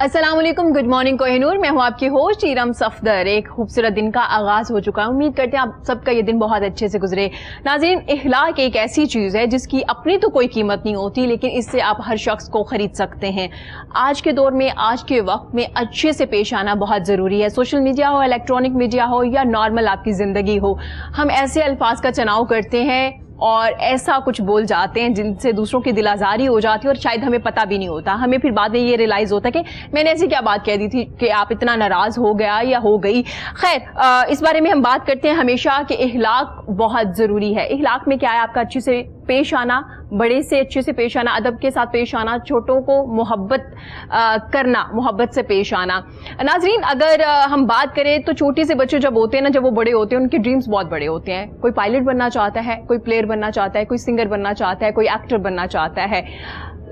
अस्सलाम वालेकुम, good morning Kohinoor. मैं हूं आपकी होस्ट इरम सफदर। एक खूबसूरत दिन का आगाज हो चुका है। उम्मीद करते हैं आप सबका ये दिन बहुत अच्छे से गुजरे। नाज़रीन, इखलाक एक ऐसी चीज़ है जिसकी अपनी तो कोई कीमत नहीं होती, लेकिन इससे आप हर शख्स को खरीद सकते हैं। आज के दौर में, आज के वक्त में अच्छे से पेश आना बहुत ज़रूरी है। सोशल मीडिया हो, इलेक्ट्रॉनिक मीडिया हो या नॉर्मल आपकी ज़िंदगी हो, हम ऐसे अल्फाज का चुनाव करते हैं और ऐसा कुछ बोल जाते हैं जिनसे दूसरों की दिल आज़ारी हो जाती है और शायद हमें पता भी नहीं होता। हमें फिर बाद में ये रियलाइज़ होता है कि मैंने ऐसी क्या बात कह दी थी कि आप इतना नाराज़ हो गया या हो गई। खैर, इस बारे में हम बात करते हैं हमेशा कि इखलाक बहुत ज़रूरी है। इखलाक में क्या है? आपका अच्छे से पेश आना, बड़े से अच्छे से पेश आना, अदब के साथ पेश आना, छोटों को मोहब्बत करना, मोहब्बत से पेश आना। नाज़रीन, अगर हम बात करें तो छोटे से बच्चे जब होते हैं ना, जब वो बड़े होते हैं, उनके ड्रीम्स बहुत बड़े होते हैं। कोई पायलट बनना चाहता है, कोई प्लेयर बनना चाहता है, कोई सिंगर बनना चाहता है, कोई एक्टर बनना चाहता है,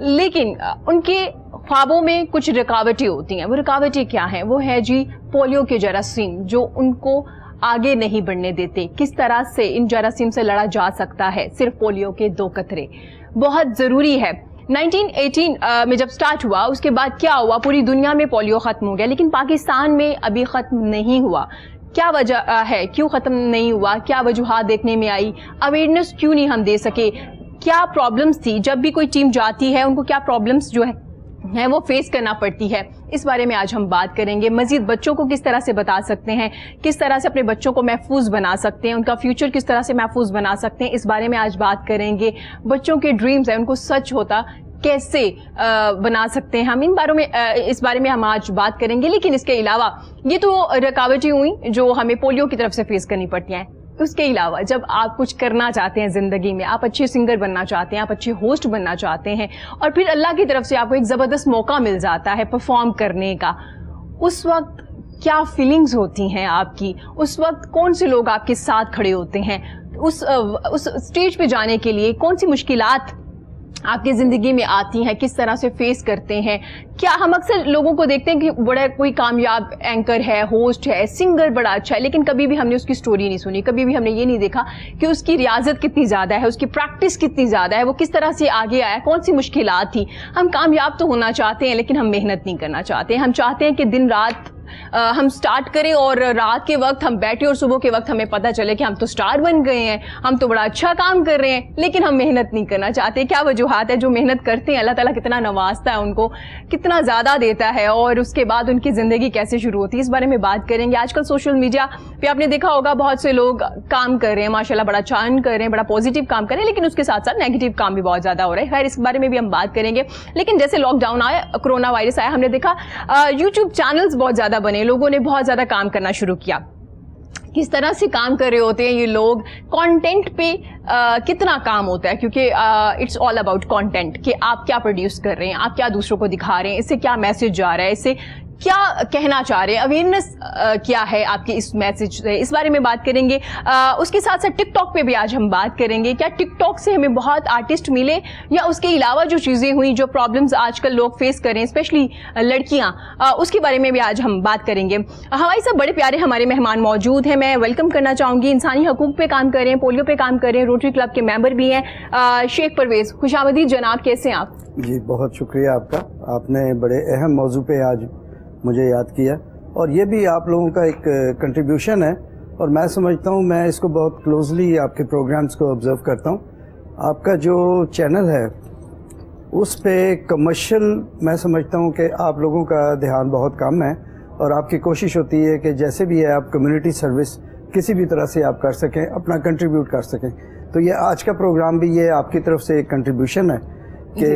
लेकिन उनके ख्वाबों में कुछ रुकावटें होती हैं। वो रुकावटें क्या हैं? वो है जी पोलियो के जरासीम, जो उनको आगे नहीं बढ़ने देते। किस तरह से इन जरासीम से लड़ा जा सकता है? सिर्फ पोलियो के 2 कतरे बहुत ज़रूरी है। 1918 में जब स्टार्ट हुआ, उसके बाद क्या हुआ? पूरी दुनिया में पोलियो ख़त्म हो गया, लेकिन पाकिस्तान में अभी ख़त्म नहीं हुआ। क्या वजह है? क्यों ख़त्म नहीं हुआ? क्या वजूहात देखने में आई? अवेयरनेस क्यों नहीं हम दे सके? क्या प्रॉब्लम्स थी? जब भी कोई टीम जाती है, उनको क्या प्रॉब्लम्स जो है वो फेस करना पड़ती है? इस बारे में आज हम बात करेंगे। मजीद बच्चों को किस तरह से बता सकते हैं, किस तरह से अपने बच्चों को महफूज बना सकते हैं, उनका फ्यूचर किस तरह से महफूज बना सकते हैं, इस बारे में आज बात करेंगे। बच्चों के ड्रीम्स हैं, उनको सच होता कैसे बना सकते हैं हम, इस बारे में हम आज बात करेंगे। लेकिन इसके अलावा ये तो रुकावटें हुई जो हमें पोलियो की तरफ से फेस करनी पड़ती हैं। उसके अलावा जब आप कुछ करना चाहते हैं ज़िंदगी में, आप अच्छे सिंगर बनना चाहते हैं, आप अच्छे होस्ट बनना चाहते हैं, और फिर अल्लाह की तरफ से आपको एक ज़बरदस्त मौका मिल जाता है परफॉर्म करने का, उस वक्त क्या फीलिंग्स होती हैं आपकी? उस वक्त कौन से लोग आपके साथ खड़े होते हैं? उस स्टेज पे जाने के लिए कौन सी मुश्किलात आपकी ज़िंदगी में आती हैं? किस तरह से फेस करते हैं? क्या हम अक्सर लोगों को देखते हैं कि बड़ा कोई कामयाब एंकर है, होस्ट है, सिंगर बड़ा अच्छा है, लेकिन कभी भी हमने उसकी स्टोरी नहीं सुनी, कभी भी हमने ये नहीं देखा कि उसकी रियाजत कितनी ज़्यादा है, उसकी प्रैक्टिस कितनी ज़्यादा है, वो किस तरह से आगे आया, कौन सी मुश्किलात थी। हम कामयाब तो होना चाहते हैं, लेकिन हम मेहनत नहीं करना चाहते। हम चाहते हैं कि दिन रात हम स्टार्ट करें और रात के वक्त हम बैठे और सुबह के वक्त हमें पता चले कि हम तो स्टार बन गए हैं, हम तो बड़ा अच्छा काम कर रहे हैं, लेकिन हम मेहनत नहीं करना चाहते। क्या वजूहात है? जो मेहनत करते हैं, अल्लाह ताला कितना नवाजता है उनको, कितना ज़्यादा देता है, और उसके बाद उनकी ज़िंदगी कैसे शुरू होती है, इस बारे में बात करेंगे। आजकल सोशल मीडिया पे आपने देखा होगा बहुत से लोग काम कर रहे हैं, माशाल्लाह बड़ा अच्छा अर्न कर रहे हैं, बड़ा पॉजिटिव काम कर रहे हैं, लेकिन उसके साथ साथ नेगेटिव काम भी बहुत ज़्यादा हो रहा है। खैर, इस बारे में भी हम बात करेंगे। लेकिन जैसे लॉकडाउन आया, कोरोना वायरस आया, हमने देखा यूट्यूब चैनल्स बहुत ज़्यादा बने, लोगों ने बहुत ज़्यादा काम करना शुरू किया। किस तरह से काम कर रहे होते हैं ये लोग? कंटेंट पे कितना काम होता है, क्योंकि इट्स ऑल अबाउट कंटेंट, कि आप क्या प्रोड्यूस कर रहे हैं, आप क्या दूसरों को दिखा रहे हैं, इससे क्या मैसेज जा रहा है, इससे क्या कहना चाह रहे हैं, अवेयरनेस क्या है आपके इस मैसेज से, इस बारे में बात करेंगे। उसके साथ साथ टिकटॉक पे भी आज हम बात करेंगे। क्या टिकटॉक से हमें बहुत आर्टिस्ट मिले, या उसके अलावा जो चीज़ें हुई, जो प्रॉब्लम्स आजकल लोग फेस कर रहे हैं, स्पेशली लड़कियां, उसके बारे में भी आज हम बात करेंगे। हमारे साथ बड़े प्यारे हमारे मेहमान मौजूद हैं। मैं वेलकम करना चाहूँगी, इंसानी हकूक़ पे काम कर रहे हैं, पोलियो पे काम कर रहे हैं, रोटरी क्लब के मेंबर भी हैं, शेख परवेज़। खुशामदीद जनाब, कैसे हैं आप? जी, बहुत शुक्रिया आपका। आपने बड़े अहम मौजू पे आज मुझे याद किया, और ये भी आप लोगों का एक कंट्रीब्यूशन है, और मैं समझता हूँ, मैं इसको बहुत क्लोजली आपके प्रोग्राम्स को ऑब्ज़र्व करता हूँ। आपका जो चैनल है उस पे कमर्शियल, मैं समझता हूँ कि आप लोगों का ध्यान बहुत कम है, और आपकी कोशिश होती है कि जैसे भी है आप कम्युनिटी सर्विस किसी भी तरह से आप कर सकें, अपना कंट्रीब्यूट कर सकें। तो ये आज का प्रोग्राम भी ये आपकी तरफ से एक कंट्रीब्यूशन है कि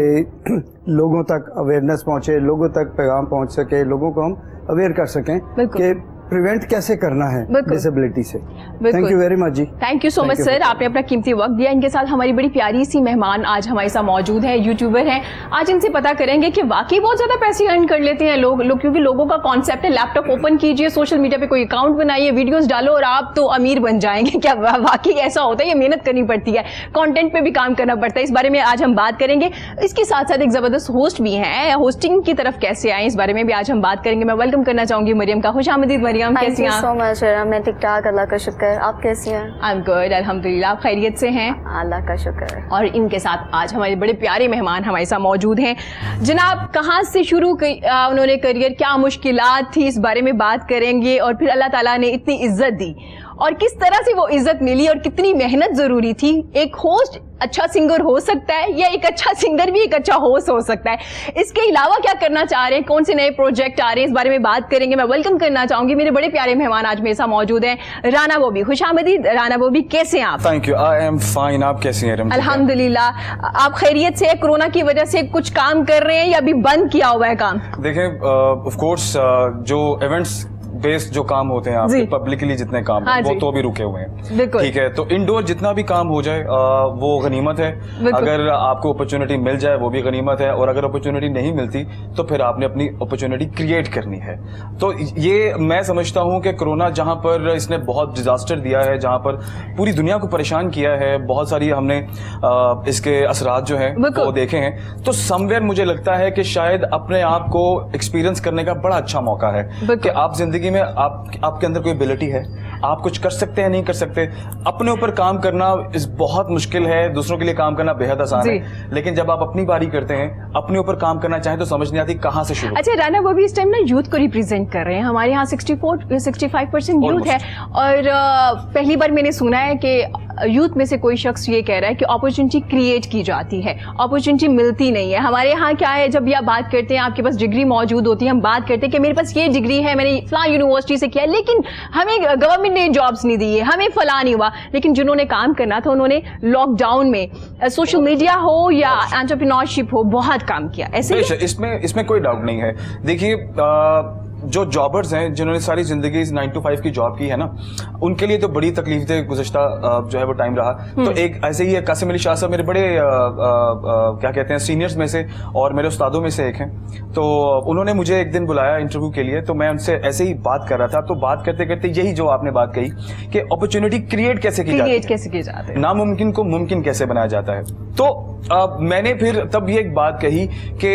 लोगों तक अवेयरनेस पहुंचे, लोगों तक पैगाम पहुंच सके, लोगों को हम अवेयर कर सकें कि प्रिवेंट कैसे करना है डिसेबिलिटी से। थैंक यू वेरी मच जी। Thank you so much sir, आपने अपना कीमती वक्त दिया। इनके साथ हमारी बड़ी प्यारी सी मेहमान आज हमारे साथ मौजूद है, यूट्यूबर हैं। आज इनसे पता करेंगे कि वाकई बहुत ज़्यादा पैसे अर्न कर लेते हैं लोग, क्योंकि लोगों का कॉन्सेप्ट है लैपटॉप ओपन कीजिए, सोशल मीडिया पे कोई अकाउंट बनाइए, वीडियोस डालो और आप तो अमीर बन जाएंगे। क्या वाकई ऐसा होता है? ये मेहनत करनी पड़ती है, कंटेंट पे भी काम करना पड़ता है। इस बारे में आज हम बात करेंगे। इसके साथ साथ एक ज़बरदस्त होस्ट भी हैं, होस्टिंग की तरफ कैसे आए, इस बारे में भी आज हम बात करेंगे। मैं वेलकम करना चाहूँगी मरियम का। खुशामदीद मरियम। मरियम, कैसी हैं आप? सो मच मैं ठीक ठाक, अल्लाह का शुक्र। आप कैसी हैं? आई एम गुड, अल्हम्दुलिल्लाह। आप खैरियत से हैं? अल्लाह का शुक्र। और इनके साथ आज हमारे बड़े प्यारे मेहमान हमारे साथ मौजूद हैं। जनाब, कहाँ से शुरू उन्होंने करियर, क्या मुश्किलात थी, इस बारे में बात करेंगे, और फिर अल्लाह ताला ने इतनी इज्जत दी और किस तरह से वो इज्जत मिली और कितनी मेहनत जरूरी थी। एक होस्ट अच्छा सिंगर हो सकता है या एक अच्छा सिंगर भी एक अच्छा होस्ट हो सकता है। इसके अलावा क्या करना चाह रहे हैं, कौन से नए प्रोजेक्ट आ रहे हैं, इस बारे में बात करेंगे। मैं वेलकम करना चाहूंगी मेरे बड़े प्यारे मेहमान आज मेरे साथ मौजूद हैं। राना बॉबी, खुशामदीद राना बॉबी, कैसे हैं आप? Thank you, I am fine. आप कैसी हैं? अल्हम्दुलिल्लाह। आप खैरियत से? कोरोना की वजह से कुछ काम कर रहे हैं या अभी बंद किया हुआ है काम? देखें, ऑफ कोर्स जो इवेंट्स बेस्ड जो काम होते हैं आपके पब्लिकली जितने काम हैं वो तो भी रुके हुए हैं, ठीक है। तो इंडोर जितना भी काम हो जाए वो गनीमत है। अगर आपको अपॉर्चुनिटी मिल जाए वो भी गनीमत है, और अगर अपॉर्चुनिटी नहीं मिलती तो फिर आपने अपनी अपॉर्चुनिटी क्रिएट करनी है। तो ये मैं समझता हूँ कि कोरोना जहाँ पर इसने बहुत डिजास्टर दिया है, जहाँ पर पूरी दुनिया को परेशान किया है, बहुत सारी हमने इसके असरात जो हैं वो देखे हैं, तो समवेयर मुझे लगता है कि शायद अपने आप को एक्सपीरियंस करने का बड़ा अच्छा मौका है कि आप जिंदगी में आपके अंदर कोई एबिलिटी है, आप कुछ कर सकते हैं, नहीं कर सकते। अपने ऊपर काम करना इस बहुत मुश्किल है, दूसरों के लिए काम करना बेहद आसान है, लेकिन जब आप अपनी बारी करते हैं, अपने ऊपर काम करना चाहें तो समझ नहीं आती कहां से शुरू। अच्छा राना, वो भी इस टाइम ना यूथ को रिप्रेजेंट कर रहे हैं। हमारे यहाँ 65% यूथ है, और पहली बार मैंने सुना है कि यूथ में से कोई शख्स ये कह रहा है कि अपॉर्चुनिटी क्रिएट की जाती है, अपॉर्चुनिटी मिलती नहीं है। हमारे यहाँ क्या है, जब भी आप बात करते हैं आपके पास डिग्री मौजूद होती है, हम बात करते हैं कि मेरे पास ये डिग्री है, मैंने फलां यूनिवर्सिटी से किया, लेकिन हमें गवर्नमेंट ने जॉब्स नहीं दी है, हमें फलां नहीं हुआ। लेकिन जिन्होंने काम करना था उन्होंने लॉकडाउन में सोशल मीडिया हो या एंटरप्रेन्योरशिप हो, बहुत काम किया। ऐसे इसमें कोई डाउट नहीं है। देखिए, जो जॉबर्स हैं जिन्होंने सारी जिंदगी 9 to 5 की जॉब की है ना, उनके लिए तो बड़ी तकलीफ थे गुज़श्ता जो है वो टाइम रहा। तो एक ऐसे ही कासिम अली शाह साहब मेरे बड़े क्या कहते हैं सीनियर्स में से और मेरे उस्तादों में से एक हैं। तो उन्होंने मुझे एक दिन बुलाया इंटरव्यू के लिए, तो मैं उनसे ऐसे ही बात कर रहा था। तो बात करते करते यही जो आपने बात कही कि अपॉर्चुनिटी क्रिएट कैसे की जाती है, नामुमकिन को मुमकिन कैसे बनाया जाता है। तो मैंने फिर तब ये एक बात कही कि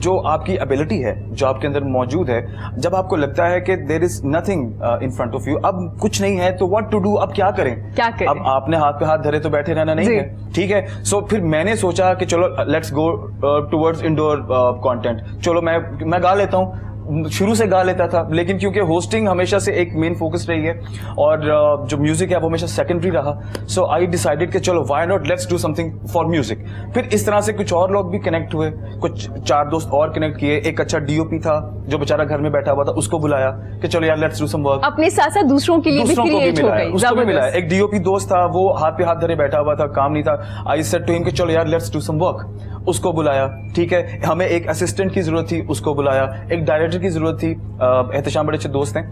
जो आपकी एबिलिटी है, जो आपके अंदर मौजूद है, जब आपको लगता है कि there is nothing in front of you, अब कुछ नहीं है, तो व्हाट टू डू, अब क्या करें? अब आपने हाथ पे हाथ धरे तो बैठे रहना नहीं है, ठीक है। सो फिर मैंने सोचा कि चलो let's go towards indoor content. चलो मैं गा लेता हूँ, शुरू से गा लेता था, लेकिन क्योंकि होस्टिंग हमेशा से एक मेन फोकस रही है और जो म्यूजिक है वो हमेशा सेकेंडरी रहा, सो आई डिसाइडेड कि चलो why not, let's do something for music. फिर इस तरह से कुछ और लोग भी कनेक्ट हुए, कुछ 4 दोस्त और कनेक्ट किए। एक अच्छा डीओपी था जो बेचारा घर में बैठा हुआ था, उसको बुलाया कि चलो यार लेट्स डू सम वर्क। अपने साथ साथ दूसरों के लिए भी क्रिएट हो गई, उसको भी मिला। एक डीओपी दोस्त था, वो हाथ पे हाथ धरे बैठा हुआ था, काम नहीं था। आई सेड टू हिम कि चलो यार लेट्स डू सम वर्क, उसको बुलाया, ठीक है। हमें एक असिस्टेंट की जरूरत थी, उसको बुलाया। एक डायरेक्टर की जरूरत थी, एहतशाम बड़े अच्छे दोस्त हैं,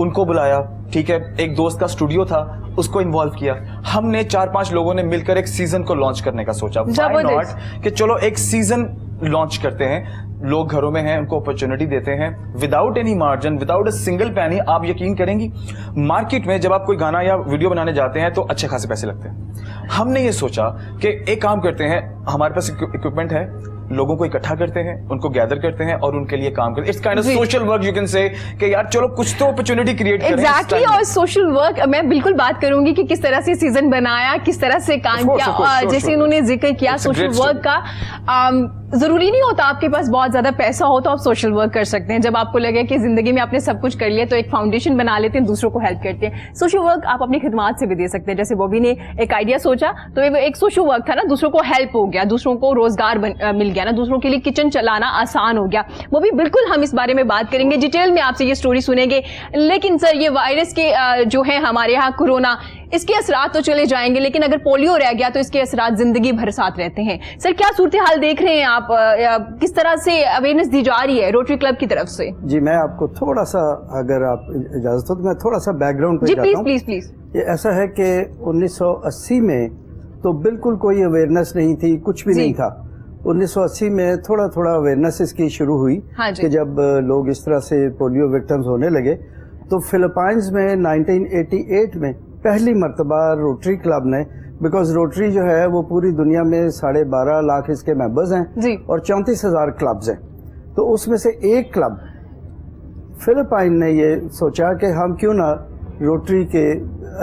उनको बुलाया, ठीक है। एक दोस्त का स्टूडियो था, उसको इन्वॉल्व किया। हमने 4-5 लोगों ने मिलकर एक सीजन को लॉन्च करने का सोचा। व्हाई नॉट कि चलो एक सीजन लॉन्च करते हैं, लोग घरों में हैं, उनको अपॉर्चुनिटी देते हैं without any margin, without a single पैनी। आप यकीन करेंगी, मार्केट में जब आप कोई गाना या वीडियो बनाने जाते हैं तो अच्छे खासे पैसे लगते हैं। हमने ये सोचा कि एक काम करते हैं, हमारे पास इक्विपमेंट है, लोगों को इकट्ठा करते हैं, उनको गैदर करते हैं और उनके लिए काम करते हैं। It's kind of social work, you can say कि यार चलो कुछ तो अपॉर्चुनिटी क्रिएट करें। एग्जैक्टली, और सोशल वर्क मैं बिल्कुल बात करूंगी कि किस तरह से सीजन बनाया, किस तरह से काम किया। जैसे उन्होंने जिक्र किया सोशल वर्क का, जरूरी नहीं होता आपके पास बहुत ज्यादा पैसा हो तो आप सोशल वर्क कर सकते हैं। जब आपको लगे कि जिंदगी में आपने सब कुछ कर लिया तो एक फाउंडेशन बना लेते हैं, दूसरों को हेल्प करते हैं। सोशल वर्क आप अपनी खिदमात से भी दे सकते हैं। जैसे बॉबी ने एक आइडिया सोचा तो वो एक सोशल वर्क था ना, दूसरों को हेल्प हो गया, दूसरों को रोजगार मिल गया ना, दूसरों के लिए किचन चलाना आसान हो गया। वो भी बिल्कुल हम इस बारे में बात करेंगे, डिटेल में आपसे ये स्टोरी सुनेंगे। लेकिन सर, ये वायरस के जो है हमारे यहाँ कोरोना, इसके असरात तो चले जाएंगे, लेकिन अगर पोलियो रह गया तो इसके असरात जिंदगी भर साथ रहते हैं। सर, क्या सूरत हाल देख रहे हैं आप, किस तरह से अवेयरनेस दी जा रही है रोटरी क्लब की तरफ से? जी, मैं आपको थोड़ा सा, अगर आप इजाजत हो तो मैं थोड़ा सा बैकग्राउंड पे जाता हूं। प्लीज। ये ऐसा है कि 1980 में तो बिल्कुल कोई अवेयरनेस नहीं थी, कुछ भी नहीं था। 1980 में थोड़ा थोड़ा अवेयरनेस इसकी शुरू हुई कि जब लोग इस तरह से पोलियो विक्टिम्स होने लगे, तो फिलीपाइंस में 1988 में पहली मर्तबा रोटरी क्लब ने, बिकॉज रोटरी जो है वो पूरी दुनिया में 12.5 लाख इसके मेंबर्स हैं और 34,000 क्लब्स हैं, तो उसमें से एक क्लब फिलिपाइन ने ये सोचा कि हम क्यों ना रोटरी के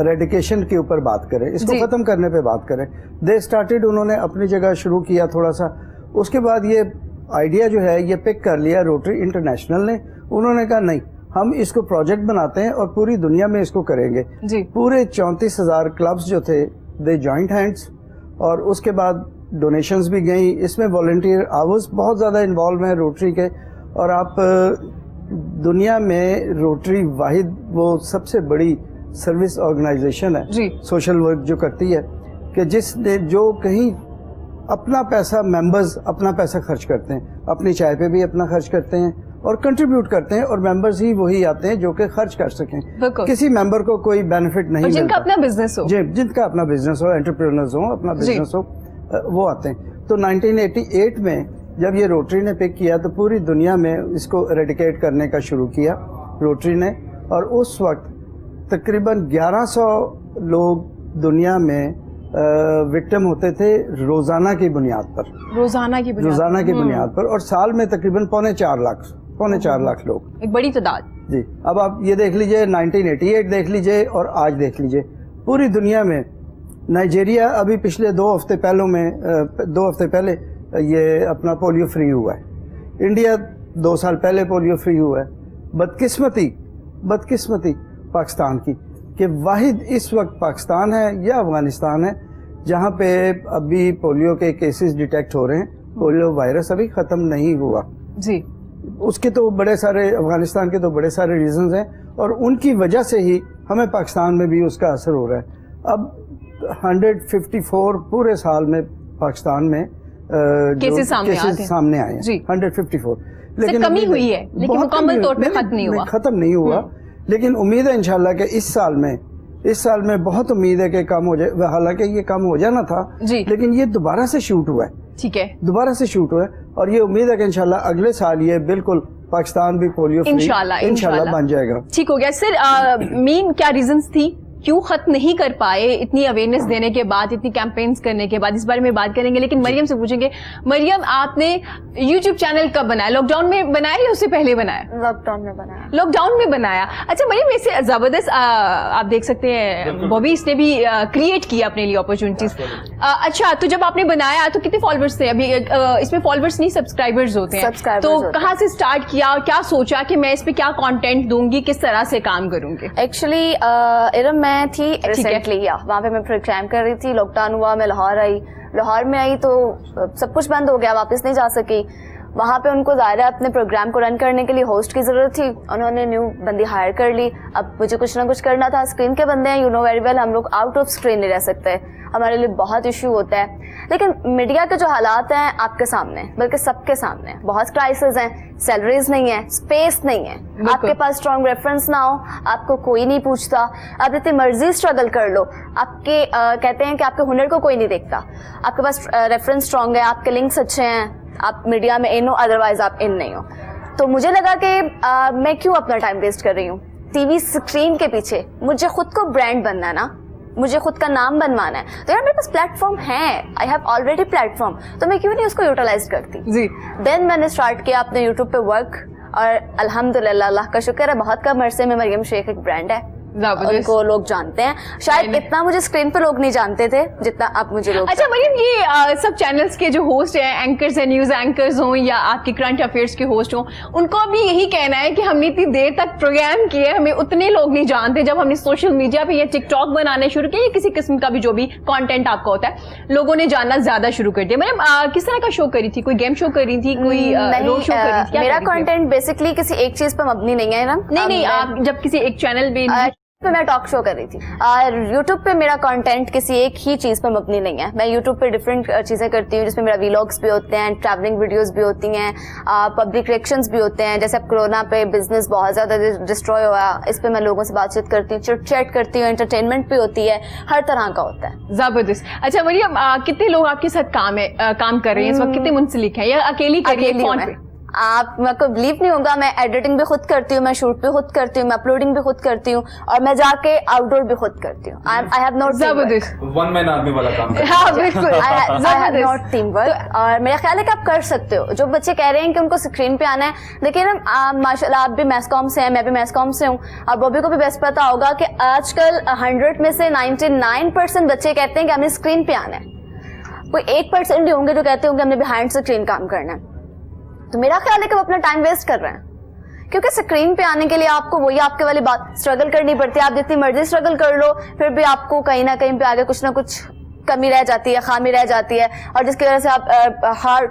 रेडिकेशन के ऊपर बात करें, इसको जी। ख़त्म करने पे बात करें. दे स्टार्टेड, उन्होंने अपनी जगह शुरू किया थोड़ा सा. उसके बाद ये आइडिया जो है ये पिक कर लिया रोटरी इंटरनेशनल ने. उन्होंने कहा नहीं, हम इसको प्रोजेक्ट बनाते हैं और पूरी दुनिया में इसको करेंगे. जी. पूरे 34,000 क्लब्स जो थे दे जॉइंट हैंड्स, और उसके बाद डोनेशंस भी गई. इसमें वॉलंटियर आवर्स बहुत ज़्यादा इन्वॉल्व हैं रोटरी के. और आप दुनिया में रोटरी वाहिद वो सबसे बड़ी सर्विस ऑर्गेनाइजेशन है जी. सोशल वर्क जो करती है, कि जिसने जो कहीं अपना पैसा, मेंबर्स अपना पैसा खर्च करते हैं, अपनी चाय पे भी अपना खर्च करते हैं और कंट्रीब्यूट करते हैं, और मेंबर्स ही वही आते हैं जो कि खर्च कर सकें. बिल्कुल. किसी मेंबर को कोई बेनिफिट नहीं और जिनका मिलता. अपना बिजनेस हो. जी, जिनका अपना बिजनेस हो, एंटरप्रेन्योर्स हो, अपना जी. बिजनेस हो, वो आते हैं. तो 1988 में जब ये रोटरी ने पिक किया तो पूरी दुनिया में इसको रेडिकेट करने का शुरू किया रोटरी ने. और उस वक्त तकरीबन 1100 लोग दुनिया में विक्टिम होते थे रोज़ाना की बुनियाद पर. रोजाना की बुनियाद पर. और साल में तकरीबन पौने 4 लाख लोग. एक बड़ी तादाद. जी. अब आप ये देख लीजिए, 1988 देख लीजिए और आज देख लीजिए, पूरी दुनिया में. नाइजीरिया अभी पिछले 2 हफ्ते पहले ये अपना पोलियो फ्री हुआ है. इंडिया 2 साल पहले पोलियो फ्री हुआ है. बदकिस्मती पाकिस्तान की कि वाहिद इस वक्त पाकिस्तान है या अफगानिस्तान है जहाँ पे अभी पोलियो के केसेस डिटेक्ट हो रहे हैं. पोलियो वायरस अभी ख़त्म नहीं हुआ. जी. उसके तो बड़े सारे, अफगानिस्तान के तो बड़े सारे रीजंस हैं, और उनकी वजह से ही हमें पाकिस्तान में भी उसका असर हो रहा है. अब 154 पूरे साल में पाकिस्तान में केसेस सामने आए हैं. जी. 154. लेकिन कमी हुई है, लेकिन मुकम्मल तौर पे खत्म नहीं हुआ. लेकिन उम्मीद है इंशाल्लाह कि इस साल में बहुत उम्मीद है कि कम हो जाए. हालांकि ये कम हो जाना था जी. लेकिन ये दोबारा से शूट हुआ है. ठीक है. दोबारा से शूट हुआ है, और ये उम्मीद है कि इंशाल्लाह अगले साल ये बिल्कुल पाकिस्तान भी पोलियो फ्री इंशाल्लाह बन जाएगा. ठीक हो गया. सर, मेन क्या रीजंस थी, क्यों खत्म नहीं कर पाए इतनी अवेयरनेस देने के बाद, इतनी कैंपेन्स करने के बाद? इस बारे में बात करेंगे. लेकिन मरियम से पूछेंगे, मरियम आपने यूट्यूब चैनल कब बनाया? लॉकडाउन में बनाया या उससे पहले बनाया? लॉकडाउन में बनाया. लॉकडाउन में बनाया. अच्छा मरियम, ऐसे जबरदस्त आप देख सकते हैं बॉबी, इसने भी क्रिएट किया अपने लिए अपॉर्चुनिटीज. अच्छा, तो जब आपने बनाया तो कितने फॉलोअर्स थे? अभी इसमें फॉलोअर्स नहीं, सब्सक्राइबर्स होते हैं. तो कहाँ से स्टार्ट किया और क्या सोचा कि मैं इस पे क्या कंटेंट दूंगी, किस तरह से काम करूंगी? एक्चुअली इरम, मैं थी रिसेंटली वहाँ पे मैं प्रोग्राम कर रही थी. लॉकडाउन हुआ, मैं लाहौर में आई तो सब कुछ बंद हो गया, वापस नहीं जा सकी. वहाँ पे उनको ज़ाहिर है अपने प्रोग्राम को रन करने के लिए होस्ट की ज़रूरत थी. उन्होंने न्यू बंदी हायर कर ली. अब मुझे कुछ ना कुछ करना था. स्क्रीन के बंदे हैं, यू नो वेरी वेल, हम लोग आउट ऑफ स्क्रीन नहीं रह सकते. हमारे लिए बहुत इशू होता है. लेकिन मीडिया के जो हालात हैं आपके सामने, बल्कि सबके सामने, बहुत क्राइसिस हैं. सैलरीज नहीं है, स्पेस नहीं है, आपके पास स्ट्रॉन्ग रेफरेंस ना हो, आपको कोई नहीं पूछता, आप जितनी मर्जी स्ट्रगल कर लो, आपके कहते हैं कि आपके हुनर को कोई नहीं देखता. आपके पास रेफरेंस स्ट्रॉन्ग है, आपके लिंक्स अच्छे हैं, आप मीडिया में इन हो, अदरवाइज आप इन नहीं हो. तो मुझे लगा कि मैं क्यों अपना टाइम वेस्ट कर रही हूँ टीवी स्क्रीन के पीछे. मुझे खुद को ब्रांड बनना है ना, मुझे खुद का नाम बनवाना है. तो यार मेरे पास प्लेटफॉर्म है, आई हैव ऑलरेडी प्लेटफॉर्म, तो मैं क्यों नहीं उसको यूटिलाइज करती. जी. देन मैंने स्टार्ट किया अपने यूट्यूब पे वर्क, और अल्हम्दुलिल्लाह, अल्लाह का शुक्र है, बहुत कम अरसे में मरियम शेख एक ब्रांड है. उनको लोग जानते हैं. शायद इतना मुझे स्क्रीन पे लोग नहीं जानते थे जितना अब मुझे लोग. अच्छा मरियम, ये सब चैनल्स के जो होस्ट हैं, एंकर्स हैं, न्यूज एंकर्स हों या आपके करंट अफेयर्स के होस्ट हों, उनको भी यही कहना है कि हमने इतनी देर तक प्रोग्राम किए, हमें उतने लोग नहीं जानते. जब हमने सोशल मीडिया पे या टिकटॉक बनाने शुरू किया या किसी किस्म का भी जो भी कंटेंट आपका होता है, लोगों ने जानना ज्यादा शुरू कर दिया. मैडम, किस तरह का शो करी थी? कोई गेम शो करी थी, कोई रोड शो करी थी? मेरा कंटेंट बेसिकली किसी एक चीज पे मबनी नहीं है ना. नहीं, आप जब किसी एक चैनल पे मैं टॉक शो कर रही थी, और यूट्यूब पे मेरा कंटेंट किसी एक ही चीज़ पे मबनी नहीं है. मैं यूट्यूब पे डिफरेंट चीज़ें करती हूँ, जिसमें मेरा व्लॉग्स भी होते हैं, ट्रैवलिंग वीडियोस भी होती हैं, पब्लिक रिएक्शंस भी होते हैं. जैसे अब कोरोना पे बिजनेस बहुत ज़्यादा डिस्ट्रॉय हुआ, इस पे मैं लोगों से बातचीत करती हूँ, चिट चैट करती हूँ, एंटरटेनमेंट भी होती है, हर तरह का होता है. जबरदस्त. अच्छा मरियम, कितने लोग आपके साथ काम कर रहे हैं इस वक्त? कितने मुंसलिक हैं या अकेली कर रही है? मेरे को बिलीव नहीं होगा, मैं एडिटिंग भी खुद करती हूँ, मैं शूट भी खुद करती हूँ, मैं अपलोडिंग भी खुद करती हूँ, और मैं जाके आउटडोर भी खुद करती हूँ. आई हैव नॉट जबरदस्त. वन मैन आर्मी वाला काम कर हाँ बिल्कुल. I have not team work. और मेरा ख्याल है कि आप कर सकते हो. जो बच्चे कह रहे हैं कि उनको स्क्रीन पे आना है, देखिए ना माशाल्लाह आप भी मैस कॉम से हैं, मैं भी मैस कॉम से हूँ, और बॉबी को भी बेस्ट पता होगा कि आजकल 100 में से 99% बच्चे कहते हैं कि हमें स्क्रीन पे आना है. कोई 1% ही होंगे जो कहते होंगे हमने बिहाइंड स्क्रीन काम करना है. तो मेरा ख्याल है कि वो अपना टाइम वेस्ट कर रहे हैं, क्योंकि स्क्रीन पे आने के लिए आपको वही आपके वाली बात स्ट्रगल करनी पड़ती है. आप जितनी मर्जी स्ट्रगल कर लो, फिर भी आपको कहीं ना कहीं पे आगे कुछ ना कुछ कमी रह जाती है, खामी रह जाती है, और जिसकी वजह से आप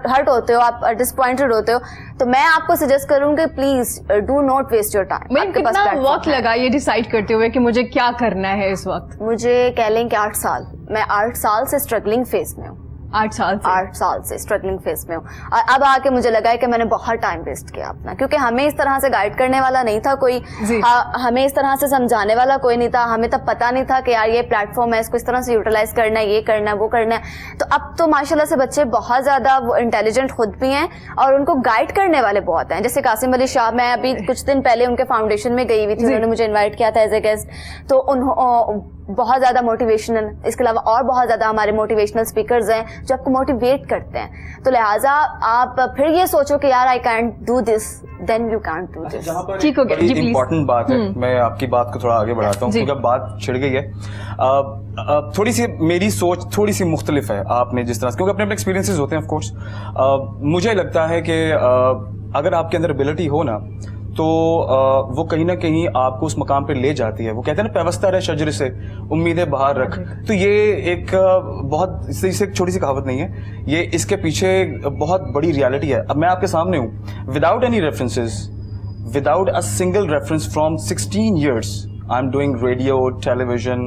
हर्ट होते हो, आप डिसअपॉइंटेड होते हो. तो मैं आपको सजेस्ट करूंगी please do not waste your time. Ma'am कितना वक्त लगा ये डिसाइड करते हुए कि मुझे क्या करना है इस वक्त? मुझे कह लें कि 8 साल. मैं 8 साल से स्ट्रगलिंग फेज में हूँ. 8 साल से स्ट्रगलिंग फेज में हूँ. और अब आके मुझे लगा है कि मैंने बहुत टाइम वेस्ट किया अपना, क्योंकि हमें इस तरह से गाइड करने वाला नहीं था कोई. हमें इस तरह से समझाने वाला कोई नहीं था. हमें तब पता नहीं था कि यार ये प्लेटफॉर्म है, इसको इस तरह से यूटिलाइज करना है, ये करना है, वो करना है. तो अब तो माशाल्लाह से बच्चे बहुत ज्यादा वो इंटेलिजेंट खुद भी हैं, और उनको गाइड करने वाले बहुत हैं. जैसे कासिम अली शाह, मैं अभी कुछ दिन पहले उनके फाउंडेशन में गई हुई थी, उन्होंने मुझे इन्वाइट किया था एज ए गेस्ट. तो बहुत ज्यादा मोटिवेशनल, इसके अलावा और बहुत ज्यादा हमारे मोटिवेशनल स्पीकर्स हैं जो आपको मोटिवेट करते हैं. तो लिहाजा आप फिर ये सोचो कि यार I can't do this, then you can't do this. ठीक हो गया जी, प्लीज. इम्पोर्टेंट बात है, मैं आपकी बात को थोड़ा आगे बढ़ाता हूँ क्योंकि बात छिड़ गई है. थोड़ी सी मेरी सोच थोड़ी सी मुख्तलिफ है आपने जिस तरह से, क्योंकि अपने अपने एक्सपीरियंसेस होते हैं ऑफ कोर्स. मुझे लगता है कि अगर आपके अंदर एबिलिटी हो ना, तो वो कहीं ना कहीं आपको उस मकाम पे ले जाती है. वो कहते हैं ना, पैवस्ता रहे शजर से उम्मीदें बाहर रख. तो ये एक बहुत इसे एक छोटी सी कहावत नहीं है, ये इसके पीछे बहुत बड़ी रियलिटी है. अब मैं आपके सामने हूँ, without any references, without a single reference from 16 years I'm doing radio, television,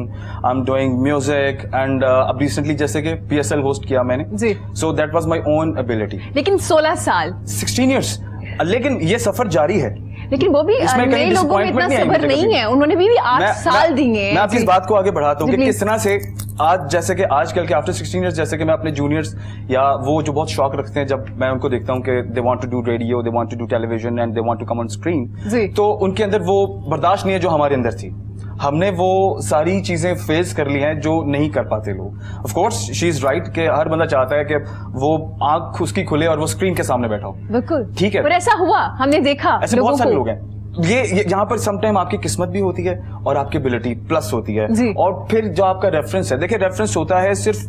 I'm doing music, and अब recently जैसे कि PSL होस्ट किया मैंने, जी. So that was my own ability. लेकिन 16 साल, 16 years, लेकिन ये सफर जारी है. लेकिन वो भी नए लोगों में इतना सब्र नहीं है, उन्होंने भी 8 साल दिए हैं. मैं आपकी इस बात को आगे बढ़ाता हूँ कि किस तरह से आज, जैसे कि आजकल के आफ्टर 16 years, जैसे कि मैं अपने जूनियर्स या वो जो बहुत शौक रखते हैं, जब मैं उनको देखता हूँ कि they want to do radio, they want to do television and they want to come on screen, तो उनके अंदर वो बर्दाश्त नहीं है जो हमारे अंदर थी. हमने वो सारी चीजें फेस कर ली हैं जो नहीं कर पाते लोग. Of course she is right कि हर बंदा चाहता है कि वो आंख उसकी खुले और वो स्क्रीन के सामने बैठा हो. बिल्कुल ठीक है, और ऐसा हुआ, हमने देखा ऐसे बहुत सारे लोग हैं. ये यहाँ पर सम टाइम आपकी किस्मत भी होती है और आपकी एबिलिटी प्लस होती है. और फिर जो आपका रेफरेंस है, देखिए रेफरेंस होता है सिर्फ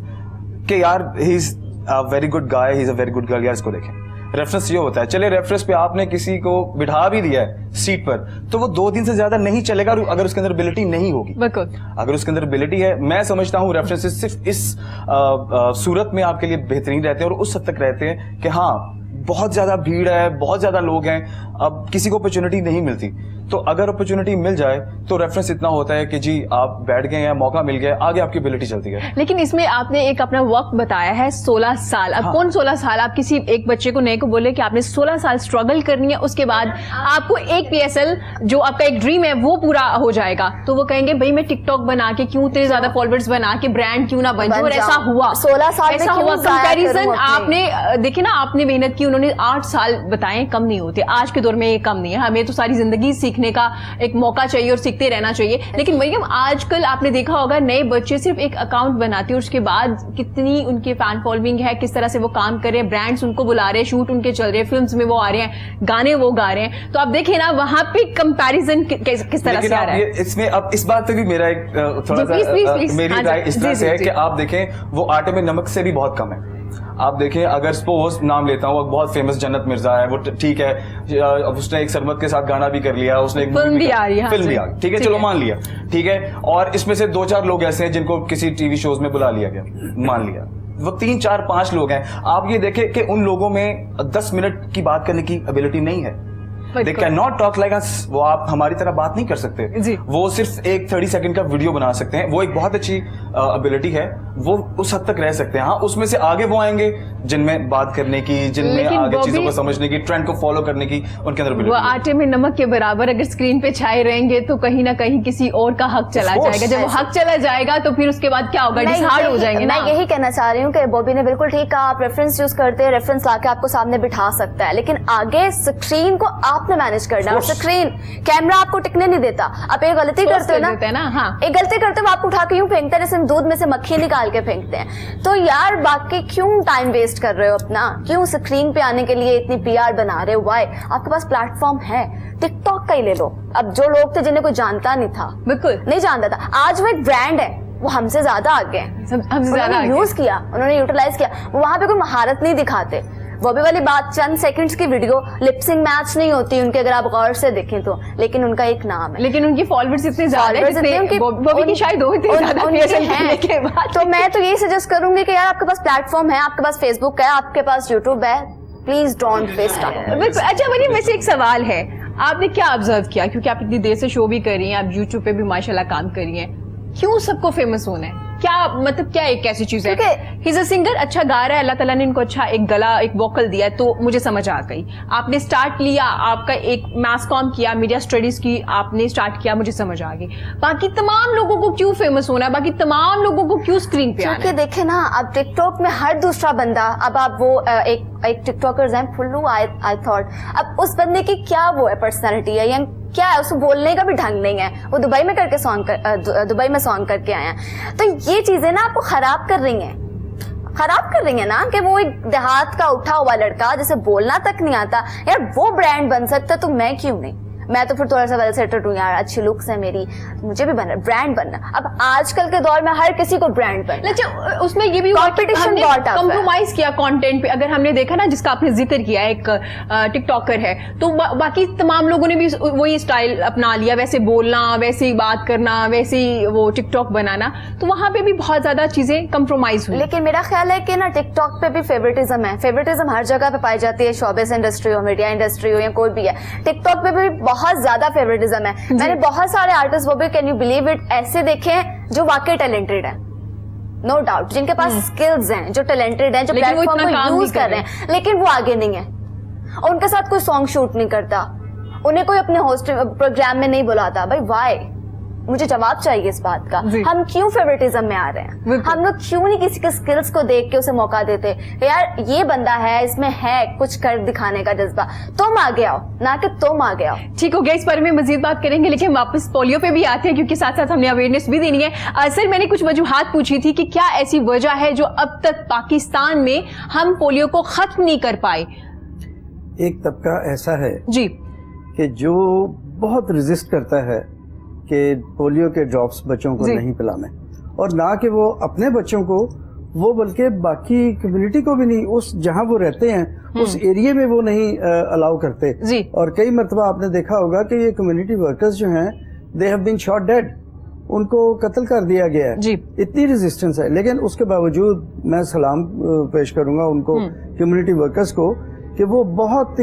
कि यार he is a very good guy, he is a very good girl, यार इसको देखें. रेफरेंस ये होता है. चले रेफरेंस पे आपने किसी को बिठा भी दिया है सीट पर, तो वो 2 दिन से ज्यादा नहीं चलेगा अगर उसके अंदर एबिलिटी नहीं होगी. बिल्कुल. अगर उसके अंदर एबिलिटी है, मैं समझता हूँ रेफरेंसेस सिर्फ इस सूरत में आपके लिए बेहतरीन रहते हैं और उस हद तक रहते हैं कि हाँ बहुत ज्यादा भीड़ है, बहुत ज्यादा लोग हैं, अब किसी को अपॉर्चुनिटी नहीं मिलती. तो अगर अपॉर्चुनिटी मिल जाए तो रेफरेंस इतना होता है कि जी आप बैठ गए हैं, मौका मिल गया, आगे आपकी एबिलिटी चलती है. लेकिन इसमें आपने एक अपना वक्त बताया है 16 साल. अब कौन 16 साल आप किसी एक बच्चे को नए को बोले कि आपने 16 साल स्ट्रगल करनी है, उसके बाद आपको एक PSL जो आपका एक ड्रीम है वो पूरा हो जाएगा, तो वो कहेंगे भाई मैं टिकटॉक बना के क्यों इतने ज्यादा फॉलोअर्स बना के ब्रांड क्यों ना बन जाऊं. और ऐसा हुआ, 16 साल ऐसा हुआ. कंपैरिजन आपने देखिए ना, आपने मेहनत की, उन्होंने 8 साल बताए, कम नहीं होते. आज के दौर में ये कम नहीं है. हमें तो सारी जिंदगी सीखने का एक मौका चाहिए और सीखते रहना चाहिए. लेकिन मरियम, आजकल आपने देखा होगा नए बच्चे सिर्फ एक अकाउंट बनाते हैं, उसके बाद कितनी उनकी फैन फॉलोइंग है, किस तरह से वो काम कर रहे हैं, ब्रांड्स उनको बुला रहे हैं, शूट उनके चल रहे हैं, फिल्म्स में वो आ रहे हैं, गाने वो गा रहे हैं. तो आप देखिए ना वहां पे कंपैरिजन किस तरह से आ रहा है. इसमें अब इस बात पे भी मेरा एक थोड़ा सा मेरी राय इस तरह से है कि आप देखें वो आटे में नमक से भी बहुत कम है. आप देखें, अगर सपोज नाम लेता हूँ, बहुत फेमस जन्नत मिर्जा है, वो ठीक है, उसने एक सरमत के साथ गाना भी कर लिया, उसने एक फिल्म भी आ रही है, फिल्म भी आ गई, ठीक है, चलो मान लिया, ठीक है. और इसमें से 2-4 लोग ऐसे हैं जिनको किसी टीवी शोज में बुला लिया गया, मान लिया, वो 3-4-5 लोग हैं. आप ये देखें कि उन लोगों में 10 मिनट की बात करने की एबिलिटी नहीं है. They can not talk like us, वो आप हमारी तरह बात नहीं कर सकते जी। वो सिर्फ एक 30 सेकंड का वीडियो बना सकते हैं, वो एक बहुत अच्छी एबिलिटी है, वो उस हद तक रह सकते हैं। हाँ, उसमें से आगे वो आएंगे जिनमें बात करने की, जिनमें लेकिन आगे वो चीजों भी- को समझने की, ट्रेंड को फॉलो करने की उनके अंदर वो ability है। आटे में नमक के बराबर अगर स्क्रीन पे छाए रहेंगे तो कहीं ना कहीं किसी और का हक चला Of course. जाएगा। जब वो हक चला जाएगा तो फिर उसके बाद क्या होगा, मैं डिसहार्ड हो यही- जाएंगे मैं ना। यही कहना चाह रही हूँ कि बॉबी ने बिल्कुल ठीक कहा, आप रेफरेंस यूज करते हैं, रेफरेंस लाके आपको सामने बिठा सकता है, लेकिन आगे स्क्रीन को आपने मैनेज करना है, और स्क्रीन कैमरा आपको टिकने नहीं देता। आप एक गलती Close करते हो कर देते हैं ना, हाँ। एक गलती करते हो आप उठा के यूं फेंकते हैं जैसे दूध में से मक्खी निकाल के फेंकते हैं। तो यार बाकी क्यों टाइम वेस्ट कर रहे हो अपना, क्यों स्क्रीन पे आने के लिए इतनी पीआर बना रहे हो, वाई? आपके पास प्लेटफॉर्म है, टिकटॉक का ही ले लो। अब जो लोग थे जिन्हें कोई जानता नहीं था, बिल्कुल नहीं जानता था, आज वो एक ब्रांड है, वो हमसे ज्यादा आगे है, हमसे ज्यादा उन्होंने आगे। यूज किया, उन्होंने यूटिलाइज किया, वो वहां पे कोई महारत नहीं दिखाते। वो भी वाली बात, चंद सेकंड्स की वीडियो, लिपसिंग मैच नहीं होती उनके, अगर आप गौर से देखें तो, लेकिन उनका एक नाम है। लेकिन उनकी फॉलोअर्स इतने ज्यादा है Followers इतने जितने उनके- बॉबी की शायद हो इतने ज्यादा उनके रिहर्सल हैं। करने के बाद। तो मैं तो यही सजेस्ट करूंगी कि यार आपके पास प्लेटफॉर्म है, आपके पास फेसबुक है, आपके पास यूट्यूब है, प्लीज डोंट वेस्ट टाइम। अच्छा मरियम, वैसे एक सवाल है, आपने क्या ऑब्जर्व किया, क्योंकि आप इतनी देर से शो भी कर रही हैं, आप यूट्यूब पे भी माशाल्लाह काम कर रही हैं, क्यों सबको फेमस होना है? क्या मतलब क्या एक ऐसी चीज है? क्योंकि- ही इज अ सिंगर, अच्छा गा रहा है, अल्लाह ताला ने इनको अच्छा एक गला, एक वोकल दिया है, तो मुझे समझ आ गई। आपने स्टार्ट लिया, आपका एक मास कॉम किया, मीडिया स्टडीज की आपने स्टार्ट किया, मुझे समझ आ गई। बाकी तमाम लोगों को क्यों फेमस होना है, बाकी तमाम लोगों को क्यों स्क्रीन पे आना क्योंकि है? देखे ना, अब टिकटॉक में हर दूसरा बंदा, अब आप वो एक टिकटॉकर्स हैं फुल्लू, आई थॉट, अब उस बंदे की क्या वो है, पर्सनैलिटी है या क्या है, उसको बोलने का भी ढंग नहीं है, वो दुबई में करके दुबई में सॉन्ग करके आए हैं। तो ये चीजें ना आपको खराब कर रही हैं ना, कि वो एक देहात का उठा हुआ लड़का जिसे बोलना तक नहीं आता, यार वो ब्रांड बन सकता तो मैं क्यों नहीं? मैं तो फिर थोड़ा सा वेल सेटल्ड हूँ यार, अच्छी लुक्स है मेरी, मुझे भी बनना, ब्रांड बनना। अब आजकल के दौर में हर किसी को ब्रांड बनना। अच्छा, उसमें ये भी हुआ कि Competition हमने बहुत tough है। compromise किया कंटेंट पे। अगर हमने देखा ना, जिसका आपने जिक्र किया, एक टिकटॉकर है, तो बाकी तमाम लोगों ने भी वही स्टाइल अपना लिया, वैसे बोलना, वैसे ही बात करना, वैसे ही वो टिकटॉक बनाना, तो वहां पे भी बहुत ज्यादा चीजें कंप्रोमाइज हुई। लेकिन मेरा ख्याल है कि ना टिकटॉक पे भी फेवरेटिज्म है, फेवरेटिज्म हर जगह पे पाई जाती है, शोबिस इंडस्ट्री हो, मीडिया इंडस्ट्री हो, या कोई भी है, टिकटॉक पे भी बहुत ज्यादा फेवरेटिज्म है। मैंने बहुत सारे आर्टिस्ट, वो भी कैन यू बिलीव इट, ऐसे देखे हैं जो वाकई टैलेंटेड है, नो डाउट, जिनके पास स्किल्स हैं, जो टैलेंटेड हैं, जो लेकिन वो प्लेटफॉर्म इतना काम को नहीं यूज कर कर रहे हैं, लेकिन वो आगे नहीं है, और उनके साथ कोई सॉन्ग शूट नहीं करता, उन्हें कोई अपने होस्ट प्रोग्राम में नहीं बुलाता। भाई वाई? मुझे जवाब चाहिए इस बात का। जी। हम क्यों फेवरेटिज्म में आ रहे हैं? बिल्कुल। हम लोग क्यों नहीं किसी के स्किल्स को देख के उसे मौका देते, यार ये बंदा है, इसमें है कुछ कर दिखाने का जज्बा, तुम आगे आओ, ना कि तुम आगे आओ। ठीक हो गया, इस बारे में मजीद बात करेंगे, लेकिन हम वापस पोलियो पे भी आते हैं, क्योंकि साथ साथ हमने अवेयरनेस भी देनी है। सर, मैंने कुछ वजूहात पूछी थी कि क्या ऐसी वजह है जो अब तक पाकिस्तान में हम पोलियो को खत्म नहीं कर पाए? एक तबका ऐसा है जी कि जो बहुत रेजिस्ट करता है कि पोलियो के ड्रॉप्स बच्चों को जी। नहीं पिलाने, और ना कि वो अपने बच्चों को, वो बल्कि बाकी कम्युनिटी को भी नहीं, उस जहां वो रहते हैं उस एरिया में वो नहीं अलाउ करते। जी। और कई मरतबा आपने देखा होगा कि ये कम्युनिटी वर्कर्स जो हैं, they have been shot dead, उनको कत्ल कर दिया गया है। जी। इतनी रेजिस्टेंस है, लेकिन उसके बावजूद मैं सलाम पेश करूंगा उनको, कम्युनिटी वर्कर्स को, कि वो बहुत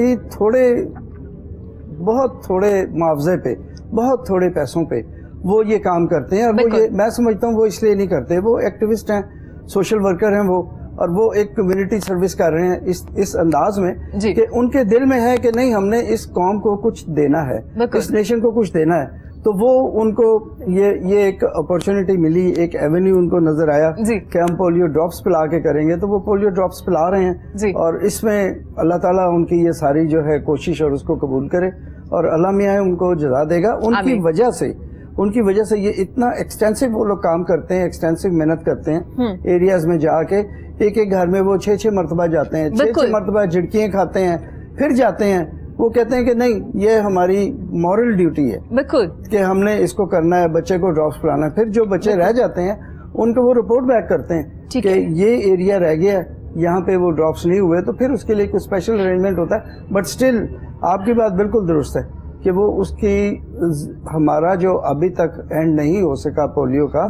थोड़े मुआवजे पे, बहुत थोड़े पैसों पे वो ये काम करते हैं। और वो ये, मैं समझता हूँ वो इसलिए नहीं करते, वो एक्टिविस्ट हैं, सोशल वर्कर हैं वो, और वो एक कम्युनिटी सर्विस कर रहे हैं इस अंदाज में जी। कि उनके दिल में है कि नहीं, हमने इस कौम को कुछ देना है, इस नेशन को कुछ देना है। तो वो उनको ये एक अपॉर्चुनिटी मिली, एक एवेन्यू उनको नजर आया कि हम पोलियो ड्रॉप्स पिला के करेंगे, तो वो पोलियो ड्रॉप्स पिला रहे हैं। और इसमें अल्लाह ताला उनकी ये सारी जो है कोशिश और उसको कबूल करे, और अल्लाह मियाँ उनको जज़ा देगा। उनकी वजह से ये इतना एक्सटेंसिव वो लोग काम करते हैं, एक्सटेंसिव मेहनत करते हैं, एरियाज में जाके एक एक घर में वो 6-6 मरतबा जाते हैं, 6-6 मरतबा झिड़कियाँ खाते हैं, फिर जाते हैं। वो कहते हैं कि नहीं, ये हमारी मॉरल ड्यूटी है बिल्कुल कि हमने इसको करना है, बच्चे को ड्रॉप्स पिलाना है। फिर जो बच्चे रह जाते हैं उनको वो रिपोर्ट बैक करते हैं कि ये एरिया रह गया, यहाँ पे वो ड्रॉप्स नहीं हुए, तो फिर उसके लिए कुछ स्पेशल अरेंजमेंट होता है। बट स्टिल आपकी बात बिल्कुल दुरुस्त है कि वो उसकी, हमारा जो अभी तक एंड नहीं हो सका पोलियो का,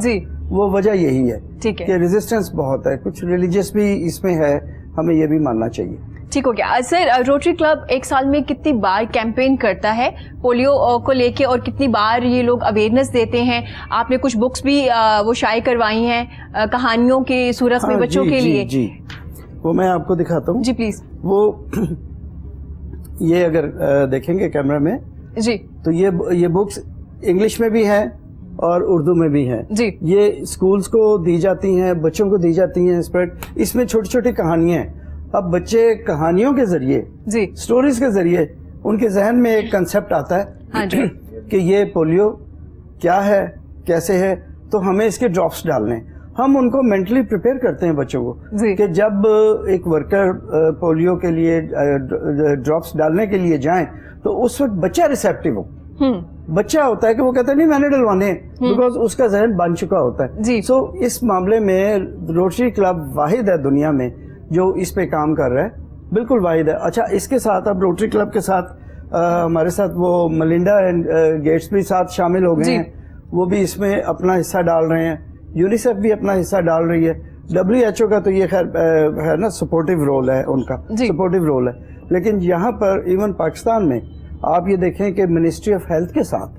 वो वजह यही है कि रेजिस्टेंस बहुत है, कुछ रिलीजियस भी इसमें है, हमें ये भी मानना चाहिए। ٹھیک ہو گیا سر. روٹری کلب ایک سال میں کتنی بار کیمپین کرتا ہے پولیو کو لے کے, اور کتنی بار یہ لوگ اویئرنیس دیتے ہیں؟ آپ نے کچھ بکس بھی وہ شائع کروائی ہیں کہانیوں کی صورت میں بچوں کے لیے. جی وہ میں آپ کو دکھاتا ہوں. جی پلیز. وہ یہ اگر دیکھیں گے کیمرہ میں جی تو یہ بکس انگلش میں بھی ہیں اور اردو میں بھی ہیں. جی یہ اسکولز کو دی جاتی ہیں, بچوں کو دی جاتی ہیں اسپریڈ. اس میں چھوٹی چھوٹی کہانیاں ہیں. اب بچے کہانیوں کے ذریعے, جی سٹوریز کے ذریعے ان کے ذہن میں ایک کنسپٹ آتا ہے ہاں جی کہ یہ پولیو کیا ہے, کیسے ہے, تو ہمیں اس کے ڈراپس ڈالنے ہیں. ہم ان کو مینٹلی پریپیئر کرتے ہیں بچوں کو جی. کہ جب ایک ورکر پولیو کے لیے ڈراپس ڈالنے کے لیے جائیں تو اس وقت بچہ ریسیپٹیو ہو. بچہ ہوتا ہے کہ وہ کہتا ہے نہیں میں نے ڈلوانے ہیں, بیکاز اس کا ذہن بن چکا ہوتا ہے. جی. سو اس معاملے میں روٹری کلب واحد ہے دنیا میں جو اس پہ کام کر رہا ہے, بالکل واحد ہے. اچھا اس کے ساتھ اب روٹری کلب کے ساتھ ہمارے ساتھ وہ ملنڈا اینڈ گیٹس بھی ساتھ شامل ہو گئے ہیں, وہ بھی اس میں اپنا حصہ ڈال رہے ہیں. یونیسیف بھی اپنا حصہ ڈال رہی ہے. WHO کا تو یہ خیر ہے نا, سپورٹیو رول ہے ان کا, سپورٹیو رول ہے. لیکن یہاں پر ایون پاکستان میں آپ یہ دیکھیں کہ منسٹری آف ہیلتھ کے ساتھ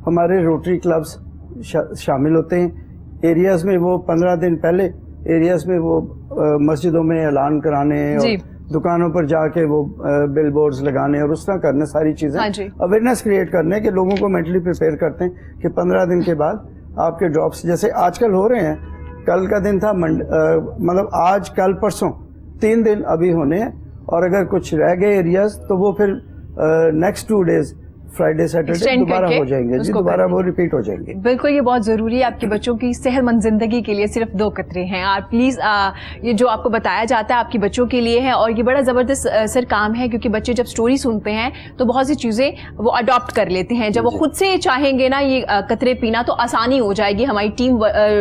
ہمارے روٹری کلبز شامل ہوتے ہیں. ایریاز میں وہ 15 دن پہلے ایریاز میں وہ مسجدوں میں اعلان کرانے اور دکانوں پر جا کے وہ بل بورڈز لگانے اور اس طرح کرنے, ساری چیزیں اویئرنیس کریٹ کرنے کہ لوگوں کو مینٹلی پریپیئر کرتے ہیں کہ 15 دن کے بعد آپ کے ڈراپس جیسے آج کل ہو رہے ہیں. کل کا دن تھا مطلب آج کل پرسوں 3 دن ابھی ہونے ہیں, اور اگر کچھ رہ گئے ایریاز تو وہ پھر نیکسٹ 2 days فرائیڈے سیٹرڈے دوبارہ ہو جائیں گے. جی دوبارہ وہ ریپیٹ ہو جائیں گے. بالکل یہ بہت ضروری ہے آپ کے بچوں کی صحت مند زندگی کے لیے. صرف 2 قطرے ہیں. آپ پلیز یہ جو آپ کو بتایا جاتا ہے آپ کے بچوں کے لیے ہے, اور یہ بڑا زبردست سر کام ہے, کیونکہ بچے جب سٹوری سنتے ہیں تو بہت سی چیزیں وہ اڈاپٹ کر لیتے ہیں. جب وہ خود سے چاہیں گے نا یہ قطرے پینا تو آسانی ہو جائے گی, ہماری ٹیم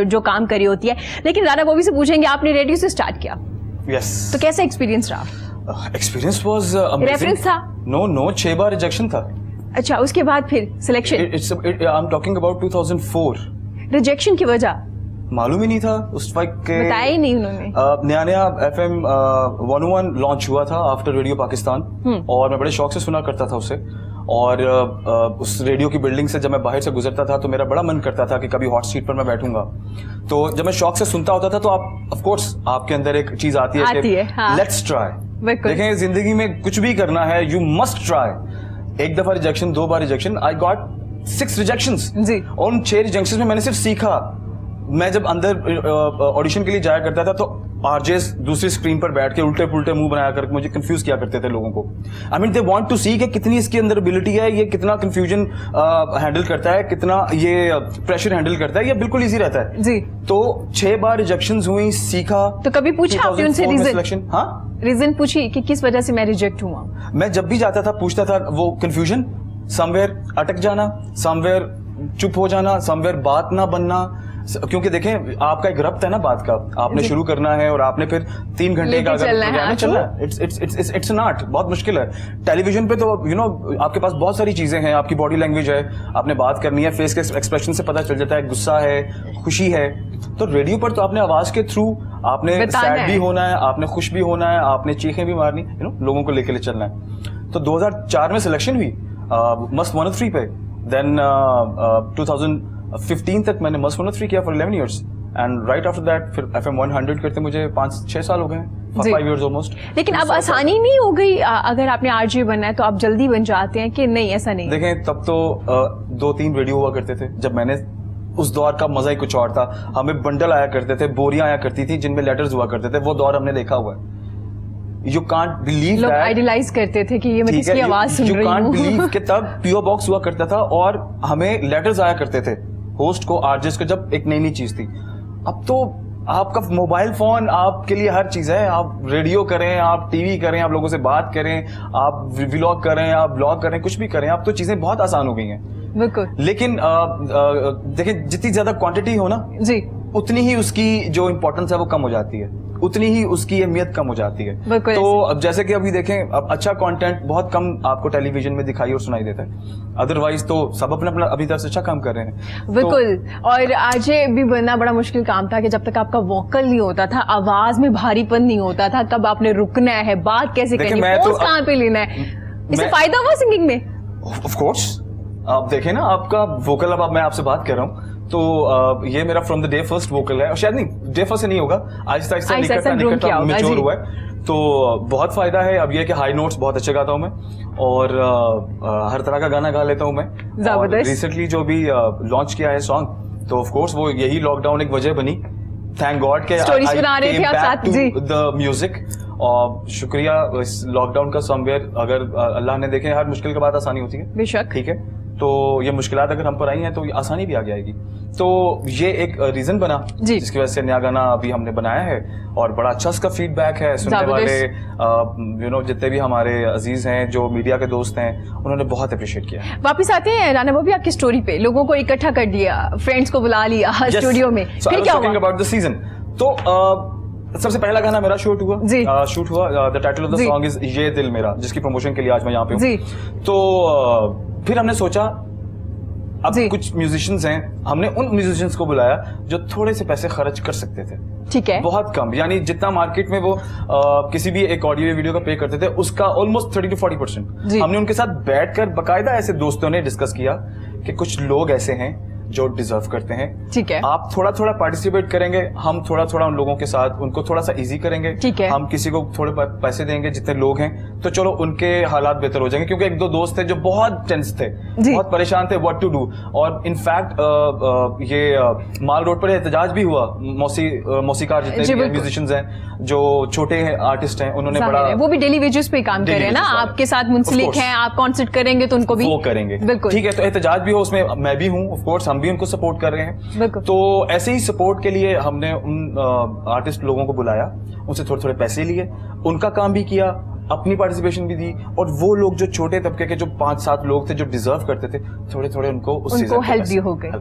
جو کام کری ہوتی ہے. لیکن رانا بوبی سے پوچھیں گے, آپ نے ریڈیو سے اسٹارٹ کیا یس, تو کیسا ایکسپیرینس رہا؟ ایکسپیرینس واز ریفرنس تھا؟ نو 6 بار ریجیکشن تھا. اچھا اس کے بعد پھر selection? I am talking about 2004. Rejection کی وجہ معلوم ہی نہیں تھا اس وقت, بتایا ہی نہیں انہوں نے. نیا FM 101 لانچ ہوا تھا آفٹر ریڈیو پاکستان, اور میں بڑے شوق سے سنا کرتا تھا اسے. اور اس ریڈیو کی بلڈنگ سے جب میں باہر سے گزرتا تھا تو میرا بڑا من کرتا تھا کہ کبھی ہاٹ سیٹ پر میں بیٹھوں گا. تو جب میں شوق سے سنتا ہوتا تھا تو آف کورس آپ کے اندر ایک چیز آتی ہے کہ لیٹس ٹرائی. دیکھیں زندگی میں کچھ بھی کرنا ہے یو مسٹ ٹرائی. ایک دفعہ rejection, 2 bar rejection, I got 6 ریجیکشنز. ان 6 ریجیکشنز میں میں نے صرف سیکھا. میں جب اندر آڈیشن کے لیے جایا کرتا تھا تو RJs دوسری اسکرین پر بیٹھ کے الٹے پلٹے منہ بنایا کر مجھے کنفیوز کیا کرتے تھے لوگوں کو. آئی مین دے وانٹ ٹو سی کہ کتنی اس کے اندر ابیلٹی ہے, یہ کتنا کنفیوژن ہینڈل کرتا ہے, کتنا یہ پریشر ہینڈل کرتا ہے, یہ بالکل ایزی رہتا ہے. جی تو 6 بار ریجیکشنز ہوئی, سیکھا. تو کبھی پوچھا آپ نے ان سے ریزن؟ ہاں ریزن پوچھی کہ کس وجہ سے میں ریجیکٹ ہوا؟ میں جب بھی جاتا تھا پوچھتا تھا. وہ کنفیوژن, سم ویئر اٹک جانا, سم ویئر چپ ہو جانا, سم ویئر بات نہ بننا. کیونکہ دیکھیں آپ کا ایک ربط ہے نا بات کا, آپ نے شروع کرنا ہے اور آپ نے پھر 3 گھنٹے کا چلنا ہے. اٹس این آرٹ, بہت مشکل ہے. ٹیلی ویژن پہ تو یو نو آپ کے پاس بہت ساری چیزیں ہیں, آپ کی باڈی لینگویج ہے, آپ نے بات کرنی ہے, فیس کے ایکسپریشن سے پتہ چل جاتا ہے غصہ ہے, خوشی ہے. تو ریڈیو پر تو آپ نے آواز کے تھرو آپ نے سیڈ بھی ہونا ہے, آپ نے خوش بھی ہونا ہے, آپ نے چیخیں بھی مارنی, یو نو لوگوں کو لے کے چلنا ہے. تو 2004 میں سلیکشن ہوئی مسٹ 103 پہ. دین 2015 تک میں نے مسٹ 103 کیا for 11 years, and right after that پھر FM 100 کرتے مجھے 5-6 سال ہو گئے, 5 ایئرز آلموسٹ. لیکن اب آسانی نہیں ہو گئی, اگر آپ نے RJ بننا ہے تو آپ جلدی بن جاتے ہیں کہ نہیں؟ ایسا نہیں. دیکھیں تب تو 2-3 ریڈیو ہوا کرتے تھے. جب میں نے اس دور کا مزہ ہی کچھ اور تھا. ہمیں بنڈل آیا کرتے تھے, بوریاں آیا کرتی تھی جن میں لیٹرز ہوا کرتے تھے. وہ دور ہم نے دیکھا ہوا ہے. You can't believe لوگ آئیڈیلائز کرتے تھے کہ یہ میں کس کی آواز سن رہی ہوں. You can't believe کہ تب PO باکس ہوا کرتا تھا اور ہمیں لیٹرز آیا کرتے تھے ہوسٹ کو, RJs کو, جب ایک نئی چیز تھی. اب تو آپ کا موبائل فون آپ کے لیے ہر چیز ہے. آپ ریڈیو کریں, آپ ٹی وی کریں, آپ لوگوں سے بات کریں, آپ ولاگ کریں, آپ بلاگ کریں, کچھ بھی کریں. اب تو چیزیں بہت آسان ہو گئی ہیں. بالکل. لیکن دیکھیں جتنی زیادہ کوانٹٹی ہو نا جی اتنی ہی اس کی جو امپورٹنس ہے وہ کم ہو جاتی ہے. उतनी ही उसकी अहमियत कम हो जाती है। बिल्कुल तो अब जैसे कि अभी देखें, अब अच्छा कंटेंट बहुत कम आपको टेलीविजन में दिखाई और सुनाई देता है, अदरवाइज तो सब अपना अपना अभी तक अच्छा काम कर रहे हैं। बिल्कुल। और आरजे भी बनना बड़ा मुश्किल काम था कि जब तक आपका वोकल नहीं होता था, आवाज में भारीपन नहीं होता था, कब आपने रुकना है, बात कैसे करनी है, पोज कहाँ पे लेना है, इससे फायदा हुआ सिंगिंग में? ऑफ कोर्स, आप देखें ना, आपका वोकल, अब मैं आपसे बात कर रहा हूँ तो ये मेरा from the day first vocal है, और शायद नहीं डे फर्स्ट से नहीं होगा, आहिस्ता आहिस्ता निकलता मैच्योर हुआ है, तो बहुत फायदा है। अब ये कि हाई नोट्स बहुत अच्छे गाता हूँ मैं, और हर तरह का गाना गा लेता हूँ मैं। जबरदस्त। रिसेंटली जो भी लॉन्च किया है सॉन्ग, तो ऑफ कोर्स वो यही लॉकडाउन एक वजह बनी, थैंक गॉड के स्टोरीज बना रहे थे आप साथ जी, द म्यूजिक। और शुक्रिया इस लॉकडाउन का समवेयर, अगर अल्लाह ने देखे, हर मुश्किल के बाद आसानी होती है, बेशक, ठीक है, तो ये मुश्किलात अगर हम पर आई हैं तो आसानी भी आगे आएगी। तो ये एक रीजन बना जिसकी वजह से नया गाना अभी हमने बनाया है, और बड़ा अच्छा इसका फीडबैक है। सुनने वाले यू नो जितने भी हमारे अजीज हैं, जो मीडिया के दोस्त हैं, उन्होंने बहुत अप्रिशिएट किया। वापस आते हैं राना भाभी आपकी स्टोरी पे, लोगों को इकट्ठा कर दिया, फ्रेंड्स को बुला लिया स्टूडियो में, फिर क्या हुआ? अबाउट द सीजन, तो सबसे पहला गाना मेरा शूट हुआ, the title of the song is ये दिल मेरा, जिसकी प्रमोशन के लिए आज मैं यहाँ पे हूँ। तो फिर हमने सोचा, अब कुछ म्यूजिशियंस हैं, हमने उन म्यूजिशियंस को बुलाया जो थोड़े से पैसे खर्च कर सकते थे, ठीक है, बहुत कम, यानी जितना मार्केट में वो किसी भी एक ऑडियो वीडियो का पे करते थे, उसका ऑलमोस्ट 30 to 40%। हमने उनके साथ बैठकर बकायदा ऐसे दोस्तों ने डिस्कस किया कि कुछ लोग ऐसे हैं जो डिजर्व करते हैं, ठीक है, आप थोड़ा थोड़ा पार्टिसिपेट करेंगे, हम थोड़ा थोड़ा उन लोगों के साथ उनको थोड़ा सा इजी करेंगे, ठीक है, हम किसी को थोड़े पैसे देंगे, जितने लोग हैं तो चलो उनके हालात बेहतर हो जाएंगे, क्योंकि एक दो दोस्त थे जो बहुत टेंस थे, बहुत परेशान थे व्हाट टू डू। और इनफैक्ट ये माल रोड पर एहतजाज भी हुआ, मौसीकार जितने भी म्यूजिशियंस हैं, जो छोटे हैं आर्टिस्ट हैं, उन्होंने बड़ा, वो भी डेली वेजेस पे काम कर रहे हैं ना, आपके साथ मुंसलिक हैं, आप कॉन्सर्ट करेंगे तो उनको भी वो करेंगे, बिल्कुल ठीक है। तो एहतजाज भी हो, उसमें मैं भी हूँ, ऑफ कोर्स हम भी उनको सपोर्ट कर रहे हैं। तो ऐसे ही सपोर्ट के लिए हमने उन आर्टिस्ट लोगों को बुलाया, उनसे थोड़े थोड़े पैसे लिए, उनका काम भी किया, अपनी पार्टिसिपेशन भी दी, और वो लोग जो छोटे तबके के जो 5-7 लोग थे जो डिजर्व करते थे, थोड़े थोड़े उनको हेल्प भी हो गई।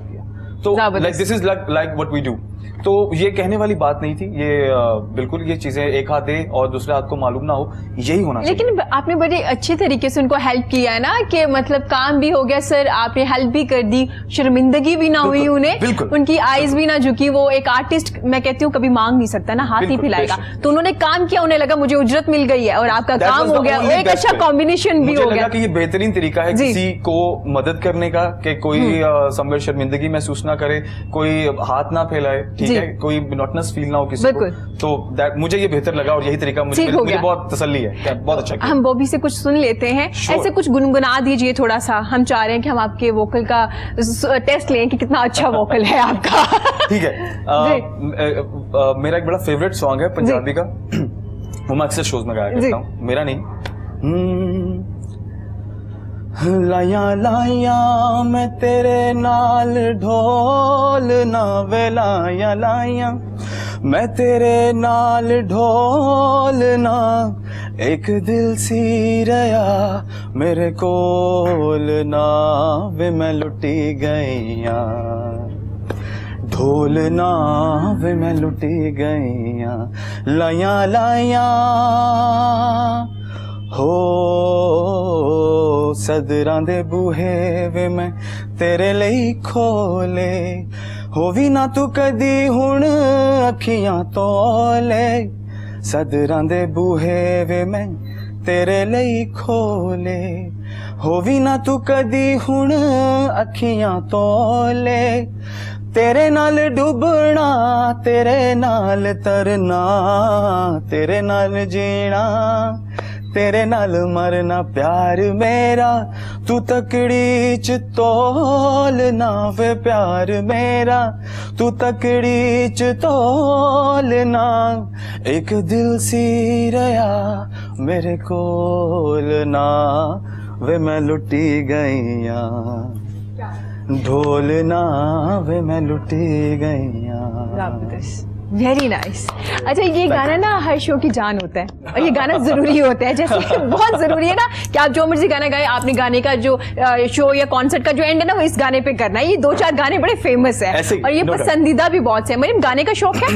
तो like this is like what we do. तो ये कहने वाली बात नहीं थी, ये बिल्कुल ये चीजें एक हाथ दे और दूसरे हाथ को मालूम ना हो, यही होना चाहिए। लेकिन आपने बड़े अच्छे तरीके से उनको हेल्प किया है ना, कि मतलब काम भी हो गया सर, आपने हेल्प भी कर दी, शर्मिंदगी भी ना हुई उन्हें, उनकी आईज भी ना झुकी। वो एक आर्टिस्ट मैं कहती हूँ कभी मांग नहीं सकता ना, हाथ ही फैलाएगा, तो उन्होंने काम किया, उन्हें लगा मुझे उजरत मिल गई है और आपका काम हो गया, एक अच्छा कॉम्बिनेशन भी हो गया। कि ये बेहतरीन तरीका है किसी को मदद करने का, कि कोई समवेयर शर्मिंदगी महसूस ना करे, कोई हाथ ना फैलाए, ठीक है, कोई मोनोटनस फील ना हो किसी को। तो दैट मुझे ये बेहतर लगा, और यही तरीका मुझे बहुत तसल्ली है, बहुत अच्छा किया। हम बॉबी से कुछ सुन लेते हैं, ऐसे कुछ गुनगुना दीजिए थोड़ा सा, हम चाह रहे हैं कि हम आपके वोकल का टेस्ट लें कि कितना अच्छा वोकल है आपका। ठीक है, मेरा एक बड़ा फेवरेट सॉन्ग है पंजाबी का, वो मैं अक्सर शोज में गाया करता हूँ, मेरा नहीं। लाया लाया मैं तेरे नाल ढोल ना वे, लाया लाया मैं तेरे नाल ढोल ना, एक दिल सी रहा मेरे कोल ना वे, मैं लुटी गईया ढोल ना वे, मैं लुटी गईया, लाया लाया हो सदरां दे बूहे वे मैं तेरे ਲਈ खोले, होवी ना तू कदी हुण अखियां तोले, सदरां दे बूहे वे मैं तेरे ਲਈ खोले, होवी ना तू कदी हुण अखियां तोले, तेरे नाल डुबना तेरे नाल तरना, तेरे नाल जीना तेरे नाल मरना, प्यार मेरा तू तकड़ी च तोल ना वे, प्यार मेरा तू तकड़ी च तोल ना, एक दिल सी रहा मेरे कोल ना वे, मैं लुटी गईया ढोल ना वे, मैं लुटी गईया। Very nice. अच्छा, ये गाना ना हर शो की जान होता है, और ये गाना जरूरी होता है, जैसे बहुत जरूरी है ना कि आप जो मर्जी गाना गाए, आपने गाने का जो शो या कॉन्सर्ट का जो एंड है ना, वो इस गाने पे करना है। ये 2-4 गाने बड़े फेमस है और ये पसंदीदा भी बहुत से। मरीम, गाने का शौक है?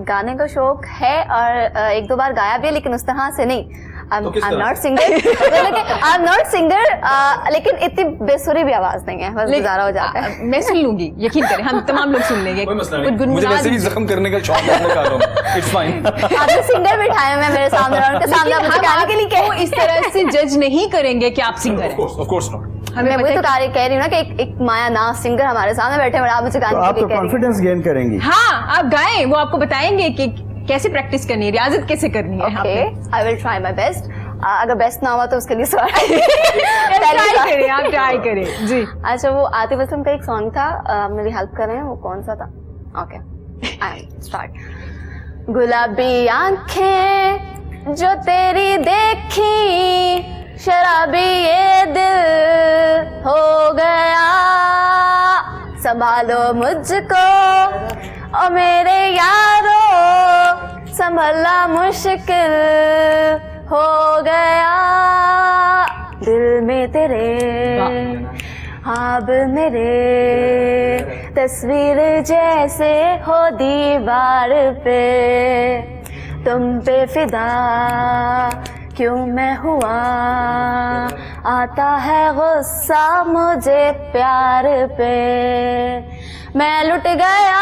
गाने का शौक है और एक दो बार गाया भी है, लेकिन उस तरह से नहीं. I'm not singer. I'm not singer. लेकिन इतनी बेसुरी भी आवाज नहीं है, बस गुजारा हो जाता है. मैं सुन लूंगी, यकीन करें, हम तमाम लोग सुन लेंगे. मुझे वैसे भी जख्म करने का शौक है अपने कानों में. It's fine. आपने सिंगर बिठाया मैं मेरे सामने और उनके सामने आप मुझे गाने के लिए वो इस तरह से जज नहीं करेंगे कि आप सिंगर हैं. Of course not. हमें मैं वही तो कह रही हूँ ना कि एक माया नाज सिंगर हमारे सामने बैठे हैं और आप मुझे तो गाने आप के तो लिए कह रही हैं. कॉन्फिडेंस गेन करेंगी. हाँ, आप गाएं, वो आपको बताएंगे कि कैसे प्रैक्टिस करनी है, रियाजत कैसे करनी है. Okay, I will try my best. अगर बेस्ट ना हुआ तो उसके लिए सॉरी. ट्राई करें, आप ट्राई करें जी. अच्छा, वो आतिफ असलम का एक सॉन्ग था, मेरी हेल्प कर रहे हैं, वो कौन सा था? Okay, I start. गुलाबी आंखें जो तेरी देखी, शराबी ये दिल हो गया, संभालो मुझको ओ मेरे यारो, संभलना मुश्किल हो गया. दिल में तेरे ख्वाब मेरे, तस्वीर जैसे हो दीवार पे, तुम पे फिदा क्यों मैं हुआ, आता है गुस्सा मुझे प्यार पे. मैं लुट गया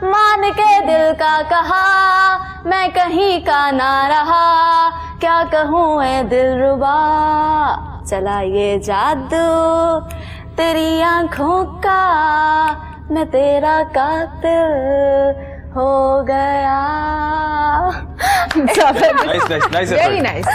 मान के दिल का कहा, मैं कहीं का ना रहा, क्या कहूँ ए दिलरुबा, चला ये जादू तेरी आंखों का, मैं तेरा कातिल हो गया. Very nice.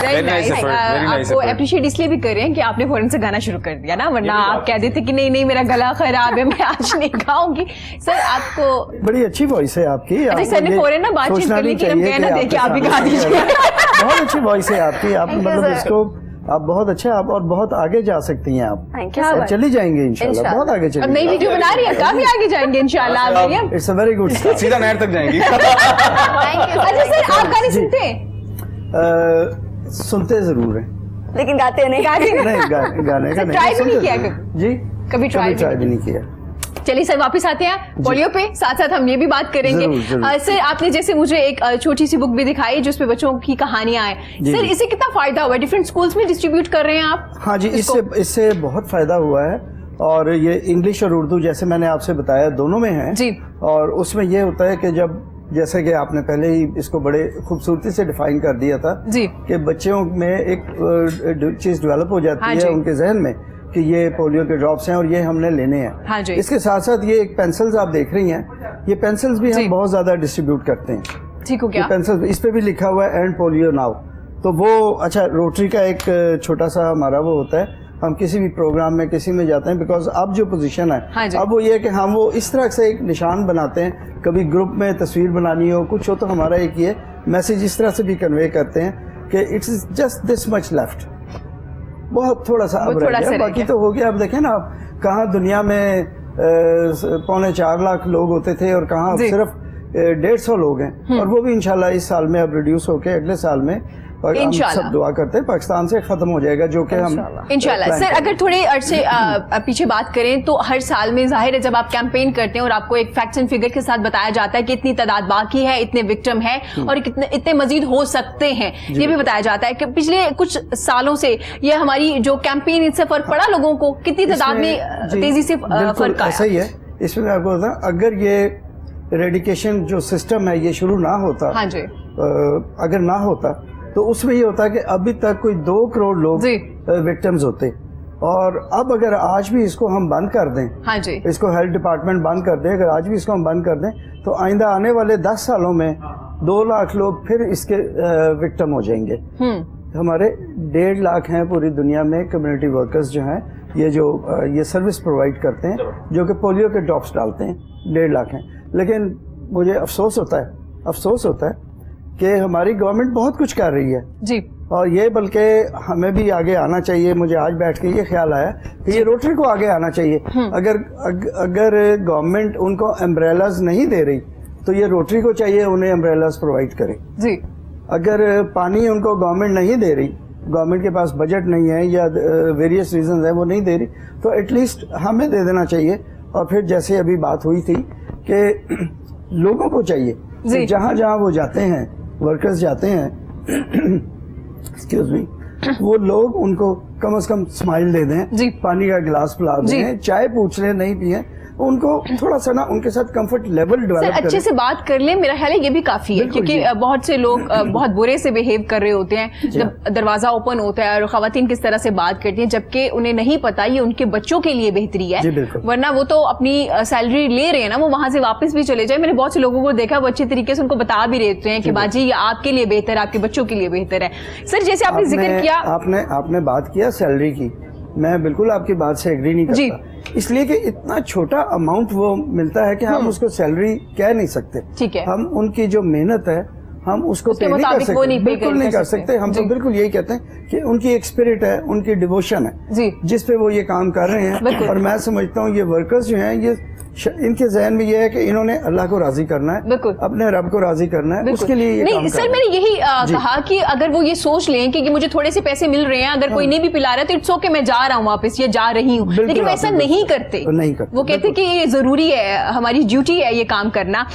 आपको अप्रिशिएट इसलिए भी कर रहे हैं कि आपने फौरन से गाना शुरू कर दिया ना, वरना आप कह देते कि नहीं नहीं मेरा गला खराब है, मैं आज नहीं गाऊंगी. सर आपको बड़ी अच्छी वॉइस है आपकी. अच्छा, सर ने फौरन ना बातचीत कर ली कि हम कहना दे कि आप भी गा दीजिए. बहुत अच्छी वॉइस है आपकी. आप मतलब इसको आप बहुत अच्छे, आप और बहुत आगे जा सकती हैं आप. थैंक यू और सर. चली जाएंगे इंशाल्लाह, बहुत आगे अब चलेंगे. नई वीडियो बना रही है, काफी आगे जाएंगे इंशाल्लाह. Mariam, it's a very good. सीधा नहर तक जाएंगी. Thank you. अच्छा सर, आप गाने सुनते हैं? सुनते जरूर हैं, लेकिन गाते नहीं. नहीं गाने का नहीं. ट्राई भी नहीं सुनते किया जरूर. कभी? जी, कभी ट्राई भी नहीं किया. चलिए सर, वापस आते हैं पोलियो पे. साथ साथ हम ये भी बात करेंगे. जरूर, जरूर. सर आपने जैसे मुझे एक छोटी सी बुक भी दिखाई जिसपे बच्चों की कहानियां हैं. जी, सर जी. इससे कितना फायदा हुआ है? डिफरेंट स्कूल्स में डिस्ट्रीब्यूट कर रहे हैं आप? हाँ जी, इससे बहुत फायदा हुआ है. और ये इंग्लिश और उर्दू जैसे मैंने आपसे बताया दोनों में है जी. और उसमें ये होता है कि जब जैसे कि आपने पहले ही इसको बड़े खूबसूरती से डिफाइन कर दिया था जी. कि बच्चों में एक चीज़ डेवलप हो जाती हाँ है जी. उनके जहन में कि ये पोलियो के ड्रॉप्स हैं और ये हमने लेने हैं. हाँ जी. इसके साथ साथ ये एक पेंसिल्स आप देख रही हैं, ये पेंसिल्स भी जी. हम बहुत ज़्यादा डिस्ट्रीब्यूट करते हैं. ठीक हो गया. पेंसिल इस पे भी लिखा हुआ है एंड पोलियो नाउ. तो वो अच्छा, रोटरी का एक छोटा सा हमारा वो होता है, हम किसी भी प्रोग्राम में किसी में जाते हैं, बिकॉज अब जो पोजीशन है हाँ जी. अब वो ये है कि हम वो इस तरह से एक निशान बनाते हैं, कभी ग्रुप में तस्वीर बनानी हो कुछ हो तो हमारा एक ये मैसेज इस तरह से भी कन्वे करते हैं कि it's just this much left, बहुत थोड़ा सा अब रह गया, बाकी तो हो गया. अब देखें ना आप कहाँ दुनिया में 4.25 लाख लोग होते थे और कहाँ सिर्फ 150 लोग हैं. और वो भी इंशाल्लाह इस साल में अब रिड्यूस होके अगले साल में, और हम सब दुआ करते हैं पाकिस्तान से खत्म हो जाएगा, जो कि हम इंशाल्लाह. सर अगर थोड़े अरसे पीछे बात करें तो हर साल में जाहिर है जब आप कैंपेन करते हैं और आपको एक फैक्ट्स एंड फिगर के साथ बताया जाता है कि इतनी तादाद बाकी है, इतने विक्टिम है और इतने मजीद हो सकते हैं, ये भी बताया जाता है कि पिछले कुछ सालों से ये हमारी जो कैंपेन, इससे फर्क पड़ा लोगों को? कितनी तादाद में तेजी से फर्क आया? ऐसा ही है. इसमें मैं आपको बताऊं, अगर ये रेडिकेशन जो सिस्टम है ये शुरू ना होता, हाँ जी, अगर ना होता तो उसमें ये होता कि अभी तक कोई 2 करोड़ लोग विक्टिम्स होते. और अब अगर आज भी इसको हम बंद कर दें, हाँ जी, इसको हेल्थ डिपार्टमेंट बंद कर दें, अगर आज भी इसको हम बंद कर दें तो आइंदा आने वाले 10 सालों में 2 लाख लोग फिर इसके विक्टिम हो जाएंगे. हमारे 1.5 लाख हैं पूरी दुनिया में कम्युनिटी वर्कर्स जो हैं, ये सर्विस प्रोवाइड करते हैं, जो कि पोलियो के ड्रॉप्स डालते हैं. 1.5 लाख हैं. लेकिन मुझे अफसोस होता है कि हमारी गवर्नमेंट बहुत कुछ कर रही है जी, और ये बल्कि हमें भी आगे आना चाहिए. मुझे आज बैठ के ये ख्याल आया कि ये रोटरी को आगे आना चाहिए. अगर गवर्नमेंट उनको अम्ब्रेलाज नहीं दे रही तो ये रोटरी को चाहिए उन्हें अम्ब्रेलाज प्रोवाइड करे जी. अगर पानी उनको गवर्नमेंट नहीं दे रही, गवर्नमेंट के पास बजट नहीं है या वेरियस रीजंस है वो नहीं दे रही, तो एटलीस्ट हमें दे देना चाहिए. और फिर जैसे अभी बात हुई थी कि लोगों को चाहिए कि जहाँ जहाँ वो जाते हैं, वर्कर्स जाते हैं, एक्सक्यूज मी, वो लोग उनको कम से कम स्माइल दे दें, पानी का गिलास पिला दें, चाय पूछ लें नहीं पिए, उनको थोड़ा सा ना उनके साथ कंफर्ट लेवल डेवलप करें, अच्छे से बात कर ले, मेरा ख्याल है ये भी काफी है, क्योंकि बहुत से लोग बहुत बुरे से बिहेव कर रहे होते हैं जब दरवाजा ओपन होता है और खवातीन किस तरह से बात करती हैं, जबकि उन्हें नहीं पता ये उनके बच्चों के लिए बेहतरी है, वरना वो तो अपनी सैलरी ले रहे हैं ना, वो वहां से वापस भी चले जाए। मैंने बहुत से लोगों को देखा, वो अच्छे तरीके से उनको बता भी रहते हैं कि बाजी ये आपके लिए बेहतर है, आपके बच्चों के लिए बेहतर है। सर जैसे आपने जिक्र किया, आपने बात किया सैलरी की, मैं बिल्कुल आपकी बात से एग्री नहीं करता, इसलिए कि इतना छोटा अमाउंट वो मिलता है कि हम उसको सैलरी कह नहीं सकते। ठीक है, हम उनकी जो मेहनत है हम उसको पे नहीं कर सकते, बिल्कुल नहीं कर सकते। हम तो बिल्कुल यही कहते हैं कि उनकी एक स्पिरिट है, उनकी डिवोशन है जिस पे वो ये काम कर रहे हैं। और मैं समझता हूँ ये वर्कर्स जो हैं, ये इनके जहन में ये है कि इन्होंने अल्लाह को राजी करना है, अपने रब को राजी करना है, उसके लिए ये काम कर रहे हैं। सर मैंने यही कहा कि अगर वो ये सोच लें कि मुझे थोड़े से पैसे मिल रहे हैं, अगर कोई नहीं भी पिला रहा है तो इट्स ओके, मैं जा रहा हूँ वापस, ये जा रही हूँ, लेकिन वो ऐसा नहीं करते। वो कहते कि ये जरूरी है, हमारी ड्यूटी है ये काम करना।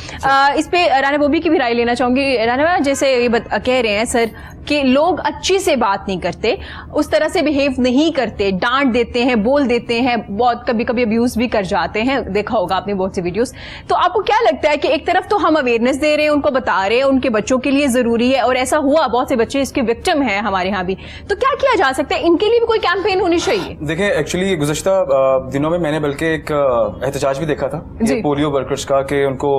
इस पे राना बोबी की भी राय लेना चाहूंगी। राना, जैसे ये कह रहे हैं सर कि लोग अच्छी से बात नहीं करते, उस तरह से बिहेव नहीं करते, डांट देते हैं, बोल देते हैं, बहुत कभी कभी अब्यूज भी कर जाते हैं, देखा होगा आपने बहुत सी वीडियोस। तो आपको क्या लगता है कि एक तरफ तो हम अवेयरनेस दे रहे हैं, उनको बता रहे हैं उनके बच्चों के लिए जरूरी है, और ऐसा हुआ, बहुत से बच्चे इसके विक्टिम हैं हमारे यहाँ भी, तो क्या किया जा सकता है? इनके लिए भी कोई कैंपेन होनी चाहिए? देखिए, एक्चुअली गुज़श्ता दिनों में मैंने बल्कि एक एहतजाज भी देखा था पोलियो वर्कर्स का, कि उनको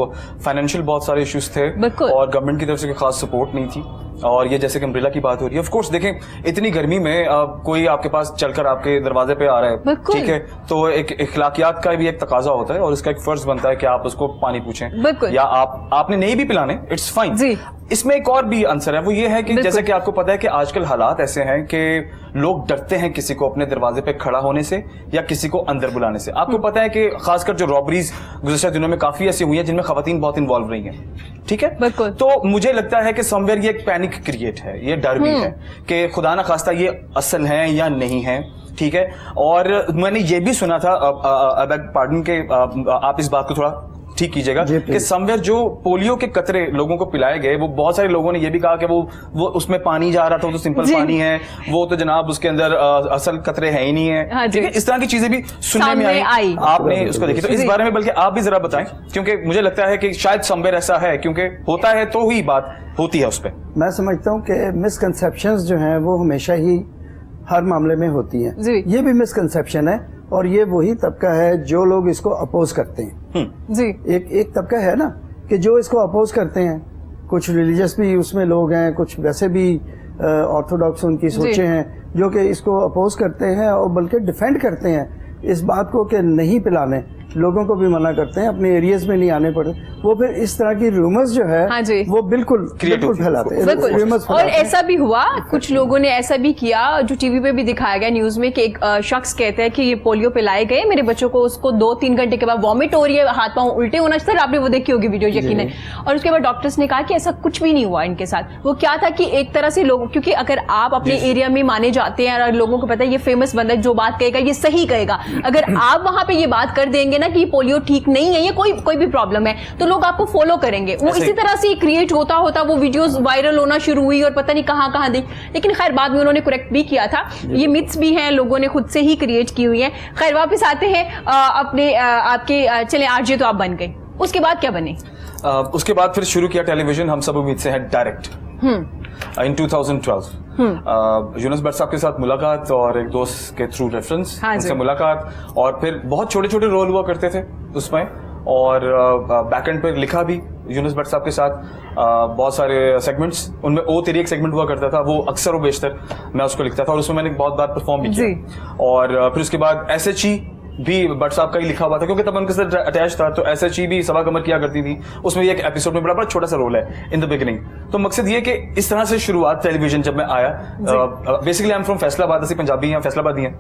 फाइनेंशियल बहुत सारे इश्यूज थे और गवर्नमेंट की तरफ से कोई खास सपोर्ट नहीं थी। और ये जैसे कि अम्ब्रेला की बात हो रही है, ऑफ कोर्स देखें इतनी गर्मी में कोई आपके पास चलकर आपके दरवाजे पे आ रहा है, ठीक है, तो एक इखलाकियात का भी एक तकाजा होता है और उसका एक फर्ज बनता है कि आप उसको पानी पूछें, या आपने नहीं भी पिलाने, इट्स फाइन। इसमें एक और भी आंसर है, वो ये है कि जैसे कि आपको पता है कि आजकल हालात ऐसे हैं कि लोग डरते हैं किसी को अपने दरवाजे पे खड़ा होने से या किसी को अंदर बुलाने से। आपको पता है कि खासकर जो रॉबरीज गुज़श्ता दिनों में काफी ऐसी हुई हैं जिनमें खवातीन बहुत इन्वॉल्व रही हैं, ठीक है। तो मुझे लगता है कि समवेयर ये एक पैनिक क्रिएट है, ये डर भी है कि खुदा ना खास्ता ये असल है या नहीं है, ठीक है। और मैंने ये भी सुना था, पार्डन के आप इस बात को थोड़ा ठीक कीजिएगा, कि समवेयर जो पोलियो के कतरे लोगों को पिलाए गए, वो बहुत सारे लोगों ने ये भी कहा कि वो उसमें पानी जा रहा था, वो तो सिंपल पानी है, वो तो जनाब उसके अंदर असल कतरे है ही नहीं है, ठीक है। इस तरह की चीजें भी सुनने में आई, आपने उसको देखी। तो इस बारे में बल्कि आप भी जरा बताएं, क्योंकि मुझे लगता है कि शायद समवेयर ऐसा है, क्योंकि होता है तो ही बात होती है उस पर। मैं समझता हूँ कि मिसकंसेप्शंस जो हैं वो हमेशा ही हर मामले में होती हैं, ये भी मिसकंसेप्शन है, और ये वही तबका है जो लोग इसको अपोज करते हैं। जी, एक तबका है ना कि जो इसको अपोज करते हैं, कुछ रिलीजियस भी उसमें लोग हैं, कुछ वैसे भी ऑर्थोडॉक्स उनकी सोचें हैं जो कि इसको अपोज करते हैं और बल्कि डिफेंड करते हैं इस बात को कि नहीं पिलाने, लोगों को भी मना करते हैं, अपने एरियाज में नहीं आने पड़ते। वो फिर इस तरह की रूमर्स जो है वो बिल्कुल फैलाते हैं। और ऐसा भी हुआ, कुछ लोगों ने ऐसा भी किया जो टीवी पे भी दिखाया गया न्यूज में, कि एक शख्स कहता है कि ये पोलियो पिलाए गए मेरे बच्चों को, उसको 2-3 घंटे के बाद वॉमिट हो रही है, हाथ पांव उल्टे होना। सर आपने वो देखी होगी वीडियो यकीनन। और उसके बाद डॉक्टर्स ने कहा कि ऐसा कुछ भी नहीं हुआ इनके साथ। वो क्या था कि एक तरह से लोग, क्योंकि अगर आप अपने एरिया में माने जाते हैं और लोगों को पता है ये फेमस बंदा है, जो बात कहेगा ये सही कहेगा, अगर आप वहां पे ये बात कर देंगे ना कि पोलियो ठीक नहीं है, ये कोई भी प्रॉब्लम है, तो लोग आपको फॉलो करेंगे। वो इसी तरह से क्रिएट होता वो वीडियोस वायरल होना शुरू हुई और पता नहीं कहां दी। लेकिन खैर बाद में उन्होंने करेक्ट भी किया था। ये मिथ्स भी हैं, लोगों ने खुद से ही क्रिएट की हुई हैं। खैर वापस आते हैं अपने आपके, चले आरजे तो आप बन गए, उसके बाद क्या बने? उसके बाद फिर शुरू किया टेलीविजन हम सब उम्मीद से है डायरेक्ट इन 2012। यूनुस भट्ट साहब के साथ मुलाकात और एक दोस्त के थ्रू रेफरेंस उनसे मुलाकात, और फिर बहुत छोटे छोटे रोल हुआ करते थे उसमें, और बैक एंड पे लिखा भी यूनुस भट्ट साहब के साथ बहुत सारे सेगमेंट्स। उनमें ओ तेरी एक सेगमेंट हुआ करता था, वो अक्सर व बेशतर मैं उसको लिखता था और उसमें मैंने बहुत बार परफॉर्म भी किया। और फिर उसके बाद SHE भी भट्ट साहब का ही लिखा हुआ था, क्योंकि तब उनके साथ अटैच था, तो SHE भी सवा कमर किया करती थी। उसमें एक एपिसोड में बड़ा छोटा सा रोल है इन द बिगिनिंग। तो मकसद ये कि इस तरह से शुरुआत टेलीविजन जब मैं आया, basically I am from Faisalabad, असली पंजाबी हैं, फैसलाबादी हैं।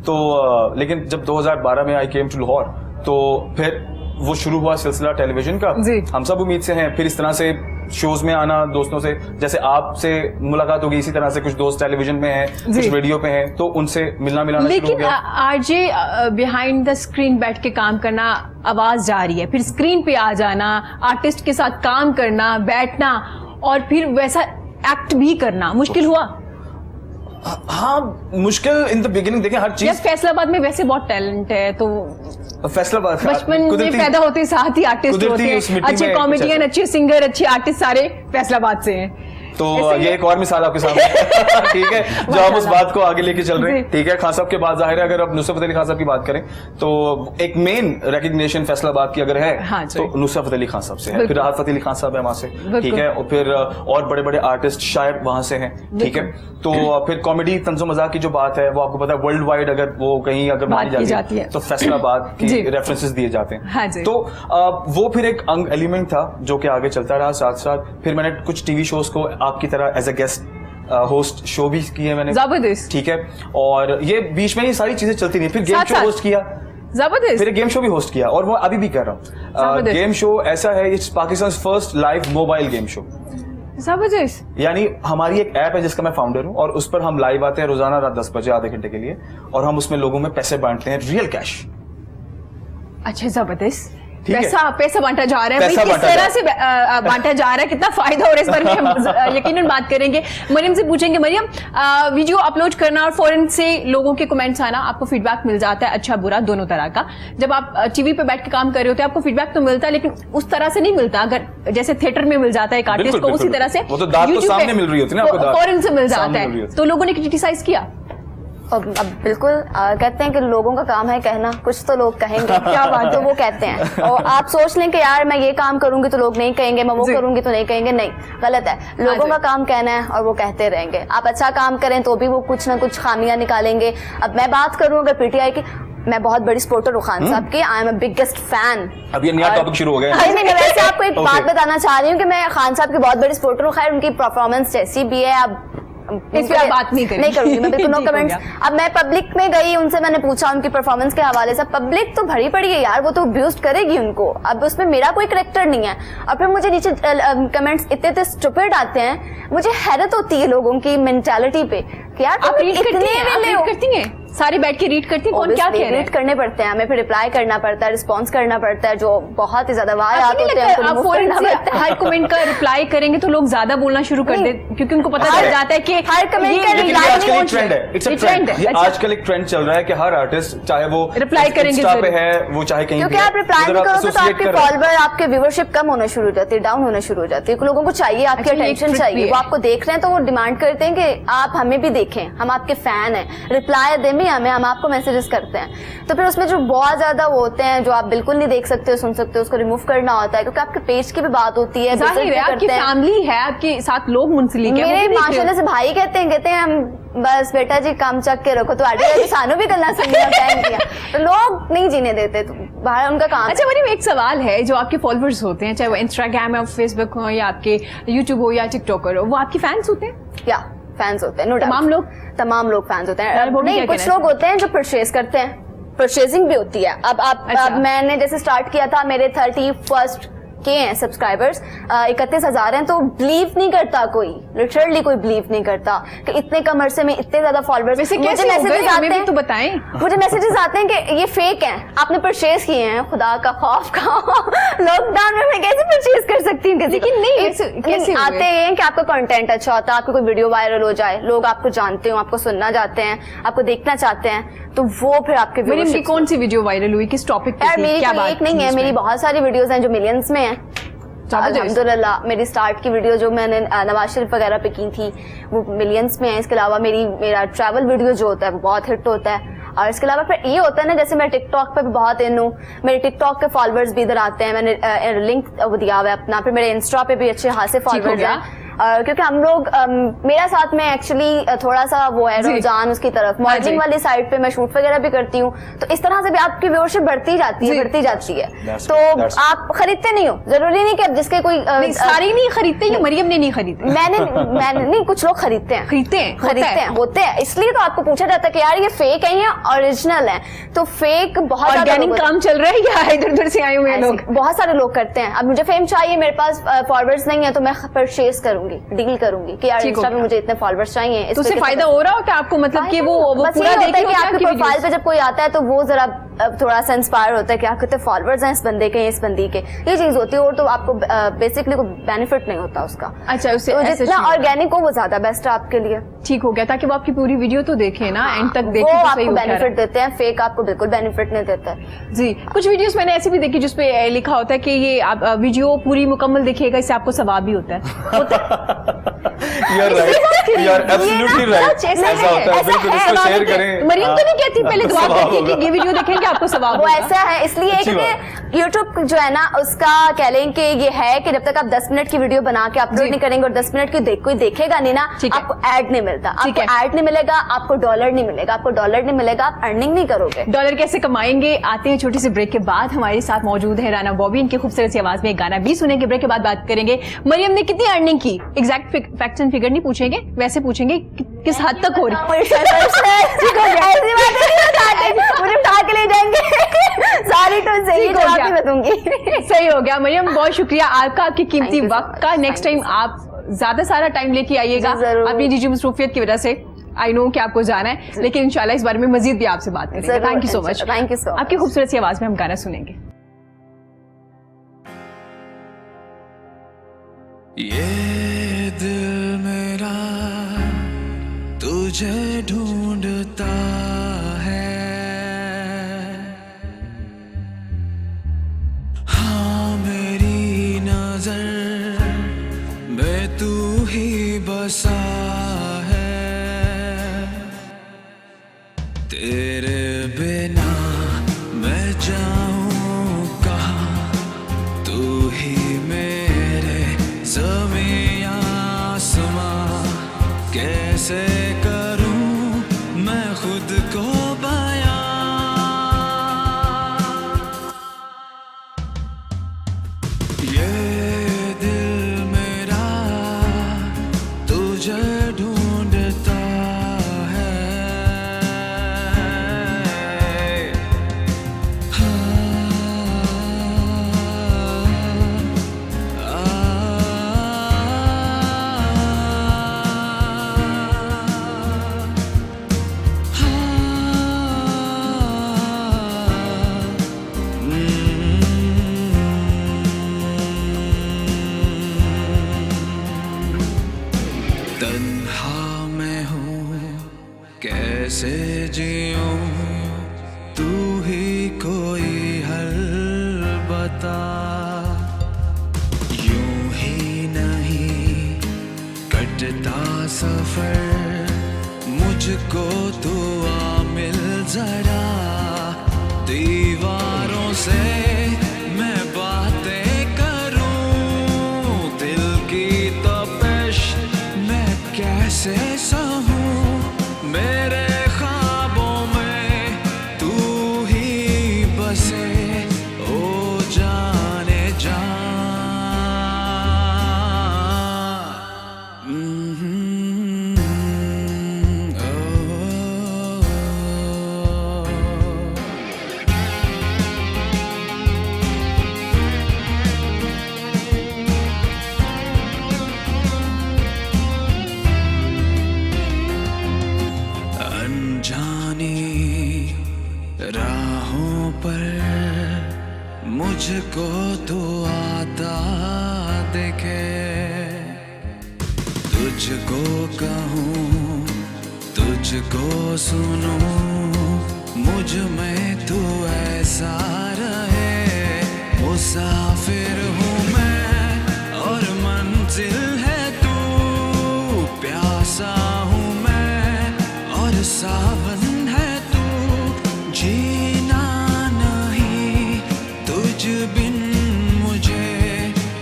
तो लेकिन जब 2012 में आई केम टू लाहौर, तो फिर वो शुरू हुआ सिलसिला टेलीविजन का, जी। हम सब उम्मीद से हैं, फिर इस तरह से शोज में आना दोस्तों से, जैसे आपसे मुलाकात होगी इसी तरह से कुछ दोस्त टेलीविजन में हैं, कुछ रेडियो पे हैं, तो उनसे मिलना शुरू हो लेकिन गया। आरजे बिहाइंड द स्क्रीन बैठ के काम करना, आवाज जा रही है, फिर स्क्रीन पे आ जाना, आर्टिस्ट के साथ काम करना, बैठना और फिर वैसा एक्ट भी करना मुश्किल हुआ? हाँ, मुश्किल इन द बिगिनिंग। देखिए हर या चीज, फैसलाबाद में वैसे बहुत टैलेंट है, तो फैसलाबाद बचपन में पैदा होते साथ ही आर्टिस्ट होते हैं, अच्छे कॉमेडियन, अच्छे सिंगर, अच्छे आर्टिस्ट सारे फैसलाबाद से हैं। तो ये एक और मिसाल आपके सामने ठीक है, जो हम उस बात को आगे लेके चल रहे हैं। ठीक है, खान साहब के बाद जाहिर है अगर अब नुसरत अली खान साहब की बात करें तो एक मेन रिकग्निशन फैसलाबाद की अगर है, हाँ, तो नुसरत अली खान साहब से है, फिर राहत फतेह अली खान साहब है वहां से, ठीक है, और फिर और बड़े बड़े आर्टिस्ट शायर वहां से हैं, ठीक है। तो फिर कॉमेडी तंज़ो मज़ाक की जो बात है वो आपको पता है वर्ल्ड वाइड अगर वो कहीं अगर मानी जाती है तो फैसलाबाद की रेफरेंसेस दिए जाते हैं। हाँ जी। तो वो फिर एक अंग एलिमेंट था जो कि आगे चलता रहा साथ साथ। फिर मैंने कुछ टीवी शोज को आपकी तरह as a guest host show भी किए मैंने, जबरदस्त, ठीक है, और ये बीच में ये सारी चीजें चलती रही। फिर गेम शो होस्ट किया, जबरदस्त, फिर एक गेम शो भी होस्ट किया और वो अभी भी कर रहा हूँ। गेम शो ऐसा है, it's Pakistan first live mobile game show. जबरदस्त। यानी हमारी एक ऐप है जिसका मैं फाउंडर हूँ और उस पर हम लाइव आते हैं रोजाना रात 10 बजे आधे घंटे के लिए, और हम उसमें लोगों में पैसे बांटते हैं, रियल कैश। अच्छा, जबरदस्त। ठीक है। पैसा बांटा जा रहा है, पैसा भाई किस तरह से बांटा जा रहा है, कितना फायदा हो रहा है, इस बारे में हम यकीनन बात करेंगे। मरियम से पूछेंगे, मरियम वीडियो अपलोड करना और फौरन से लोगों के कमेंट्स आना, आपको फीडबैक मिल जाता है अच्छा बुरा दोनों तरह का। जब आप टीवी पे बैठ के काम कर रहे होते हैं आपको फीडबैक तो मिलता है, लेकिन उस तरह से नहीं मिलता अगर जैसे थिएटर में मिल जाता है एक आर्टिस्ट को, उसी तरह से वो तो दाद तो सामने मिल रही होती है ना, आपको फौरन से मिल जाता है। तो लोगों ने क्रिटिसाइज किया? अब बिल्कुल कहते हैं कि लोगों का काम है कहना, कुछ तो लोग कहेंगे क्या बात, तो वो कहते हैं। और आप सोच लें कि यार मैं ये काम करूंगी तो लोग नहीं कहेंगे, मैं वो करूंगी तो नहीं कहेंगे, नहीं, गलत है। लोगों का काम कहना है और वो कहते रहेंगे। आप अच्छा काम करें तो भी वो कुछ ना कुछ खामियां निकालेंगे। अब मैं बात करूं अगर पीटीआई की, मैं बहुत बड़ी सपोर्टर हूँ खान साहब की, I am a biggest fan. अब ये नया टॉपिक शुरू हो गया है। नहीं, वैसे आपको एक बात बताना चाह रही हूँ कि मैं खान साहब की बहुत बड़ी सपोर्टर हूँ। खैर उनकी परफॉर्मेंस जैसी भी है, अब इस पे बात नहीं करूंगी मैं, बिल्कुल नो कमेंट्स। अब मैं पब्लिक में गई, उनसे मैंने पूछा उनकी परफॉर्मेंस के हवाले से, पब्लिक तो भरी पड़ी है यार, वो तो अब्यूज करेगी उनको, अब उसमें मेरा कोई करेक्टर नहीं है। और फिर मुझे नीचे कमेंट्स इतने स्टूपिड आते हैं, मुझे हैरत होती है लोगों की मेंटालिटी पे कि यार आप रीड करती हैं, सारे बैठ के रीड करती हैं, कौन क्या कह रहे हैं? रीड करने पड़ते हैं, हमें फिर रिप्लाई करना पड़ता है, रिस्पॉन्स करना पड़ता है, जो बहुत ही ज्यादा वाहियात होते हैं। आप फौरन से हर कमेंट का रिप्लाई करेंगे तो लोग ज्यादा बोलना शुरू कर दे, क्योंकि उनको पता चल जाता है कि हर कमेंट का रिप्लाई आजकल एक ट्रेंड है, इट्स अ ट्रेंड। ये आजकल एक ट्रेंड चल रहा है कि हर आर्टिस्ट चाहे वो रिप्लाई करेंगे इंस्टा पे है, वो चाहे कहीं, क्योंकि आप रिप्लाई नहीं करोगे तो आपके फॉलोअर, आपके व्यूवरशिप कम होना शुरू हो जाती है, डाउन होना शुरू हो जाती है। लोगों को चाहिए आपकी अटेंशन चाहिए, वो आपको देख रहे हैं तो वो डिमांड करते हैं कि आप हमें भी देखें, हम आपके फैन हैं, रिप्लाई दें भी हमें, हम आपको मैसेजेस करते हैं। तो फिर उसमें जो बहुत ज्यादा वो होते हैं जो आप बिल्कुल नहीं देख सकते हो, सुन सकते हो, उसको रिमूव करना होता है, क्योंकि आपके पेज की भी बात होती है, जाहिर है आपकी फैमिली है, आपके साथ लोग मुंसलिक हैं। मेरे माशाल्लाह से भाई कहते हैं हम बस बेटा जी काम चक के रखो, तो आगे सानू भी करना चाहिए, तो लोग नहीं जीने देते, तो बाहर उनका काम। अच्छा मरियम, एक सवाल है, जो आपके फॉलोअर्स होते हैं, चाहे वो इंस्टाग्राम या फेसबुक हो या आपके यूट्यूब हो या टिकटॉकर हो, वो आपके फैंस होते हैं? या फैंस होते हैं, नो डाउट, तमाम लोग फैंस होते हैं। नहीं, कुछ लोग होते हैं जो परचेज करते हैं, परचेजिंग भी होती है। अब मैंने जैसे स्टार्ट किया था, मेरे 31 के हैं सब्सक्राइबर्स, 31,000 हैं, तो बिलीव नहीं करता कोई, लिटरली कोई बिलीव नहीं करता कि इतने कम अरसे में इतने ज्यादा फॉलोअर्स। मुझे मैसेजेस आते हैं, तो बताएं, मुझे मैसेजेस आते हैं कि ये फेक हैं, आपने परचेज किए हैं, खुदा का खौफ का लॉकडाउन में मैं कैसे परचेज कर सकती हूँ? लेकिन नहीं, कैसे आते हैं कि आपका कंटेंट अच्छा होता है, आपको कोई वीडियो वायरल हो जाए, लोग आपको जानते हो, आपको सुनना चाहते हैं, आपको देखना चाहते हैं, तो वो फिर आपके व्यूअरशिप। मेरी कौन सी वीडियो वायरल हुई, किस टॉपिक पे थी, मेरी कोई एक नहीं है, मेरी बहुत सारी वीडियोस हैं जो मिलियंस में हैं अल्हम्दुलिल्लाह। मेरी स्टार्ट की वीडियो जो मैंने नवाज शरीफ वगैरह पे की थी वो मिलियंस में है। इसके अलावा मेरा ट्रैवल वीडियो जो होता है वो बहुत हिट होता है। और इसके अलावा फिर ये होता है ना, जैसे मैं टिकटॉक पे भी बहुत इन हूँ, मेरे टिकटॉक के फॉलोअर्स भी इधर आते हैं, मैंने लिंक दिया हुआ है अपना, फिर मेरे इंस्टा पे भी अच्छे खासे फॉलोअर्स हैं। क्योंकि हम लोग मेरा साथ में एक्चुअली थोड़ा सा वो है रुझान उसकी तरफ, मॉडलिंग वाली साइड पे मैं शूट वगैरह भी करती हूँ, तो इस तरह से भी आपकी व्यूअरशिप बढ़ती जाती है तो आप खरीदते नहीं हो, जरूरी नहीं कि अब जिसके कोई सारी नहीं खरीदते, ये मरियम ने नहीं खरीदी। मैंने नहीं, कुछ लोग खरीदते हैं होते हैं, इसलिए तो आपको पूछा जाता है कि यार ये फेक है या ओरिजिनल है। तो फेक बहुत ऑर्गेनिक काम चल रहा है या इधर उधर से आए हुए लोग? बहुत सारे लोग करते हैं। अब मुझे फेम चाहिए, मेरे पास फॉलोअर्स नहीं है, तो मैं परचेज करूंगी, डील करूंगी कि यार इंस्टा पे मुझे इतने फॉलोअर्स चाहिए। तो उससे फायदा हो रहा होता है आपको, मतलब कि वो पूरा देख कि आपके प्रोफाइल पे जब कोई आता है तो वो जरा थोड़ा सा इंस्पायर होता है कि आप कितने फॉलोअर्स हैं इस बंदे के, इस बंदी के, ये चीज होती है। और तो आपको बेसिकली कोई बेनिफिट नहीं होता उसका। अच्छा, उससे तो जितना ऑर्गेनिक हो वो ज्यादा बेस्ट है आपके लिए। ठीक हो गया, ताकि वो आपकी पूरी वीडियो तो देखे ना, एंड तक देखे, वो तो आपको बेनिफिट देते हैं, फेक आपको बिल्कुल बेनिफिट नहीं देते जी। कुछ वीडियोस मैंने ऐसी भी देखी जिसपे लिखा होता है कि ये आप वीडियो पूरी मुकम्मल देखिएगा, इससे आपको सवाब भी होता है। You're right. You're absolutely right. ऐसा होता है, बिल्कुल इसको शेयर करें। मरियम तो नहीं कहती, पहले दुआ करती है कि ये वीडियो देखेंगे आपको सवाब। वो ऐसा है इसलिए कि यूट्यूब जो है ना उसका कह लें कि ये है कि जब तक आप 10 मिनट की वीडियो बना के अपलोड नहीं करेंगे और 10 मिनट की कोई देखेगा नहीं ना, आपको ऐड नहीं मिलता, आपको ऐड नहीं मिलेगा, आपको डॉलर नहीं मिलेगा, आपको डॉलर नहीं मिलेगा, आप अर्निंग नहीं करोगे। डॉलर कैसे कमाएंगे? आते हैं छोटी सी ब्रेक के बाद। हमारे साथ मौजूद है राना बॉबी, इनकी खूबसूरत सी आवाज में एक गाना भी सुनेंगे, ब्रेक के बाद बात करेंगे मरियम ने कितनी अर्निंग की। एग्जैक्ट फैक्ट्स एंड फिगर नहीं पूछेंगे, वैसे पूछेंगे किस हद तक हो रही। मुझे उठा के ले जाएंगे सारी, तो सही जवाब भी दूंगी। सही हो गया मरियम, बहुत शुक्रिया आपका, आपकी कीमती वक्त का। नेक्स्ट टाइम आप ज्यादा सारा टाइम लेके आइएगा, अपनी निजी मसरूफियत की वजह से। आई नो कि आपको जाना है, लेकिन इंशाल्लाह इस बारे में मजीद भी आपसे बात करेंगे। Thank you so much. Thank you so much. आपकी खूबसूरत सी आवाज में हम गाना सुनेंगे। ये दिल मेरा तुझे ढूंढता है, हाँ मेरी नजर में तू ही बसा है, तेरे बिना मैं जाऊं कहाँ, तू ही मेरे ज़मीं आसमां, कैसे करूं मैं खुद को बयां, ये दिल मेरा तुझे ढूंढता है, तन्हा मैं हूँ कैसे जीऊँ, तू ही कोई हल बता, यूं ही नहीं कटता सफर, मुझको तू आ मिल जरा, दीवारों से मैं बातें करूं, दिल की तपिश मैं कैसे सहूं, मेरे ख्वाबों में तू ही बसे, ओ जाने जा। अनजानी राहों पर मुझको तो आता देखे, तुझको कहूँ तुझको सुनूं, मुझ में तू ऐसा रहे, मुसाफिर हूँ मैं और मंजिल है तू, प्यासा हूँ मैं और सावन है तू, जीना नहीं तुझ बिन मुझे,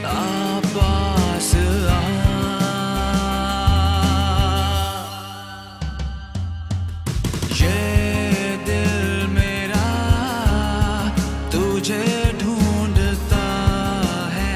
आ पास आ। तुझे ढूंढता है.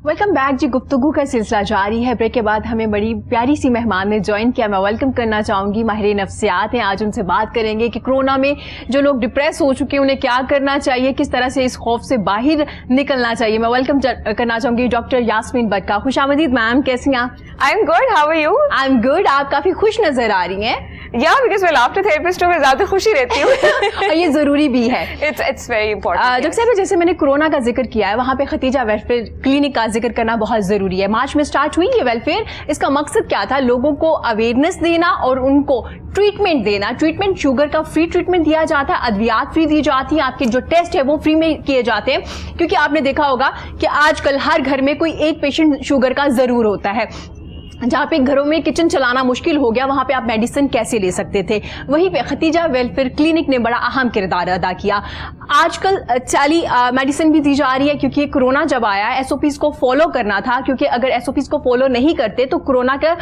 वेलकम बैक जी. गुफ्तगू का सिलसिला जारी है. ब्रेक के बाद हमें बड़ी प्यारी सी मेहमान ने ज्वाइन किया. मैं वेलकम करना चाहूंगी माहिर नफ्सियात हैं. आज उनसे बात करेंगे कि कोरोना में जो लोग डिप्रेस हो चुके हैं उन्हें क्या करना चाहिए, किस तरह से इस खौफ से बाहर निकलना चाहिए. मैं वेलकम करना चाहूंगी डॉक्टर यास्मीन भट्ट का. खुशामदीद मैम, कैसी हैं आप? I am good, how are you? I am good. आप काफी खुश नजर आ रही हैं. या बिकॉज मैं लाफ्टर थेरेपिस्ट हूँ, मैं ज्यादा खुशी रहती हूँ. और ये जरूरी भी है. It's very important. डॉक्टर साहब, जैसे मैंने कोरोना का जिक्र किया है, वहां पे खतीजा वेलफेयर क्लिनिक का जिक्र करना बहुत जरूरी है. मार्च में स्टार्ट हुई ये वेलफेयर. इसका मकसद क्या था? लोगों को अवेयरनेस देना और उनको ट्रीटमेंट देना. ट्रीटमेंट शुगर का फ्री ट्रीटमेंट दिया जाता है, अद्वियात फ्री दी जाती है, आपके जो टेस्ट है वो फ्री में किए जाते हैं. क्योंकि आपने देखा होगा कि आजकल हर घर में कोई एक पेशेंट शुगर का जरूर होता है. जहाँ पे घरों में किचन चलाना मुश्किल हो गया, वहां पे आप मेडिसिन कैसे ले सकते थे? वहीं पे खतीजा वेलफेयर क्लिनिक ने बड़ा अहम किरदार अदा किया. आजकल चाली मेडिसिन भी दी जा रही है, क्योंकि कोरोना जब आया एसओपीज को फॉलो करना था. क्योंकि अगर एसओपीज को फॉलो नहीं करते तो कोरोना का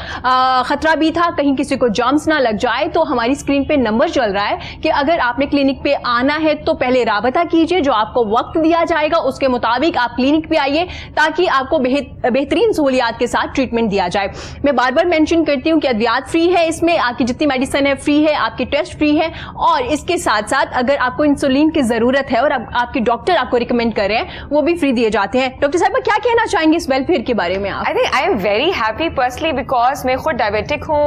खतरा भी था, कहीं किसी को जर्म्स ना लग जाए. तो हमारी स्क्रीन पे नंबर चल रहा है कि अगर आपने क्लिनिक पे आना है तो पहले राबता कीजिए. जो आपको वक्त दिया जाएगा उसके मुताबिक आप क्लिनिक पे आइए, ताकि आपको बेहतरीन सहूलियात के साथ ट्रीटमेंट दिया जाए. मैं बार बार मेंशन करती हूँ कि अद्वियात फ्री है, इसमें आपकी जितनी मेडिसिन है फ्री है, आपके टेस्ट फ्री है. और इसके साथ साथ अगर आपको इंसुलिन की जरूरत है और आपके डॉक्टर आपको रिकमेंड कर रहे हैं, वो भी फ्री दिए जाते हैं. डॉक्टर साहब, क्या कहना चाहेंगे इस वेलफेयर के बारे में आप? I think I am very happy personally, because मैं खुद डायबिटिक हूँ.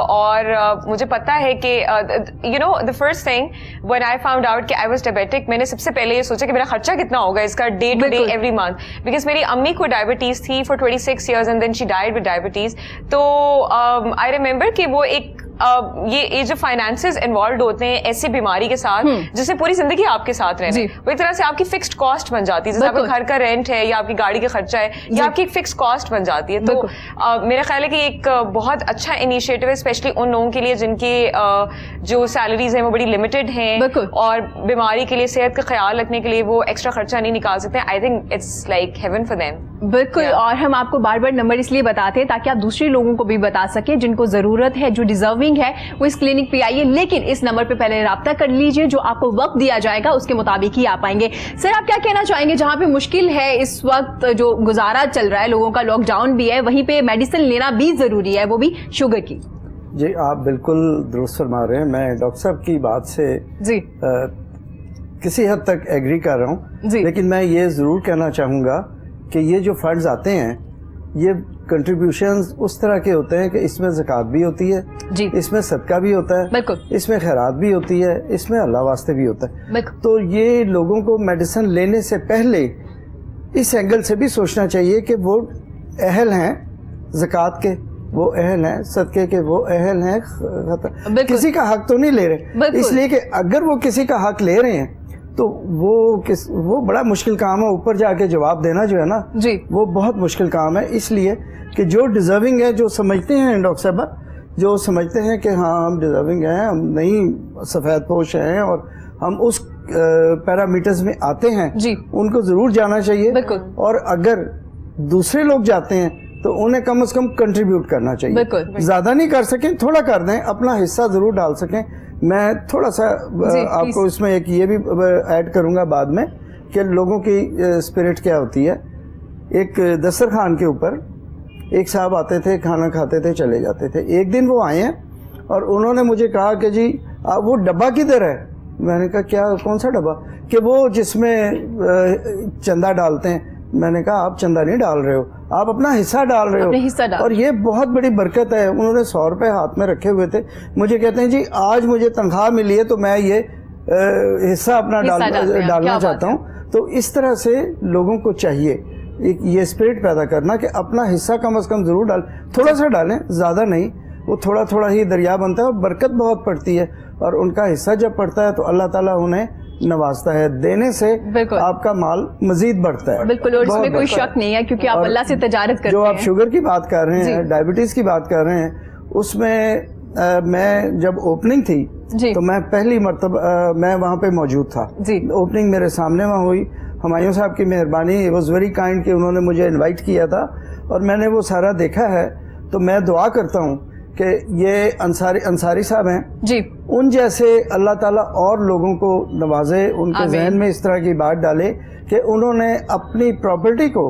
और मुझे पता है कि you know the first thing when I found out कि आई वाज डायबिटिक, मैंने सबसे पहले ये सोचा कि मेरा खर्चा कितना होगा इसका day to day every month. Because मेरी अम्मी को डायबिटीज थी for 26 years and then she died with diabetes. तो आई रिमेम्बर कि वो एक ये जो फाइनेंसेस इन्वॉल्व होते हैं ऐसी बीमारी के साथ जिससे पूरी जिंदगी आपके साथ रहना, वो एक तरह से आपकी फिक्स्ड कॉस्ट बन जाती है. जैसे आपके घर का रेंट है या आपकी गाड़ी का खर्चा है, या आपकी एक फिक्स कॉस्ट बन जाती है. तो मेरा ख्याल है कि एक बहुत अच्छा इनिशिएटिव है, स्पेशली उन लोगों के लिए जिनकी जो सैलरीज हैं वो बड़ी लिमिटेड हैं और बीमारी के लिए, सेहत का ख्याल रखने के लिए वो एक्स्ट्रा खर्चा नहीं निकाल सकते. I think it's like heaven for them. बिल्कुल. और हम आपको बार बार नंबर इसलिए बताते हैं ताकि आप दूसरे लोगों को भी बता सके जिनको जरूरत है, जो डिजर्विंग है, वो इस क्लिनिक पे आइए. लेकिन इस नंबर पे पहले राब्ता कर लीजिए, जो आपको वक्त दिया जाएगा उसके मुताबिक ही आ पाएंगे. सर, आप क्या कहना चाहेंगे? जहां पे मुश्किल है इस वक्त, जो गुजारा चल रहा है लोगों का, लॉकडाउन भी है, वहीं पे मेडिसिन लेना भी जरूरी है, वो भी शुगर की. जी, आप बिल्कुल दुरुस्त फरमा रहे हैं. मैं डॉक्टर साहब की बात से जी किसी हद तक एग्री कर रहा हूँ, लेकिन मैं ये ज़रूर कहना चाहूँगा कि ये जो फंड्स आते हैं, ये कंट्रीब्यूशंस उस तरह के होते हैं कि इसमें ज़कात भी होती है जी, इसमें सदका भी होता है, बिल्कुल, इसमें खैरात भी होती है, इसमें अल्लाह वास्ते भी होता है. तो ये लोगों को मेडिसिन लेने से पहले इस एंगल से भी सोचना चाहिए कि वो अहल हैं ज़कात के, वो अहल हैं सदके के, वो अहल हैं, किसी का हक तो नहीं ले रहे. इसलिए कि अगर वो किसी का हक ले रहे हैं तो वो बड़ा मुश्किल काम है. ऊपर जाके जवाब देना जो है ना जी, वो बहुत मुश्किल काम है. इसलिए कि जो डिजर्विंग है, जो समझते हैं डॉक्टर साहब, जो समझते हैं कि हाँ हम डिजर्विंग हैं, हम नहीं सफ़ेद पोश हैं और हम उस पैरामीटर्स में आते हैं जी, उनको ज़रूर जाना चाहिए. और अगर दूसरे लोग जाते हैं तो उन्हें कम से कम कंट्रीब्यूट करना चाहिए. ज़्यादा नहीं कर सकें, थोड़ा कर दें, अपना हिस्सा ज़रूर डाल सकें. मैं थोड़ा सा आपको इसमें एक ये भी ऐड करूंगा बाद में कि लोगों की स्पिरिट क्या होती है. एक दस्तरखान के ऊपर एक साहब आते थे, खाना खाते थे, चले जाते थे. एक दिन वो आए हैं और उन्होंने मुझे कहा कि जी वो डब्बा किधर है. मैंने कहा क्या, कौन सा डब्बा? कि वो जिसमें चंदा डालते हैं. मैंने कहा आप चंदा नहीं डाल रहे हो, आप अपना हिस्सा डाल रहे अपने हो, हिस्सा डाल। और ये बहुत बड़ी बरकत है। उन्होंने 100 रुपये हाथ में रखे हुए थे, मुझे कहते हैं जी आज मुझे तनख्वाह मिली है तो मैं ये हिस्सा अपना डालना चाहता हूँ। तो इस तरह से लोगों को चाहिए एक ये स्पिरिट पैदा करना कि अपना हिस्सा कम से कम ज़रूर थोड़ा सा डालें, ज़्यादा नहीं, वो थोड़ा थोड़ा ही दरिया बनता है और बरकत बहुत पड़ती है। और उनका हिस्सा जब पड़ता है तो अल्लाह ताला उन्हें नवाजता है, देने से आपका माल मजीद बढ़ता है। बिल्कुल, और इसमें कोई शक नहीं है क्योंकि आप अल्लाह से तजारत करते हैं। जो आप शुगर की बात कर रहे हैं, डायबिटीज़ की बात कर रहे हैं, उसमें मैं जब ओपनिंग थी तो मैं पहली मरतबा मैं वहाँ पे मौजूद था। ओपनिंग मेरे सामने वहाँ हुई, हुमायूं साहब की मेहरबानी, इट वॉज वेरी काइंड कि उन्होंने मुझे इनवाइट किया था और मैंने वो सारा देखा है। तो मैं दुआ करता हूँ कि ये अंसारी साहब हैं जी, उन जैसे अल्लाह ताला और लोगों को नवाजे, उनके जहन में इस तरह की बात डाले कि उन्होंने अपनी प्रॉपर्टी को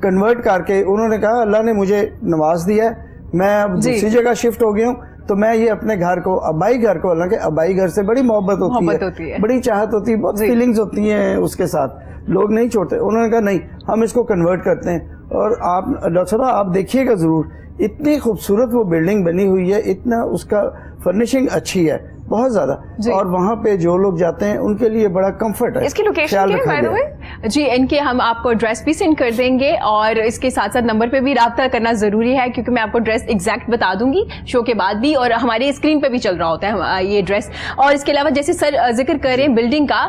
कन्वर्ट करके उन्होंने कहा अल्लाह ने मुझे नवाज दिया है, मैं अब दूसरी जगह शिफ्ट हो गया हूँ, तो मैं ये अपने घर को, अब्बाई घर को, हालांकि अब्बाई घर से बड़ी मोहब्बत होती है, बड़ी चाहत होती है, बहुत फीलिंग्स होती हैं उसके साथ, लोग नहीं छोड़ते। उन्होंने कहा नहीं, हम इसको कन्वर्ट करते हैं। और आप डॉक्टर साहब आप देखिएगा ज़रूर, इतनी खूबसूरत वो बिल्डिंग बनी हुई है, इतना उसका फर्निशिंग अच्छी है बहुत ज़्यादा, और वहाँ पे जो लोग जाते हैं उनके लिए बड़ा कंफर्ट है। इसकी लोकेशन क्या है बाय द वे? जी, इनके हम आपको एड्रेस भी सेंड कर देंगे और इसके साथ साथ नंबर पे भी राब्ता करना ज़रूरी है क्योंकि मैं आपको एड्रेस एग्जैक्ट बता दूंगी शो के बाद भी, और हमारे स्क्रीन पे भी चल रहा होता है ये एड्रेस। और इसके अलावा जैसे सर जिक्र कर रहे हैं बिल्डिंग का,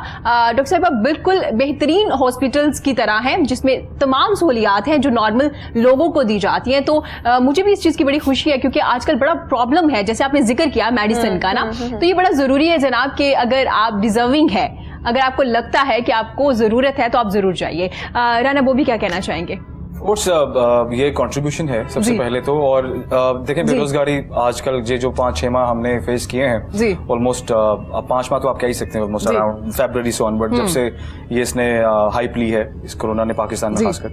डॉक्टर साहब बिल्कुल बेहतरीन हॉस्पिटल्स की तरह हैं जिसमें तमाम सहूलियात हैं जो नॉर्मल लोगों को दी जाती हैं। तो मुझे भी इस चीज़ की बड़ी खुशी है क्योंकि आजकल बड़ा प्रॉब्लम है, जैसे आपने जिक्र किया मेडिसिन का ना, तो ये बड़ा ज़रूरी है जनाब कि अगर आप डिजर्विंग है, अगर आपको लगता है कि आपको ज़रूरत है तो आप ज़रूर जाइए। राना वो भी क्या कहना चाहेंगे? कोर्स ये कंट्रीब्यूशन है सबसे पहले तो, और देखें बेरोजगारी आजकल जो 5-6 माह हमने फेस किए हैं, ऑलमोस्ट 5 माह तो आप कह ही सकते हैं, ऑलमोस्ट अराउंड फरवरी से ऑनवर्ड, जब से ये इसने हाइप ली है इस कोरोना ने पाकिस्तान में खासकर,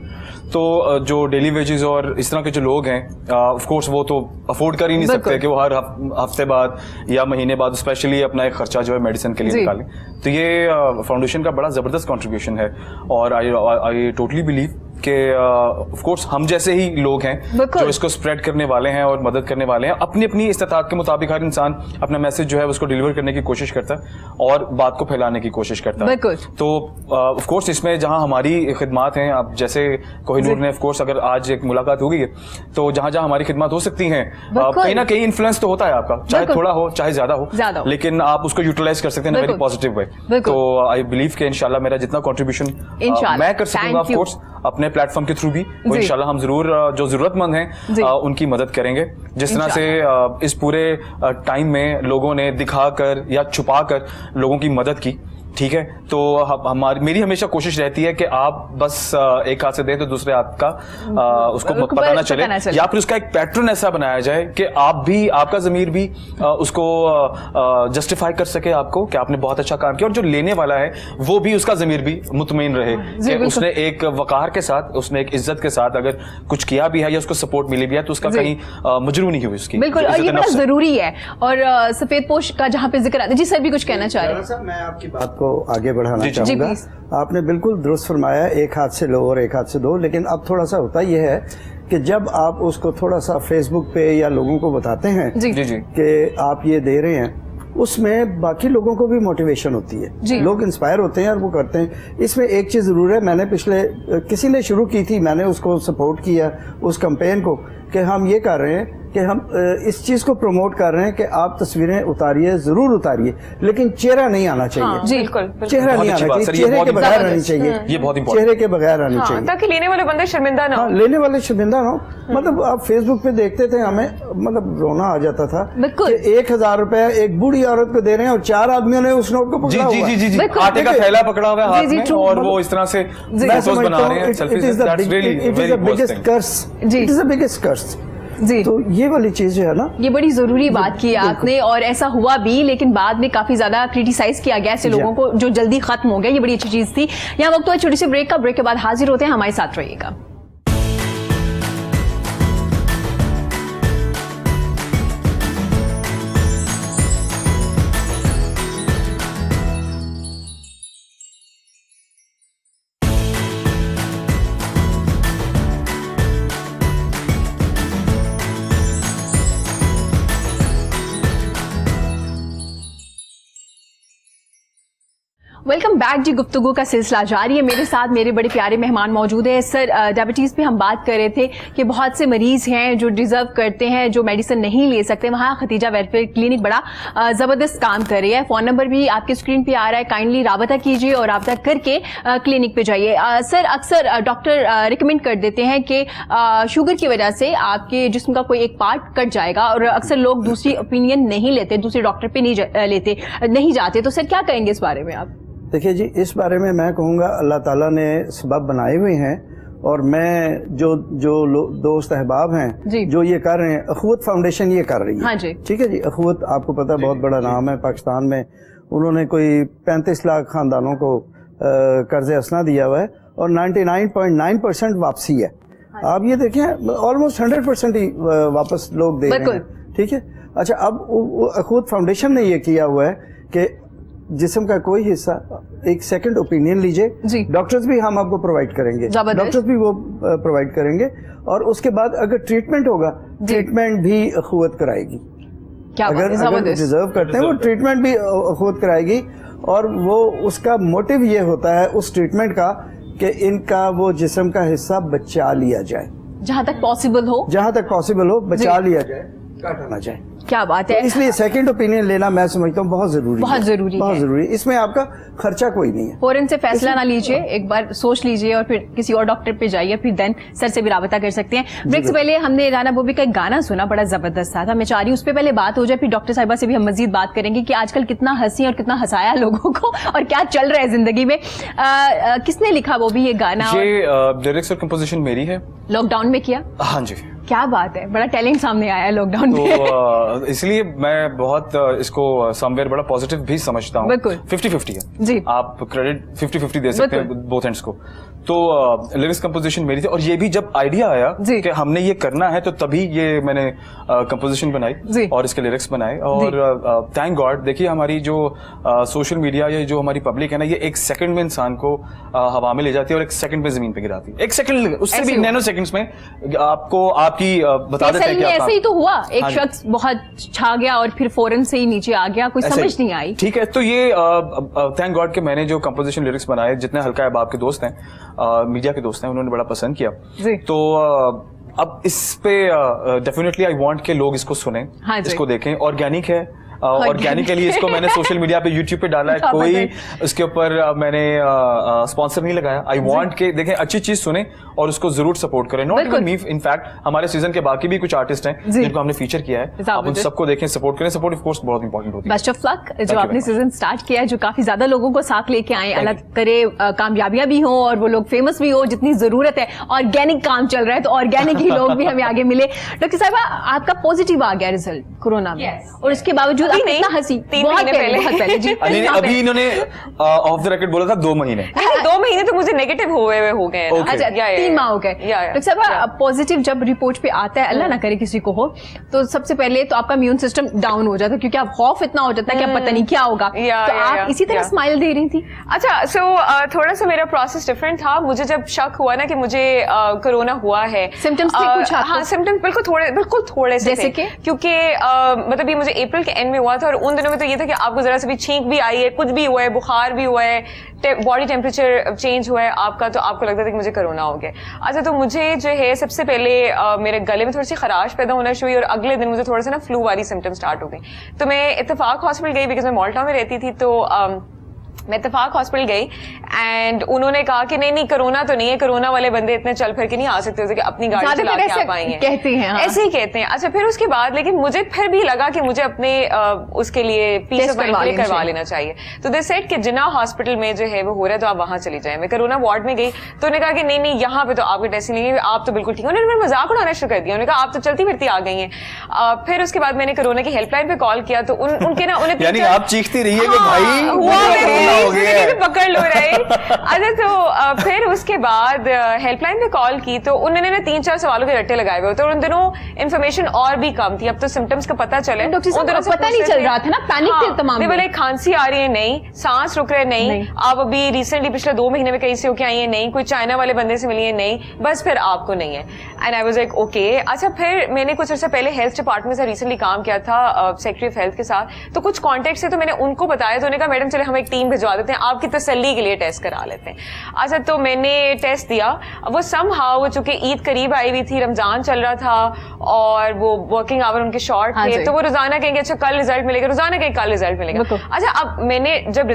तो जो डेली वेजेस और इस तरह के जो लोग हैं ऑफ कोर्स वो तो अफोर्ड कर ही नहीं सकते कि वो हर हफ्ते बाद या महीने बाद स्पेशली अपना एक खर्चा जो है मेडिसिन के लिए निकालें। तो ये फाउंडेशन का बड़ा जबरदस्त कंट्रीब्यूशन है और आई टोटली बिलीव कि ऑफ कोर्स हम जैसे ही लोग हैं जो इसको स्प्रेड करने वाले हैं और मदद करने वाले हैं, अपनी अपनी इस्तेताअत के मुताबिक हर इंसान अपना मैसेज जो है उसको डिलीवर करने की कोशिश करता है और बात को फैलाने की कोशिश करता है। तो ऑफ कोर्स इसमें जहां हमारी खिदमात हैं, आप जैसे कोहिनूर ने ऑफ कोर्स अगर आज एक मुलाकात हो गई है तो जहां जहां हमारी खिदमत हो सकती हैं, कहीं ना कहीं इन्फ्लुएंस तो होता है आपका, चाहे थोड़ा हो चाहे ज्यादा हो, लेकिन आप उसको यूटिलाइज कर सकते हैं वेरी पॉजिटिव वे। तो आई बिलीव कि इंशाल्लाह मेरा जितना कॉन्ट्रीब्यूशन मैं कर सकूंगा ऑफ कोर्स अपने प्लेटफॉर्म के थ्रू भी, वो इंशाल्लाह हम जरूर जो जरूरतमंद हैं उनकी मदद करेंगे। जिस तरह से इस पूरे टाइम में लोगों ने दिखाकर या छुपाकर लोगों की मदद की, ठीक है, तो मेरी हमेशा कोशिश रहती है कि आप बस एक हाथ से दें तो दूसरे हाथ का उसको पता ना चले, या फिर उसका एक पैटर्न ऐसा बनाया जाए कि आप भी, आपका ज़मीर भी उसको जस्टिफाई कर सके आपको कि आपने बहुत अच्छा काम किया, और जो लेने वाला है वो भी, उसका ज़मीर भी मुतमईन रहे कि उसने एक वक़ार के साथ, उसने एक इज्जत के साथ अगर कुछ किया भी है या उसको सपोर्ट मिली भी है तो उसका कहीं मजरू नहीं हुई उसकी। बिल्कुल, और ये बड़ा ज़रूरी है। और सफ़ेद पोश का जहाँ पे जिक्र आता है, जी सर भी कुछ कहना चाह रहे हैं? मैं आपकी बात आगे बढ़ाना चाहूँगा। आपने बिल्कुल दुरुस्त फरमाया, एक हाथ से लो और एक हाथ से दो, लेकिन अब थोड़ा सा होता यह है कि जब आप उसको थोड़ा सा फेसबुक पे या लोगों को बताते हैं कि आप ये दे रहे हैं, उसमें बाकी लोगों को भी मोटिवेशन होती है, लोग इंस्पायर होते हैं और वो करते हैं। इसमें एक चीज़ ज़रूर है, मैंने पिछले किसी ने शुरू की थी, मैंने उसको सपोर्ट किया उस कैंपेन को, कि हम ये कर रहे हैं कि हम इस चीज़ को प्रमोट कर रहे हैं कि आप तस्वीरें उतारिए, ज़रूर उतारिए, लेकिन चेहरा नहीं आना चाहिए। जी बिल्कुल, चेहरा नहीं आना चाहिए, चेहरे के बगैर आनी चाहिए, ये बहुत इंपॉर्टेंट, चेहरे के बगैर आनी चाहिए, ताकि लेने वाले बंदे शर्मिंदा ना हो। लेने वाले शर्मिंदा ना हो। मतलब आप फेसबुक पे देखते थे, हमें मतलब रोना आ जाता था कि 1000 रुपया एक बूढ़ी औरत को दे रहे हैं और 4 आदमियों ने उस नोट को पकड़ा हुआ है, जी आटे का थैला पकड़ा हुआ है हाथ में और वो इस तरह से फोटोज बना रहे हैं, selfies. That's really very biggest curse, it is the biggest curse. जी, तो ये वाली चीज है ना, ये बड़ी जरूरी बात की आपने, और ऐसा हुआ भी, लेकिन बाद में काफी ज्यादा क्रिटिसाइज किया गया ऐसे लोगों को जो जल्दी खत्म हो गया। ये बड़ी अच्छी चीज थी। यहाँ वक्त हुआ छोटी सी ब्रेक का, ब्रेक के बाद हाजिर होते हैं, हमारे साथ रहिएगा। वेलकम बैक जी। गुफ्तगू का सिलसिला जारी है। मेरे साथ मेरे बड़े प्यारे मेहमान मौजूद है। सर, डायबिटीज़ पे हम बात कर रहे थे कि बहुत से मरीज़ हैं जो डिज़र्व करते हैं, जो मेडिसिन नहीं ले सकते। वहाँ खतीजा वेलफेयर क्लिनिक बड़ा ज़बरदस्त काम कर रही है। फ़ोन नंबर भी आपके स्क्रीन पे आ रहा है, काइंडली राबता कीजिए और राबता करके क्लिनिक पे जाइए। सर, अक्सर डॉक्टर रिकमेंड कर देते हैं कि शुगर की वजह से आपके जिस्म का कोई एक पार्ट कट जाएगा, और अक्सर लोग दूसरी ओपिनियन नहीं लेते, दूसरे डॉक्टर पे नहीं जाते। तो सर क्या कहेंगे इस बारे में आप? देखिए जी, इस बारे में मैं कहूँगा अल्लाह ताला ने सबब बनाए हुए हैं, और मैं जो दोस्त अहबाब हैं जो ये कर रहे हैं, अखुवत फाउंडेशन ये कर रही है। हाँ जी। ठीक है जी। अखुवत आपको पता है बहुत बड़ा नाम है पाकिस्तान में। उन्होंने कोई 35 लाख खानदानों को कर्ज असना दिया हुआ है, और 99.9% वापसी है। आप ये देखें, ऑलमोस्ट 100% ही वापस लोग दे रहे हैं। ठीक है। अच्छा, अब अखुवत फाउंडेशन ने ये किया हुआ है कि जिस्म का कोई हिस्सा एक सेकंड ओपिनियन लीजिए। डॉक्टर्स भी हम आपको प्रोवाइड करेंगे, डॉक्टर्स भी वो प्रोवाइड करेंगे, और उसके बाद अगर ट्रीटमेंट होगा, ट्रीटमेंट भी अखुवत कराएगी। अगर डिजर्व करते हैं वो ट्रीटमेंट भी अखुवत कराएगी, और वो उसका मोटिव ये होता है उस ट्रीटमेंट का कि इनका वो जिस्म का हिस्सा बचा लिया जाए, जहाँ तक पॉसिबल हो बचा लिया जाए, काटा ना जाए। क्या बात है। तो इसलिए सेकंड ओपिनियन लेना मैं समझता हूँ बहुत जरूरी। इसमें आपका खर्चा कोई नहीं है। फौरन से फैसला ना लीजिए, एक बार सोच लीजिए और फिर किसी और डॉक्टर पे जाइए, फिर देन सर से भी राबता कर सकते हैं। ब्रेक से पहले हमने राना बोबी का एक गाना सुना, बड़ा जबरदस्त था। मैं चाह रही हूँ उस पर पहले बात हो जाए, फिर डॉक्टर साहिबा से भी हम मजीद बात करेंगे कि आजकल कितना हंसी और कितना हंसाया लोगों को, और क्या चल रहा है जिंदगी में। किसने लिखा वो भी ये गाना? ये लिरिक्स और कंपोजिशन मेरी है। लॉकडाउन में किया? हाँ जी। क्या बात है, बड़ा टैलेंट सामने आया है लॉकडाउन में। तो इसलिए मैं बहुत इसको समवेयर बड़ा पॉजिटिव भी समझता हूँ। 50-50 है जी। आप क्रेडिट 50-50 दे सकते हैं बोथ एंड्स को। तो लिरिक्स कंपोजिशन मेरी थी, और ये भी जब आइडिया आया कि हमने ये करना है, तो तभी ये मैंने कंपोजिशन बनाई और इसके लिरिक्स बनाए। और थैंक गॉड, देखिए हमारी जो सोशल मीडिया या जो हमारी पब्लिक है ना, ये एक सेकंड में इंसान को हवा में ले जाती है और एक सेकंड में जमीन पे गिराती है। एक सेकंड, उससे भी नैनो सेकंड्स में आपको आपकी बता देते हैं कि ऐसे ही तो हुआ। एक शख्स बहुत छा गया और फिर फौरन से ही नीचे आ गया, कोई समझ नहीं आई। ठीक है। तो ये थैंक गॉड कि मैंने जो कंपोजिशन लिरिक्स बनाए, जितने हल्का अहबाब के दोस्त हैं, मीडिया के दोस्त हैं, उन्होंने बड़ा पसंद किया। तो अब इस पे डेफिनेटली आई वांट के लोग इसको सुने, इसको देखें। ऑर्गेनिक है, ऑर्गेनिक के लिए इसको मैंने सोशल मीडिया पे यूट्यूब पे डाला है, कोई इसके ऊपर मैंने स्पॉन्सर नहीं लगाया। आई वांट के देखें, अच्छी चीज सुने और उसको जरूर सपोर्ट करें। नॉट इवन मी, इनफैक्ट हमारे सीजन के बाकी भी कुछ आर्टिस्ट हैं जिनको हमने फीचर किया है, आप उन सबको देखें, सपोर्ट करें। सपोर्ट ऑफ कोर्स बहुत इंपॉर्टेंट होती है। बेस्ट ऑफ लक जो आपने सीजन स्टार्ट किया है, जो काफी ज्यादा लोगों को साथ लेके आए। अल्लाह करे कामयाबियां भी हो और वो लोग फेमस भी हो जितनी जरूरत है। ऑर्गेनिक काम चल रहा है, तो ऑर्गेनिक ही लोग भी हमें आगे मिले। डॉक्टर साहिबा, आपका पॉजिटिव आ गया रिजल्ट कोरोना में, और उसके बावजूद आप इतना हंसी। 3 महीने पहले जी। नहीं, अभी इन्होंने ऑफ द रिकॉर्ड बोला था 2 महीने। 2 महीने तो मुझे नेगेटिव हो गए। अच्छा, 3 माह हो गए। डॉक्टर साहब, पॉजिटिव जब रिपोर्ट पे आता है, अल्लाह ना करे किसी को हो, तो सबसे पहले तो आपका इम्यून सिस्टम डाउन हो जाता है, क्योंकि आप खौफ इतना हो जाता है कि आप पता नहीं क्या होगा। तो आप इसी तरह स्माइल दे रही थी। अच्छा, सो थोड़ा सा मेरा प्रोसेस डिफरेंट था। मुझे जब शक हुआ ना कि मुझे कोरोना हुआ है, सिम्टम्स थे कुछ? हाँ, सिम्टम्स बिल्कुल थोड़े से जैसे कि, क्योंकि मतलब ये मुझे अप्रैल के एंड में हुआ था, और उन दिनों में तो ये था कि आपको जरा से भी छींक भी आई है, कुछ भी हुआ है, बुखार भी हुआ है, बॉडी टेम्परेचर चेंज हुआ है आपका, तो आपको लगता था कि मुझे कोरोना हो गया। अच्छा, तो मुझे जो है सबसे पहले मेरे गले में थोड़ी सी खराश पैदा होना शुरू हुई, और अगले दिन मुझे थोड़ा सा ना फ्लू वाली सिम्टम्स स्टार्ट हो गई। तो मैं इत्तेफाक हॉस्पिटल गई, बिकॉज मैं मॉल्टा में रहती थी। तो मैं इत्तेफाक हॉस्पिटल गई, एंड उन्होंने कहा कि नहीं कोरोना तो नहीं है, कोरोना वाले बंदे इतने चल फिर के नहीं आ सकते कि अपनी गाड़ी चला के आ पाएंगे, कहते हैं। ऐसे ही कहते हैं। अच्छा, फिर उसके बाद लेकिन मुझे फिर भी लगा कि मुझे अपने उसके लिए पीस ऑफ माइंड के लिए करवा लेना चाहिए। तो दे सेड कि जिन्ना हॉस्पिटल में जो है वो हो रहा है, तो आप वहां चली जाए। मैं कोरोना वार्ड में गई, तो उन्होंने कहा कि नहीं यहाँ पे तो आपकी टेस्टिंग नहीं है, आप तो बिल्कुल ठीक है। उन्होंने मेरा मजाक उड़ाना शुरू कर दिया। उन्होंने कहा आप तो चलती फिरती आ गई हैं। फिर उसके बाद मैंने कोरोना की हेल्पलाइन पे कॉल किया, तो उनके ना उन्हें यानी आप चीखती रही है कि भाई हो गया, पकड़ लो, राइट। अच्छा, तो फिर उसके बाद हेल्पलाइन पे कॉल की, तो उन्होंने ना 3-4 सवालों के रट्टे लगाए हुए थे, और उन दिनों इन्फॉर्मेशन और भी कम थी। अब तो सिम्टम्स का पता चले, उन दिनों पता नहीं चल रहा था ना, पैनिक थे तमाम। बोले खांसी आ रही है, नहीं, सांस रुक रहे, नहीं, आप अभी रिसेंटली पिछले 2 महीने में कहीं से होके आई है, नहीं, कोई चाइना वाले बंदे से मिली है, नहीं, बस फिर आपको नहीं है। And I was like okay. अच्छा, फिर मैंने कुछ अर्सा पहले हेल्थ डिपार्टमेंट से रिसेंटली काम किया था, सेक्रेटरी ऑफ हेल्थ के साथ, तो कुछ कॉन्टेक्ट से तो मैंने उनको बताया, तो उन्होंने कहा मैडम चले हम एक टीम भिजवा देते हैं, आपकी तसल्ली के लिए टेस्ट करा लेते हैं. अच्छा, तो मैंने टेस्ट दिया. वो somehow चूंकि ईद करीब आई हुई थी, रमजान चल रहा था और वो वर्किंग आवर उनके शॉर्ट थे, तो वो रोजाना कहेंगे अच्छा कल रिजल्ट मिलेगा, रोजाना कहेंगे कल रिजल्ट मिलेगा. अच्छा, अब मैंने जब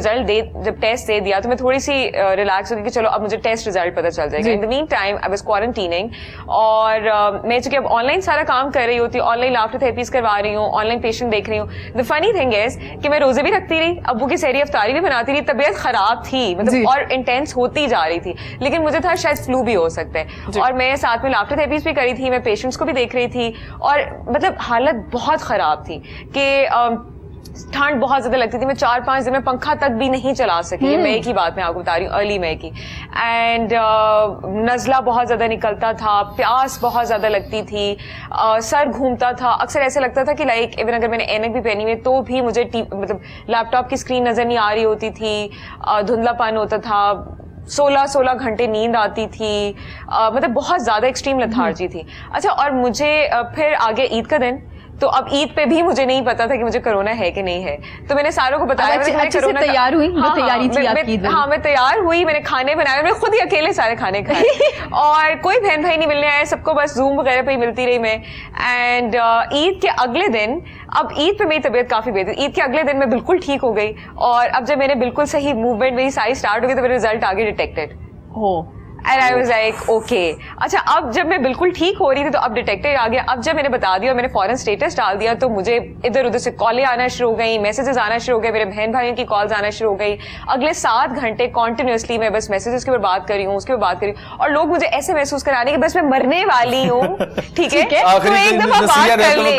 टेस्ट दे दिया तो मैं थोड़ी सी रिलैक्स हो गई कि चलो अब मुझे टेस्ट रिजल्ट पता चल जाएगा. In the mean time I was quarantining और मैं चूंकि अब ऑनलाइन सारा काम कर रही होती, ऑनलाइन लाफ्टर थेरेपीज करवा रही हूँ, ऑनलाइन पेशेंट देख रही हूँ. द फनी थिंग इज कि मैं रोजे भी रखती रही, अब्बू की सहरी अफ्तारी भी बनाती रही, तबीयत खराब थी मतलब और इंटेंस होती जा रही थी, लेकिन मुझे था शायद फ्लू भी हो सकता है. और मैं साथ में लाफ्टर थेरेपीज भी करी थी, मैं पेशेंट्स को भी देख रही थी और मतलब हालत बहुत खराब थी कि ठंड बहुत ज्यादा लगती थी. मैं 4-5 दिन में पंखा तक भी नहीं चला सकी. मई की बात मैं आपको बता रही हूँ, अर्ली मई की. एंड नज़ला बहुत ज्यादा निकलता था, प्यास बहुत ज्यादा लगती थी, सर घूमता था. अक्सर ऐसे लगता था कि लाइक इवन अगर मैंने ऐनक भी पहनी हुई तो भी मुझे मतलब लैपटॉप की स्क्रीन नजर नहीं आ रही होती थी, धुंधलापन होता था, 16 घंटे नींद आती थी, मतलब बहुत ज्यादा एक्सट्रीम लथार्जी थी. अच्छा, और मुझे फिर आगे ईद का दिन, तो अब ईद पे भी मुझे नहीं पता था कि मुझे कोरोना है कि नहीं है, तो मैंने सारों को बताया. अच्छे से तैयार हुई? तैयारी थी आपकी? हाँ, मैं तैयार हुई, मैंने खाने बनाए, मैं खुद ही अकेले सारे खाने खाए और कोई बहन भाई नहीं मिलने आए, सबको बस जूम वगैरह पे ही मिलती रही मैं. एंड ईद के अगले दिन, अब ईद पे मेरी तबीयत काफी बेहतर, ईद के अगले दिन मैं बिल्कुल ठीक हो गई और अब जब मैंने बिल्कुल सही मूवमेंट मेरी सारी स्टार्ट हो गई तो मेरे रिजल्ट आगे detected. And I was like, okay. अच्छा, अब जब मैं बिल्कुल ठीक हो रही थी तो अब डिटेक्टेड आ गया. अब जब मैंने बता दिया, मैंने फौरन स्टेटस डाल दिया, तो मुझे इधर उधर से कॉलें आना शुरू हो गई, मैसेजेस आना शुरू हो गए, मेरे बहन भाइयों की कॉल्स आना शुरू हो गई. अगले 7 घंटे कॉन्टिन्यूसली मैं बस मैसेजेस के ऊपर बात कर रही हूँ, उसके ऊपर बात कर रही हूँ और लोग मुझे ऐसे महसूस कराने कि बस मैं मरने वाली हूँ. ठीक है, तो एक दफा बात कर ले,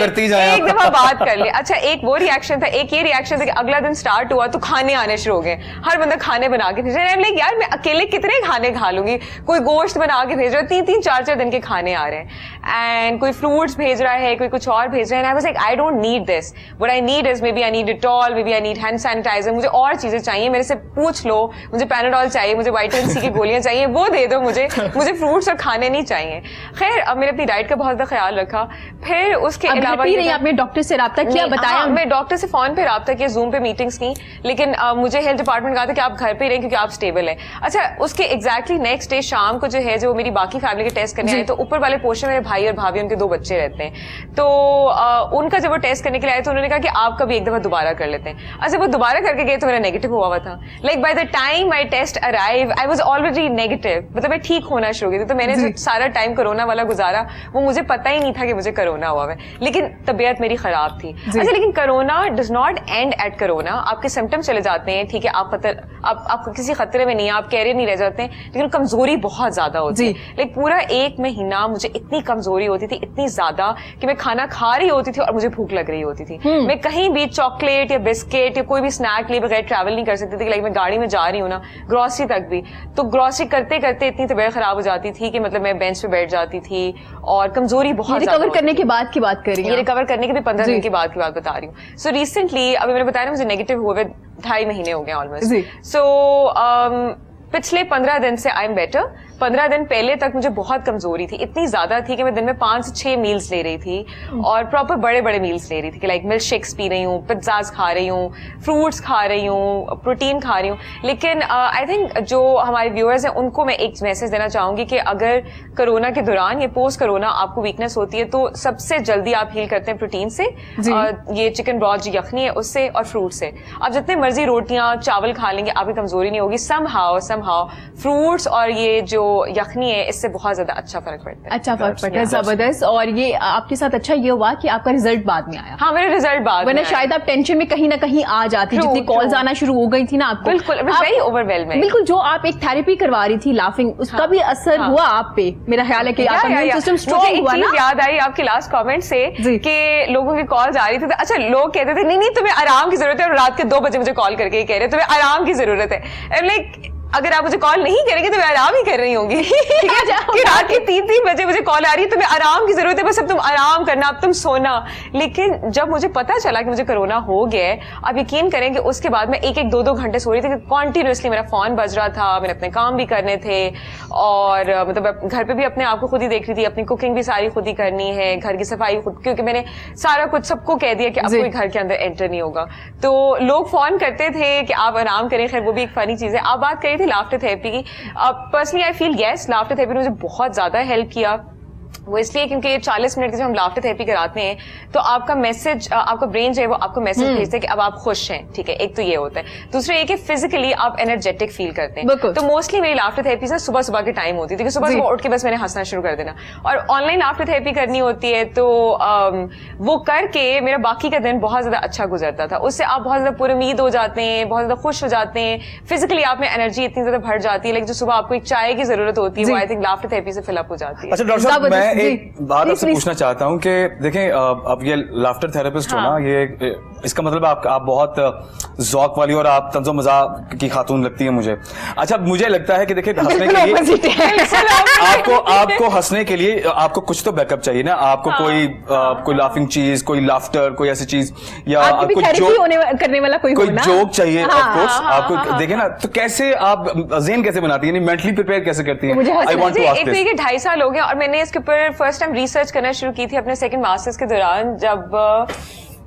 एक दफा बात कर ले. अच्छा, एक वो रिएक्शन था, एक ये रिएक्शन था कि अगला दिन स्टार्ट हुआ तो खाने आने शुरू हो गए, हर बंदा खाने बना के भेज रहा है. यार मैं अकेले कितने खाने खा लूंगी, कोई गोश्त बना के भेज रहा है, 3-3, 4-4 दिन के खाने आ रहे हैं, एंड कोई फ्रूट्स भेज रहा है, कोई कुछ और भेज रहा है. I was like, I don't need this, what I need is maybe I need Dettol, maybe I need hand sanitiser, मुझे और चीजें चाहिए, मेरे से पूछ लो, मुझे पैनाडोल चाहिए, मुझे विटामिन सी की गोलियां चाहिए, वो दे दो मुझे फ्रूट्स और खाने नहीं चाहिए. खैर, अब मैंने अपनी डाइट का बहुत ज्यादा ख्याल रखा. फिर उसके अलावा आपने डॉक्टर से राब्ता किया? बताया? मैं डॉक्टर से फोन पे राब्ता किया, जूम पे मीटिंग्स की, लेकिन मुझे हेल्थ डिपार्टमेंट कहा था कि आप घर पे रहें क्योंकि आप स्टेबल है. अच्छा, उसके एग्जैक्टली नेक्स्ट डे शाम को जो है, जो मेरी बाकी फैमिली के टेस्ट करने आए, तो ऊपर वाले पोर्शन में मेरे भाई और भाभी, उनके 2 बच्चे रहते हैं, तो उनका जब वो टेस्ट करने के लिए आए तो उन्होंने कहा कि आप कभी एक दफा दोबारा कर लेते हैं. अच्छा, वो दोबारा करके गए तो मेरा नेगेटिव हुआ था. Like by the time my test arrive I was already negative, मतलब मैं ठीक होना शुरू हो गई थी. तो मैंने जो सारा टाइम कोरोना वाला गुजारा, वो मुझे पता ही नहीं था कि मुझे कोरोना हुआ है, लेकिन तबीयत मेरी खराब थी. अच्छा, लेकिन corona does not end at corona. आपके सिम्टम्स चले जाते हैं, ठीक है, आप किसी खतरे में नहीं है, आप कैरियर नहीं रह जाते हैं, लेकिन कमजोरी बहुत ज्यादा होती है. लाइक पूरा 1 महीना मुझे इतनी कमजोरी होती थी, इतनी ज्यादा कि मैं खाना खा रही होती थी और मुझे भूख लग रही होती थी. मैं कहीं भी चॉकलेट या बिस्किट या कोई भी स्नैक लिए बगैर ट्रैवल नहीं कर सकती थी. लाइक मैं गाड़ी में जा रही हूँ ना, ग्रोसरी तक भी, तो ग्रोसरी करते करते इतनी तबीयत खराब हो जाती थी कि मतलब मैं बेंच पे बैठ जाती थी और कमजोरी बहुत रिकवर करने के बाद की बात कर रही हूँ, ये रिकवर करने के भी 15 दिन की बाद की बात बता रही हूँ. सो रिसेंटली अभी मैंने बताया ना, मुझे नेगेटिव हुए 2.5 महीने हो गए ऑलमोस्ट. सो पिछले 15 दिन से आई एम बेटर. 15 दिन पहले तक मुझे बहुत कमजोरी थी, इतनी ज्यादा थी कि मैं दिन में 5 से 6 मील्स ले रही थी और प्रॉपर बड़े बड़े मील्स ले रही थी कि लाइक मिल्क शेक्स पी रही हूँ, पिज्जाज खा रही हूँ, फ्रूट्स खा रही हूँ, प्रोटीन खा रही हूँ. लेकिन आई थिंक जो हमारे व्यूअर्स हैं उनको मैं एक मैसेज देना चाहूंगी कि अगर कोरोना के दौरान या पोस्ट कोरोना आपको वीकनेस होती है तो सबसे जल्दी आप हील करते हैं प्रोटीन से. ये चिकन ब्रॉथ जो यखनी है उससे और फ्रूट से. आप जितने मर्जी रोटियां चावल खा लेंगे, आपकी कमजोरी नहीं होगी. समहाउ फ्रूट्स और ये जो यखनी है, इससे बहुत ज्यादा अच्छा फर्क पड़ता है. अच्छा फर्क पड़ता है, जबरदस्त. और ये आपके साथ अच्छा ये हुआ कि आपका रिजल्ट बाद में आया. हाँ, मेरा रिजल्ट बाद में, वरना शायद आप टेंशन में कहीं ना कहीं आ जाती, जितनी कॉल्स आना शुरू हो गई थी ना आपको. बिल्कुल, वेरी ओवरवेलमिंग. बिल्कुल, जो आप एक थेरेपी करवा रही थी लाफिंग, उसका भी असर हुआ आप पे. मेरा ख्याल है कि आपका इम्यून सिस्टम स्ट्रांग हुआ ना. याद आई आपके लास्ट कमेंट से कि लोगों की कॉल्स आ रही थी. अच्छा, लोग कहते थे नहीं तुम्हें आराम की जरूरत है, और रात के 2 बजे मुझे कॉल करके कह रहे तुम्हें आराम की जरूरत है. लाइक अगर आप मुझे कॉल नहीं करेंगे तो मैं आराम ही कर रही होंगी, ठीक है, कि रात के 3-3 बजे मुझे कॉल आ रही है, तुम्हें आराम की जरूरत है, बस अब तुम आराम करना, अब तुम सोना. लेकिन जब मुझे पता चला कि मुझे कोरोना हो गया है, आप यकीन करें कि उसके बाद मैं 1-1, 2-2 घंटे सो रही थी, कॉन्टिन्यूसली मेरा फोन बज रहा था, मैंने अपने काम भी करने थे, और मतलब घर पे भी अपने आप को खुद ही देख रही थी, अपनी कुकिंग भी सारी खुद ही करनी है, घर की सफाई खुद, क्योंकि मैंने सारा कुछ सबको कह दिया कि अब कोई घर के अंदर एंटर नहीं होगा. तो लोग फोन करते थे कि आप आराम करें. खैर वो भी एक फनी चीज है. आप बात करी थी लाफ्टर थेरेपी की. Personally I feel yes, laughter therapy ने मुझे बहुत ज्यादा हेल्प किया. वो इसलिए क्योंकि 40 मिनट की जब हम लाफ्टर थेरेपी कराते हैं तो आपका मैसेज, आपका ब्रेन जो है वो आपको मैसेज भेजता है कि अब आप खुश हैं, ठीक है. एक तो ये होता है. दूसरा ये कि फिजिकली आप एनर्जेटिक फील करते हैं. तो मोस्टली मेरी लाफ्टर थेरेपी ना सुबह सुबह के टाइम होती थी कि सुबह सुबह उठ के बस मैंने हंसना शुरू कर देना. और ऑनलाइन लाफ्टर थेरेपी करनी होती है तो वो करके मेरा बाकी का दिन बहुत ज्यादा अच्छा गुजरता था. उससे आप बहुत ज्यादा पुरुमीद हो जाते हैं, बहुत ज्यादा खुश हो जाते हैं, फिजिकली आप में एनर्जी इतनी ज्यादा भर जाती है. लेकिन जो सुबह आपको एक चाय की जरूरत होती है वो आई थिंक लाफ्टर थेरेपी से फिलअप हो जाती है. अच्छा डॉक्टर साहब, मैं एक बात आपसे पूछना चाहता हूं कि देखें, अब ये लाफ्टर थेरेपिस्ट हो ना, ये इसका मतलब आप बहुत ज़ौक वाली और आप तंज़ो मज़ाक की खातून लगती है मुझे. अच्छा, मुझे लगता है कि देखिए हंसने के लिए आपको हंसने के लिए आपको कुछ तो बैकअप चाहिए ना. आपको कोई लाफिंग चीज, कोई लाफ्टर, कोई ऐसी चीज, या करने वाला कोई जोक चाहिए. ऑफ कोर्स आपको देखे ना, तो कैसे आप ज़हन कैसे बनाती है, मेंटली प्रिपेयर कैसे करती है? I want to ask this. 2.5 साल हो गए और मैंने इसके ऊपर फर्स्ट टाइम रिसर्च करना शुरू की थी अपने सेकंड मास्टर्स के दौरान, जब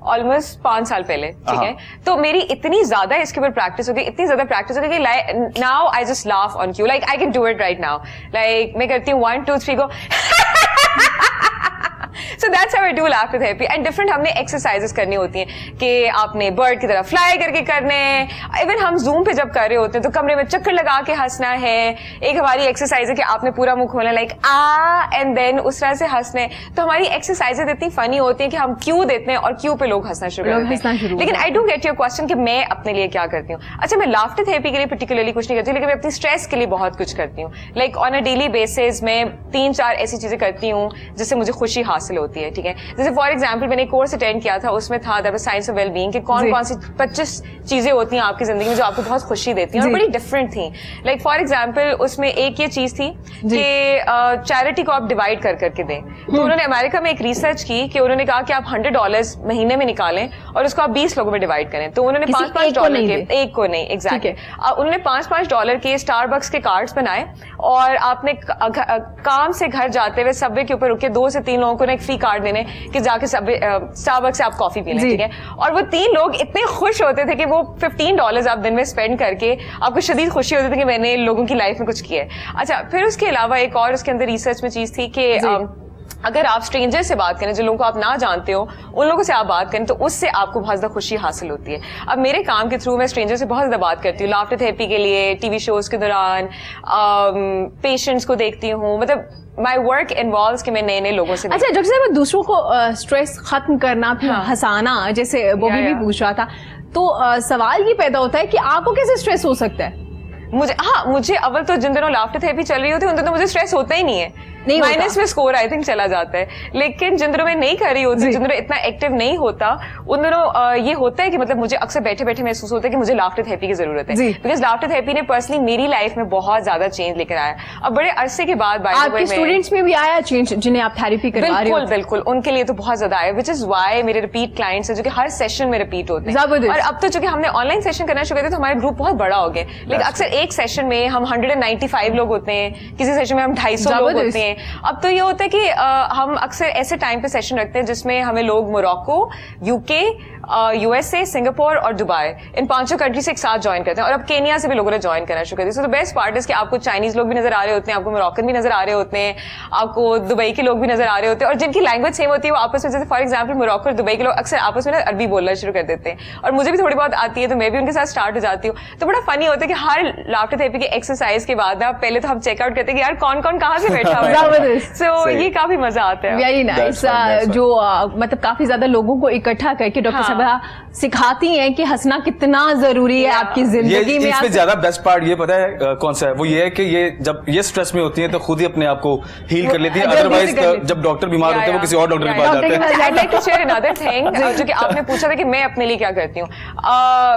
ऑलमोस्ट 5 साल पहले, ठीक है. तो मेरी इतनी ज्यादा इसके ऊपर प्रैक्टिस हो गई, इतनी ज्यादा प्रैक्टिस हो गई कि now I just laugh on Q, like I can do it right now. Like मैं करती हूँ 1 2 3 गो. So that's how I do laughter therapy. And different हमने exercises करनी होती हैं कि आपने bird की तरह fly करके करने हैं. Even हम Zoom पे जब कर रहे होते हैं तो कमरे में चक्कर लगा के हंसना है. एक हमारी exercise है कि आपने पूरा मुंह खोलना, like and then उस तरह से हंसने. तो हमारी exercises इतनी funny होती हैं कि हम क्यों देते हैं और क्यों पे लोग हंसना शुरू करते हैं. लेकिन I do get your question कि मैं अपने लिए क्या करती हूँ. अच्छा, मैं laughter therapy के लिए particularly कुछ नहीं करती, लेकिन मैं अपनी stress के लिए बहुत कुछ करती हूँ. Like on a daily basis मैं 3-4 ऐसी चीजें करती हूँ जिससे मुझे खुशी हासिल होती है, ठीक है. जैसे फॉर एग्जांपल मैंने कोर्स अटेंड किया था, उसमें था that was science of wellbeing कि कौन-कौन सी 25 चीजें होती हैं आपकी जिंदगी में जो आपको बहुत खुशी देती हैं और बड़ी डिफरेंट थी. लाइक फॉर एग्जांपल उसमें एक ये चीज थी कि चैरिटी को आप डिवाइड कर करके दें. तो उन्होंने अमेरिका में एक रिसर्च की कि उन्होंने कहा कि आप $100 महीने में निकालें और उसको आप 20 लोगों में डिवाइड करें. तो उन्होंने $5-5 के, एक को नहीं, एग्जैक्टली, उन्होंने $5-5 के स्टारबक्स के कार्ड्स बनाए और आपने काम से घर जाते हुए सबवे के ऊपर रुके 2 से 3 लोगों को एक फ्री कार्ड देने कि जाके स्टारबक्स से आप कॉफी पी लें, ठीक है. और वो 3 लोग इतने खुश होते थे कि वो $15 आप दिन में स्पेंड करके आपको शदीद खुशी होती थी कि मैंने लोगों की लाइफ में कुछ किया है. अच्छा, फिर उसके अलावा एक और उसके अंदर रिसर्च में चीज थी कि अगर आप स्ट्रेंजर से बात करें, जो लोगों को आप ना जानते हो, उन लोगों से आप बात करें तो उससे आपको बहुत ज्यादा खुशी हासिल होती है. अब मेरे काम के थ्रू मैं स्ट्रेंजर से बहुत ज्यादा बात करती हूँ लाफ्टर थेरेपी के लिए, टीवी शोज के दौरान, पेशेंट्स को देखती हूँ. मतलब माई वर्क इन्वॉल्व्स कि मैं नए नए लोगों से. अच्छा, जब से दूसरों को स्ट्रेस खत्म करना, फिर हंसाना, जैसे बॉबी भी पूछ रहा था, तो सवाल ये पैदा होता है कि आपको कैसे स्ट्रेस हो सकता है? मुझे अव्वल तो जिन दिनों लाफ्टर थेरेपी चल रही होती है उन दिनों मुझे स्ट्रेस होता ही नहीं है. माइनस में स्कोर आई थिंक चला जाता है. लेकिन जिन दिनों मैं नहीं कर रही होती, जिन दिनों इतना एक्टिव नहीं होता, उन दिनों ये होता है कि मतलब मुझे अक्सर बैठे बैठे महसूस होता है कि मुझे लाफ्टर थेरेपी की जरूरत है. बिकॉज लाफ्टर थेरेपी ने पर्सनली मेरी लाइफ में बहुत ज्यादा चेंज लेकर आया. अब बड़े अरसे के बाद आपके स्टूडेंट्स में भी आया चेंज जिन्हें आप थेरेपी करवा रहे हो? बिल्कुल, उनके लिए तो बहुत ज्यादा आया, विच इज वाई मेरे रिपीट क्लाइंट्स है जो कि हर सेशन में रिपीट होते हैं. और अब तो चूंकि हमने ऑनलाइन सेशन करना शुरू किया तो हमारे ग्रुप बहुत बड़ा हो गया. लेकिन अक्सर एक सेशन में हम 195 लोग होते हैं, किसी सेशन में हम 250 लोग होते हैं. अब तो ये होता है कि हम अक्सर ऐसे टाइम पे सेशन रखते हैं जिसमें हमें लोग मोरक्को, यूके, यूएसए, सिंगापुर और दुबई, इन 5 कंट्री से एक साथ ज्वाइन करते हैं. और अब केनिया से भी लोगों ने ज्वाइन करना शुरू कर दिया. So the best part is कि आपको चाइनीज लोग भी नजर आ रहे होते हैं, आपको मोरक्कन भी नजर आ रहे होते हैं, आपको दुबई के लोग भी नजर आ रहे होते हैं. और जिनकी लैंग्वेज सेम होती है वो आपस में, जैसे फॉर एग्जाम्पल मोरक्को और दुबई के लोग अक्सर आपस में अरबी बोलना शुरू कर देते हैं. और मुझे भी थोड़ी बहुत आती है तो मैं भी उनके साथ स्टार्ट हो जाती हूँ. तो बड़ा फनी होता है कि हर लाफ्टर थेरेपी के एक्सरसाइज के बाद ना पहले तो हम चेकआउट करते हैं कि यार कौन कौन कहाँ से बैठा हुआ है. जबरदस्त। So ये काफी मजा आता है। Very nice. जो मतलब काफी ज्यादा लोगों को इकट्ठा करके डॉक्टर हाँ। साहबा सिखाती हैं कि हंसना कितना जरूरी है आपकी जिंदगी में। इसमें ज्यादा बेस्ट पार्ट ये पता है कौन सा है, वो ये है कि ये जब ये स्ट्रेस में होती है तो खुद ही अपने आप को हील कर लेती है, जल्दी से अदरवाइज कर लेती जब डॉक्टर बीमार होते हैं वो किसी और डॉक्टर के पास डॉक्टर जाते के हैं। पास I'd like to share another thing, जो कि आपने पूछा था कि मैं अपने लिए क्या करती हूँ।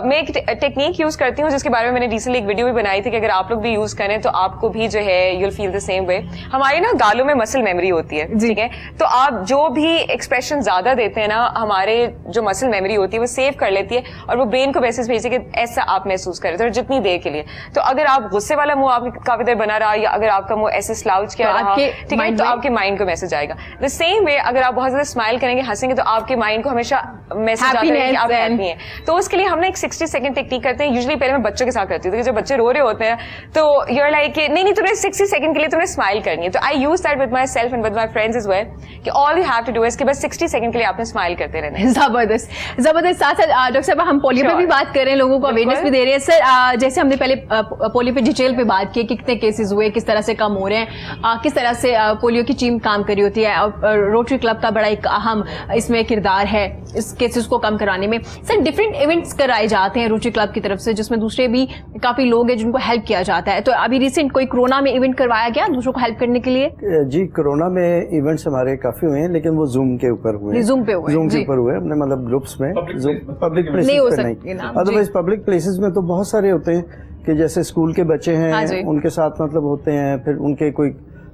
मैं एक टेक्निक यूज करती हूँ जिसके बारे में मैंने रिसेंटली एक वीडियो भी बनाई थी कि अगर आप लोग भी यूज करें तो आपको भी जो है you'll feel the same way। हमारी ना गालों में मसल मेमोरी होती है, ठीक है, तो आप जो भी एक्सप्रेशन ज्यादा देते हैं ना, हमारे जो मसल मेमोरी होती है वो सेव कर लेती है और वो ब्रेन को मैसेज भेजती है कि ऐसा आप महसूस कर रहे थे और जितनी देर के लिए। तो अगर आप गुस्से वाला मुंह आपकी काफी देर बना रहा या अगर आपका मुंह ऐसे स्लाउच किया तो रहा, आपके ठीक है, mind तो में- आपके माइंड को मैसेज आएगा। द सेम वे अगर आप बहुत ज्यादा स्माइल करेंगे, हंसेंगे, तो आपके माइंड को हमेशा मैसेज आता है कि Happiness आप and- हैप्पी हैं। तो उसके लिए हम ना एक 60 सेकंड टेक्निक करते हैं। यूजुअली पहले मैं बच्चों के साथ करती हूँ, जब बच्चे रो रहे होते हैं तो यूर लाइक नहीं तुम्हें 60 सेकंड के लिए तुम्हें स्माइल करनी है। तो I use that with my self and with my friends as well कि all you have to do is कि बस 60 सेकंड के लिए आपने स्माइल करते रहना है। जबरदस्त जबरदस्त। साथ साथ डॉक्टर साहब हम पोलियो पे Sure. भी बात कर रहे हैं, लोगों को अवेयरनेस भी दे रहे हैं। सर जैसे हमने पहले पोलियो पे डिटेल पे बात की, कितने केसेस हुए, किस तरह से कम हो रहे हैं, किस तरह से पोलियो की टीम काम कर रही होती है, और रोटरी क्लब का बड़ा एक अहम इसमें किरदार है इस केसेस को कम कराने में। सर डिफरेंट इवेंट्स कराए जाते हैं रोटरी क्लब की तरफ से जिसमें दूसरे भी काफी लोग हैं जिनको हेल्प किया जाता है। तो अभी रिसेंट कोई कोरोना में इवेंट करवाया गया दूसरों को हेल्प करने के लिए? जी कोरोना में इवेंट्स हमारे काफी हुए हैं, लेकिन वो जूम के ऊपर हुए हैं। Zoom पे हुए हैं, Zoom जी। के ऊपर हुए हमने, मतलब ग्रुप्स में, पब्लिक प्लेसेस नहीं हो पे सकते ना, नहीं। जी। अदरवाइज पब्लिक प्लेसेस में तो बहुत सारे होते हैं कि जैसे स्कूल के बच्चे हाँ जी। हैं उनके साथ मतलब होते हैं, फिर उनके कोई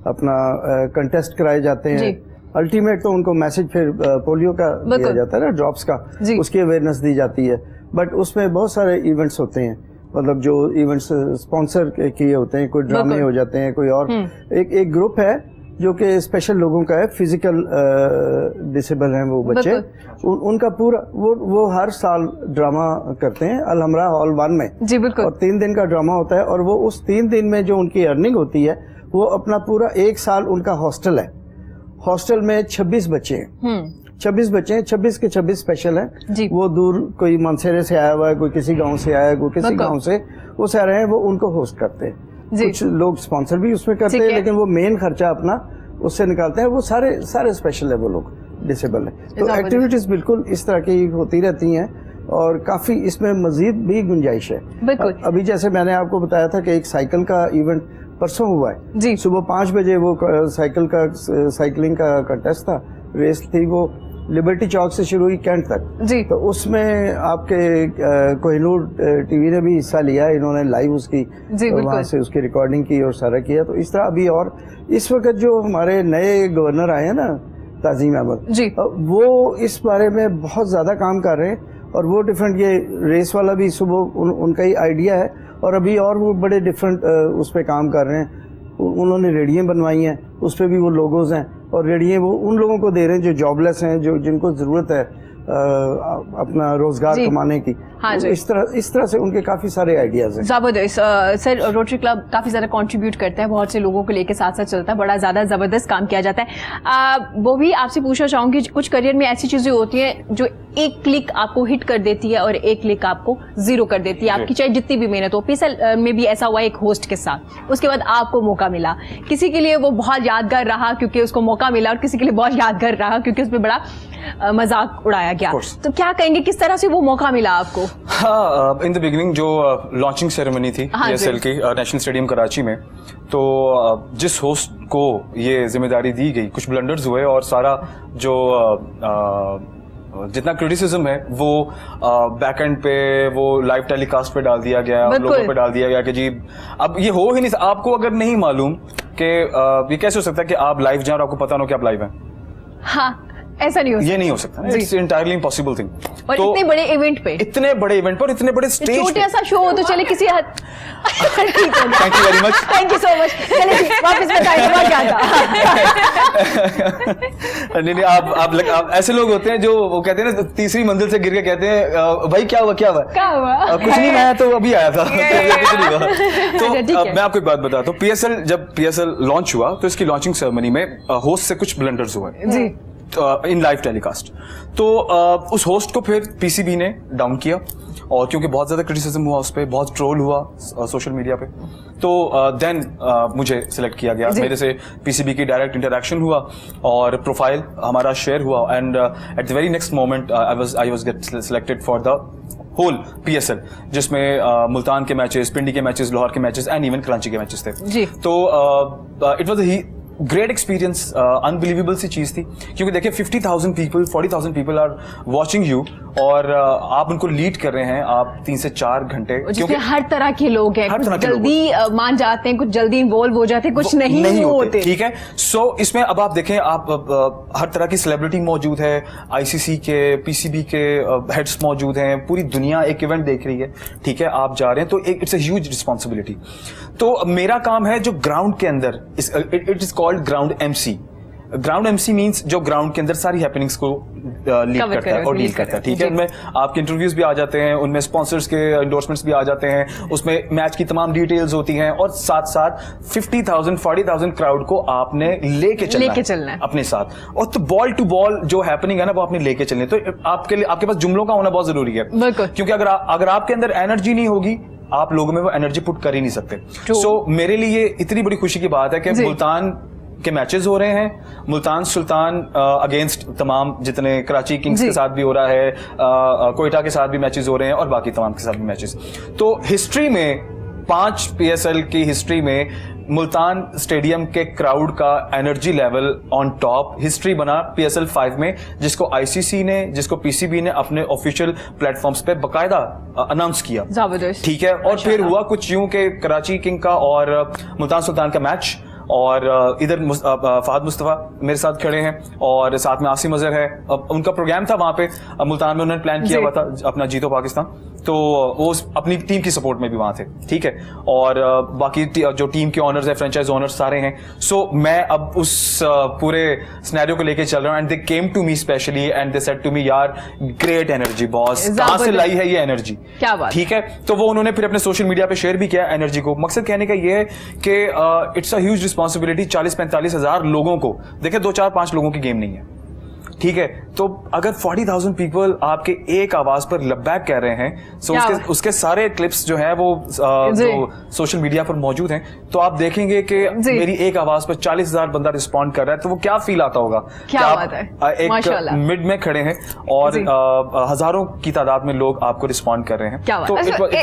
अपना कंटेस्ट कराए जाते हैं। जी। अल्टीमेट तो उनको मैसेज फिर पोलियो का दिया बिल्कुल। जाता है ना, ड्रॉप्स का, जी। उसकी अवेयरनेस दी जाती है। बट उसमें बहुत सारे इवेंट्स होते हैं, मतलब जो इवेंट्स स्पॉन्सर किए होते हैं, कोई ड्रामे बिल्कुल। हो जाते हैं, कोई और एक ग्रुप है जो कि स्पेशल लोगों का है, फिजिकल डिसेबल हैं वो बच्चे, उनका पूरा वो हर साल ड्रामा करते हैं अलहमरा हॉल 1 में। जी बिल्कुल। और 3 दिन का ड्रामा होता है, और वो उस 3 दिन में जो उनकी अर्निंग होती है वो अपना पूरा 1 साल उनका हॉस्टल है। हॉस्टल में 26 बच्चे हैं, 26 बच्चे हैं, 26 के 26 स्पेशल जी। हैं। वो दूर कोई मनसेरे से आया हुआ है, कोई किसी गांव से आया है, कोई किसी बिल्कुल। गांव से, वो से आ रहे हैं, वो उनको होस्ट करते हैं। जी। कुछ लोग स्पॉन्सर भी उसमें करते ठीक हैं, है। लेकिन वो मेन खर्चा अपना उससे निकालते हैं। वो सारे स्पेशल है, वो लोग डिसेबल है। तो जबरदस्त। एक्टिविटीज बिल्कुल इस तरह की होती रहती हैं और काफी इसमें मजीद भी गुंजाइश है। बिल्कुल। अभी जैसे मैंने आपको बताया था कि एक साइकिल का इवेंट परसों हुआ है जी। सुबह 5 बजे, वो साइकिलिंग का कंटेस्ट था, रेस थी, वो लिबर्टी चौक से शुरू हुई कैंट तक। जी। तो उसमें आपके कोहिनूर टीवी ने भी हिस्सा लिया, इन्होंने लाइव उसकी जी, बिल्कुल। वहाँ से उसकी रिकॉर्डिंग की और सारा किया। तो इस तरह अभी, और इस वक्त जो हमारे नए गवर्नर आए हैं ना, ताजीम अहमद जी। वो इस बारे में बहुत ज़्यादा काम कर रहे हैं, और वो डिफरेंट, ये रेस वाला भी सुबह उनका ही आइडिया है, और अभी और वो बड़े डिफरेंट उस पर काम कर रहे हैं। उन्होंने रेडियाँ बनवाई हैं, उस पर भी वो लोगोज हैं, और रेडियाँ वो उन लोगों को दे रहे हैं जो जॉबलेस हैं, जो जिनको ज़रूरत है अपना रोजगार जी। कमाने की। हाँ जी। इस तरह से उनके काफ़ी सारे आइडियाज़ हैं। जबरदस्त। सर रोटरी क्लब काफी ज्यादा कंट्रीब्यूट करता है, बहुत से लोगों को लेके साथ साथ चलता है, बड़ा ज्यादा जबरदस्त काम किया जाता है। वो भी आपसे पूछना चाहूंगी, कुछ करियर में ऐसी चीजें होती हैं जो एक क्लिक आपको हिट कर देती है और एक क्लिक आपको जीरो कर देती है, आपकी चाहे जितनी भी मेहनत हो। पीएसएल में भी ऐसा हुआ एक होस्ट के साथ, उसके बाद आपको मौका मिला, किसी के लिए वो बहुत यादगार रहा क्योंकि उसको मौका मिला, और किसी के लिए बहुत यादगार रहा क्योंकि उसमें बड़ा मजाक उड़ाया गया। तो क्या कहेंगे, किस तरह से वो मौका मिला आपको? हाँ, इन द बिगिनिंग जो लॉन्चिंग सेरेमनी थी हाँ जी। PSL की नेशनल स्टेडियम कराची में, तो जिस होस्ट को ये जिम्मेदारी दी गई, कुछ ब्लंडर्स हुए और सारा जो जितना क्रिटिसिज्म है वो बैक एंड पे, वो लाइव टेलीकास्ट पे डाल दिया गया, लोगों पे डाल दिया गया कि जी अब ये हो ही नहीं। आपको अगर नहीं मालूम कि ये कैसे हो सकता है कि आप लाइव जाएं और आपको पता ना हो कि आप लाइव हैं, हाँ ऐसा नहीं हो सकता। ये नहीं हो सकता। It's entirely impossible thing. और इतने बड़े इवेंट पे, इतने बड़े इवेंट पर, इतने बड़े स्टेज पे, छोटा सा शो हो तो चले किसी हद। Thank you very much, thank you so much. चलिए वापस बताइए हुआ क्या था। नहीं आप ऐसे लोग होते हैं जो वो कहते हैं ना, तीसरी मंजिल से गिर के कहते हैं भाई क्या हुआ क्या हुआ? कुछ नहीं, मैं तो अभी आया था। कुछ नहीं हुआ। अच्छा, ठीक तो है। मैं आपको एक बात बताता हूँ, जब PSL लॉन्च हुआ तो इसकी लॉन्चिंग सेरेमनी में होस्ट से कुछ ब्लंडर्स हुए जी। इन लाइव टेलीकास्ट। तो उस होस्ट को फिर PCB ने डाउन किया, और क्योंकि बहुत ज़्यादा क्रिटिसिज्म हुआ उस पर, बहुत ट्रोल हुआ सोशल मीडिया पे, तो देन मुझे सिलेक्ट किया गया. मेरे से पीसीबी की डायरेक्ट इंटरेक्शन हुआ और प्रोफाइल हमारा शेयर हुआ, and at the very next moment I was get selected for the whole PSL, जिसमें मुल्तान के मैचेस, पिंडी के मैचेस, लाहौर के मैचेस एंड इवन कराची के मैचेस थे. जी. तो it was a great experience, unbelievable सी चीज थी, क्योंकि देखिए 50,000 people, 40,000 people are watching you, और आप उनको लीड कर रहे हैं आप 3 से 4 घंटे, क्योंकि हर तरह के लोग हैं, कुछ जल्दी मान जाते हैं, कुछ जल्दी इन्वॉल्व हो जाते हैं, कुछ नहीं होते. ठीक है. सो इसमें अब आप देखें, आप हर तरह की सेलिब्रिटी मौजूद है, ICC के, PCB के हेड्स मौजूद हैं, पूरी दुनिया एक इवेंट देख रही है. ठीक है, आप जा रहे हैं, तो इट्स अ ह्यूज रिस्पॉन्सिबिलिटी. तो मेरा काम है जो ग्राउंड के अंदर, it is called ground MC. Ground MC means जो ग्राउंड के अंदर सारी हैपनिंग्स को लीड करता है और डील करता है. ठीक है, उनमें आपके इंटरव्यूज भी आ जाते हैं, उनमें स्पॉन्सर्स के एंडोर्समेंट्स भी आ जाते हैं, उसमें मैच की तमाम डिटेल्स होती हैं, और साथ साथ 50,000 40,000 क्राउड को आपने लेके चलना है अपने साथ. और तो बॉल टू बॉल जो हैपनिंग है ना, वो आपने लेके चलनी है. तो आपके पास जुमलों का होना बहुत जरूरी है, क्योंकि अगर आपके अंदर एनर्जी नहीं होगी, आप लोगों में वो एनर्जी पुट कर ही नहीं सकते. सो मेरे लिए इतनी बड़ी खुशी की बात है कि मुल्तान के मैचेस हो रहे हैं, मुल्तान सुल्तान अगेंस्ट तमाम जितने कराची किंग्स के साथ भी हो रहा है, कोयटा के साथ भी मैचेस हो रहे हैं, और बाकी तमाम के साथ भी मैचेस. तो हिस्ट्री में 5 PSL की हिस्ट्री में मुल्तान स्टेडियम के क्राउड का energy level on top history बना PSL 5 में, जिसको ICC ने, जिसको PCB ने अपने ऑफिशियल प्लेटफॉर्म्स पे बकायदा अनाउंस किया. ठीक है. और फिर हुआ कुछ यूं कि कराची किंग का और मुल्तान सुल्तान का मैच, और इधर फहद मुस्तफा मेरे साथ खड़े हैं, और साथ में आसिम अजहर है. अब उनका प्रोग्राम था वहां पे मुल्तान में, उन्होंने प्लान किया हुआ था अपना जीतो पाकिस्तान, तो वो अपनी टीम की सपोर्ट में भी वहां थे. ठीक है. और बाकी जो टीम के ऑनर्स है, फ्रेंचाइज ऑनर्स सारे हैं. सो मैं अब उस पूरे सिनेरियो को लेके चल रहा हूं, and they came to me specially and they said to me, यार ग्रेट एनर्जी बॉस, कहां से लाई है ये एनर्जी, क्या बात. ठीक है. तो वो उन्होंने फिर अपने सोशल मीडिया पे शेयर भी किया एनर्जी को. मकसद कहने का ये है कि इट्स अ ह्यूज रिस्पॉन्सिबिलिटी. 40-45 हजार लोगों को, देखिए 2-4-5 लोगों की गेम नहीं है. ठीक है. तो अगर 40,000 पीपल आपके एक आवाज पर लबैक कह रहे हैं, सो उसके सारे क्लिप्स जो हैं वो जो सोशल मीडिया पर मौजूद हैं, तो आप देखेंगे कि मेरी एक आवाज पर 40,000 बंदा रिस्पॉन्ड कर रहा है, तो वो क्या फील आता होगा. क्या बात है. एक मिड में खड़े हैं और हजारों की तादाद में लोग आपको रिस्पॉन्ड कर रहे हैं. तो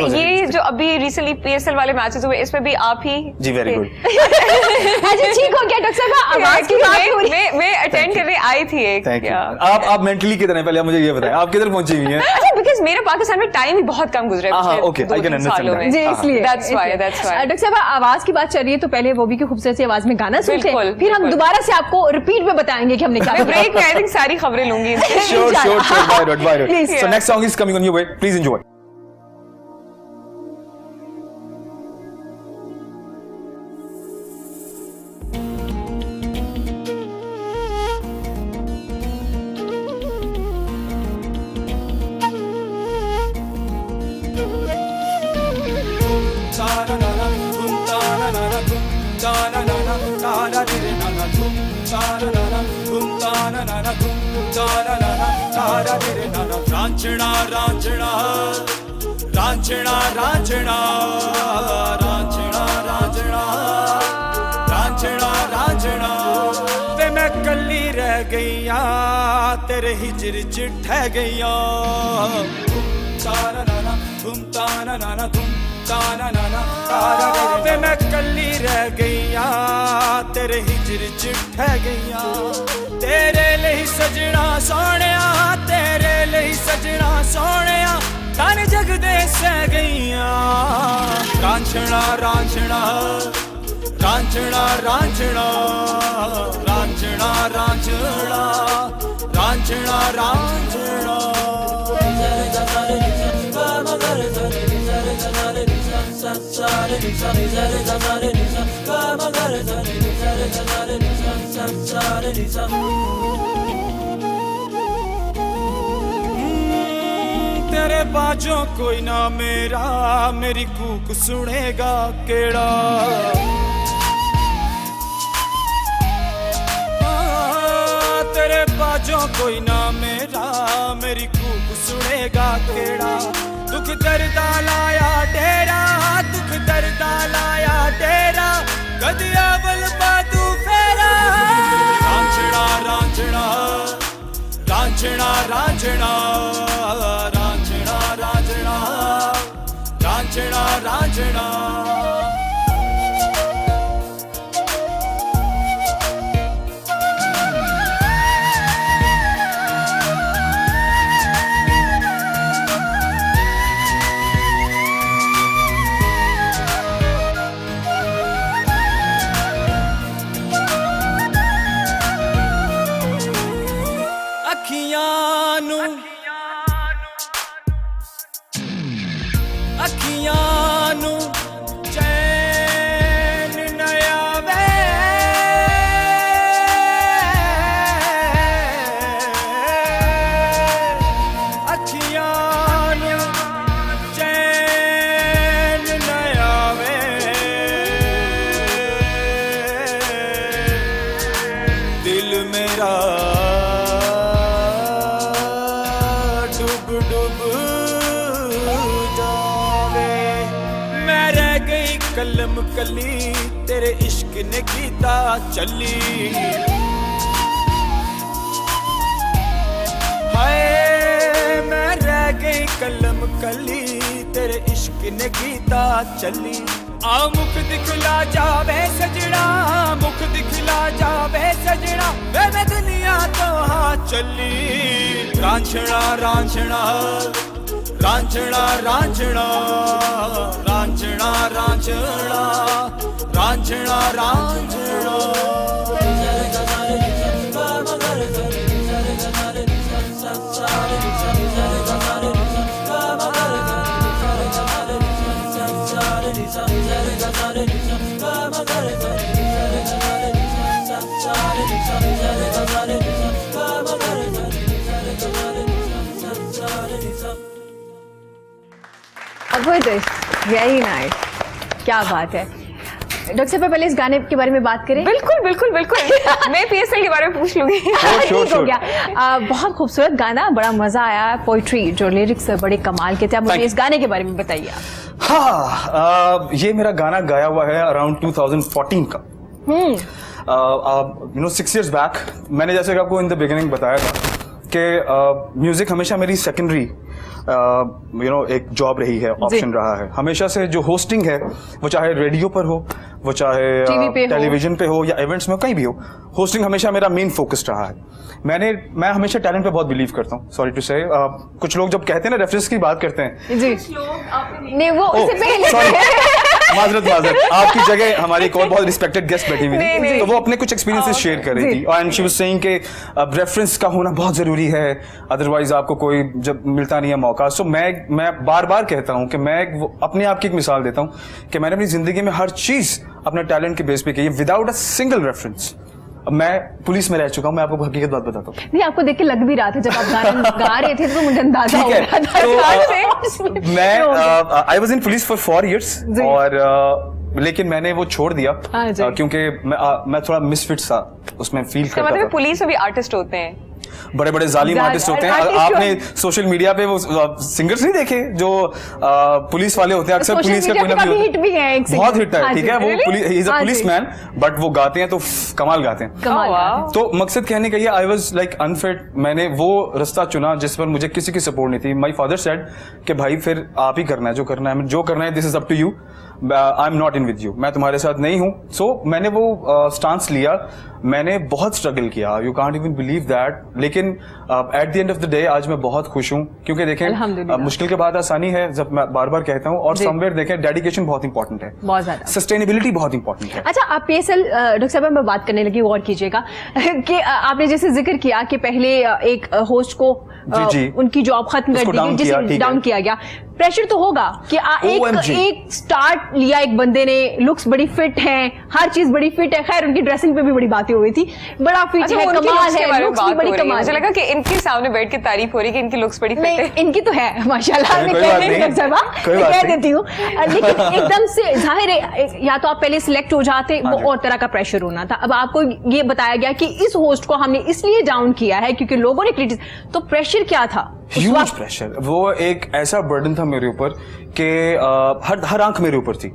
ये जो अभी रिसेंटली PSL वाले मैचेस हुए, इसमें भी आप ही. जी, वेरी गुड. ठीक हो गया डॉक्टर साहब, आवाज की बात हो रही है. मैं अटेंड करने आई थी एक. आप मेंटली किधर हैं, पहले मुझे ये बताएं, आप किधर पहुंची हुई हैं. अच्छा, बिकॉज़ मेरा पाकिस्तान में टाइम ही बहुत कम गुजरा है. Okay, I can understand. जी, इसलिए दैट्स व्हाई. डॉक्टर साहब, आवाज की बात चल रही है, तो पहले वो भी की खूबसूरत सी आवाज में गाना सुनते हैं, फिर हम दोबारा से आपको रिपीट में बताएंगे कि हमने क्या. ब्रेक में आई थिंक सारी खबरें लूंगी. Sure. So next song is coming on your way, please enjoy. Raanjhana Raanjhana Raanjhana Raanjhana Raanjhana Raanjhana Raanjhana Raanjhana वे मैं कली रह गईया तेरे हिजर च ठह गईया. तारा नाना तुम ताना नाना तुम ताना नाना तारा वे मैं कली रह गईया तेरे हिजर च ठह गईया. तेरे ਲਈ सजना सोहणिया, तेरे ਲਈ सजना सोहणिया, तन जग दे सह गईया. रांझणा रांझणा रांझणा रांझणा रांझणा रांझणा रांझणा रांझणा. तेरे बाजों कोई ना मेरा, मेरी कूक सुनेगा केड़ा. तेरे बाजों कोई ना मेरा, मेरी कूक सुनेगा केड़ा. दुख दर्दा लाया डेरा दुख दर्दा लाया डेरा कदी अवल बातू फेरा रांझणा रांझणा रांझणा रांझणा रांझणा रांझणा रांझणा रांझणा ਅੱਖੀਆਂ ਨੂੰ ਚੈਨ ਨਾ ਆਵੇ ਅੱਖੀਆਂ ਨੂੰ ਚੈਨ ਨਾ ਆਵੇ ਦਿਲ ਮੇਰਾ ਡੁੱਬ ਡੁੱਬ कलम कली तेरे इश्क ने कीता चली हाय मैं रह गई कलम कली तेरे इश्क ने कीता चली आ मुख दिखला जावे सजना मुख दिखला जावे सजना वे मैं दुनिया तो हाँ चली रांझणा रांझणा रांझणा रांझणा रांझणा रांझणा रांझणा रांझणा वेरी नाइस, क्या बात है। डॉक्टर साहब पहले इस गाने के बारे में बात करें। बिल्कुल बिल्कुल बिल्कुल मैं पीएसएल के बारे में पूछ लूंगी। ठीक हो गया। बहुत खूबसूरत गाना, बड़ा मजा आया। पोइट्री जो लिरिक्स बड़े कमाल के थे। आप मुझे इस गाने के बारे में बताइए। हाँ, ये मेरा गाना गाया हुआ है अराउंड 2014 का। यू नो 6 years बैक मैंने जैसे कि आपको इन द बिगिनिंग बताया था कि म्यूजिक हमेशा मेरी सेकेंडरी यू नो एक जॉब रही है, ऑप्शन रहा है। हमेशा से जो होस्टिंग है वो चाहे रेडियो पर हो, वो चाहे टेलीविजन पे हो या इवेंट्स में कहीं भी हो, होस्टिंग हमेशा मेरा मेन फोकस रहा है। मैं हमेशा टैलेंट पे बहुत बिलीव करता हूँ। सॉरी टू से कुछ लोग जब कहते हैं ना रेफरेंस की बात करते हैं जी, नहीं वो उससे पहले माजरत आपकी जगह हमारी एक और बहुत रिस्पेक्टेड गेस्ट बैठी हुई थी, तो वो अपने कुछ एक्सपीरियंसेस शेयर कर रही थी एंड शी वाज सेइंग कि रेफरेंस का होना बहुत जरूरी है, अदरवाइज आपको कोई जब मिलता नहीं है मौका। सो मैं बार बार कहता हूँ कि मैं अपने आप की एक मिसाल देता हूँ कि मैंने अपनी जिंदगी में हर चीज अपने टैलेंट के बेस पे की है विदाउट अ सिंगल रेफरेंस। मैं पुलिस में रह चुका हूँ, मैं आपको हकीकत बात बताता हूँ। नहीं, आपको देख के लग भी रहा था जब आप गाना गा रहे थे तो मुझे अंदाजा हो रहा था। मैं I was in police for 4 years और लेकिन मैंने वो छोड़ दिया क्योंकि मैं थोड़ा मिसफिट सा उसमें फील करता था। पुलिस में भी आर्टिस्ट होते हैं, बड़े बड़े जालिम आर्टिस्ट होते हैं। आपने सोशल मीडिया पे वो सिंगर्स नहीं देखे जो पुलिस वाले होते हैं, अक्सर पुलिस का कोई ना कोई हिट भी है, बहुत हिट है, ठीक है, वो he is a policeman but वो गाते हैं तो कमाल गाते हैं। तो मकसद कहने का ये, आई वाज लाइक अनफिट। मैंने वो रास्ता चुना जिस पर मुझे किसी की सपोर्ट नहीं थी। माय फादर सेड कि भाई फिर आप ही करना है जो करना है, जो करना है, this is up to you, I am not in with you, मैं तुम्हारे साथ नहीं हूं। सो मैंने वो स्टांस लिया, मैंने बहुत स्ट्रगल किया, you can't even believe that. लेकिन at the end of the day आज मैं बहुत खुश हूं क्योंकि देखें मुश्किल के बाद आसानी है, जब मैं बार बार कहता हूं, और समवेयर देखें डेडिकेशन बहुत इंपॉर्टेंट है, बहुत ज्यादा सस्टेनेबिलिटी बहुत इंपॉर्टेंट है। अच्छा, आप पीएसएल डॉक्टर साहब मैं बात करने लगी, और कीजिएगा कि आपने जैसे जिक्र किया कि पहले एक होस्ट को उनकी जॉब खत्म कर दी गई, जिसे डाउन किया गया। प्रेशर तो होगा कि एक स्टार्ट लिया एक बंदे ने, लुक्स बड़ी फिट हैं, हर चीज बड़ी फिट है। खैर उनकी ड्रेसिंग पे भी बड़ी बातें हुई थी, बड़ा फिट है, कमाल है, लुक्स भी बड़ी कमाल। मुझे लगा कि इनके सामने बैठ के तारीफ हो रही कि इनकी लुक्स बड़ी फिट है। इनकी तो है माशाल्लाह, मैं कह देती हूँ, लेकिन एकदम से जाहिर है या तो आप पहले सिलेक्ट हो जाते, वो और तरह का प्रेशर होना था। अब आपको ये बताया गया कि इस होस्ट को हमने इसलिए डाउन किया है क्योंकि लोगों ने क्रिटिसाइज, तो प्रेशर क्या था ह्यूज प्रेशर, वो एक ऐसा बर्डन था मेरे ऊपर कि हर आंख मेरे ऊपर थी।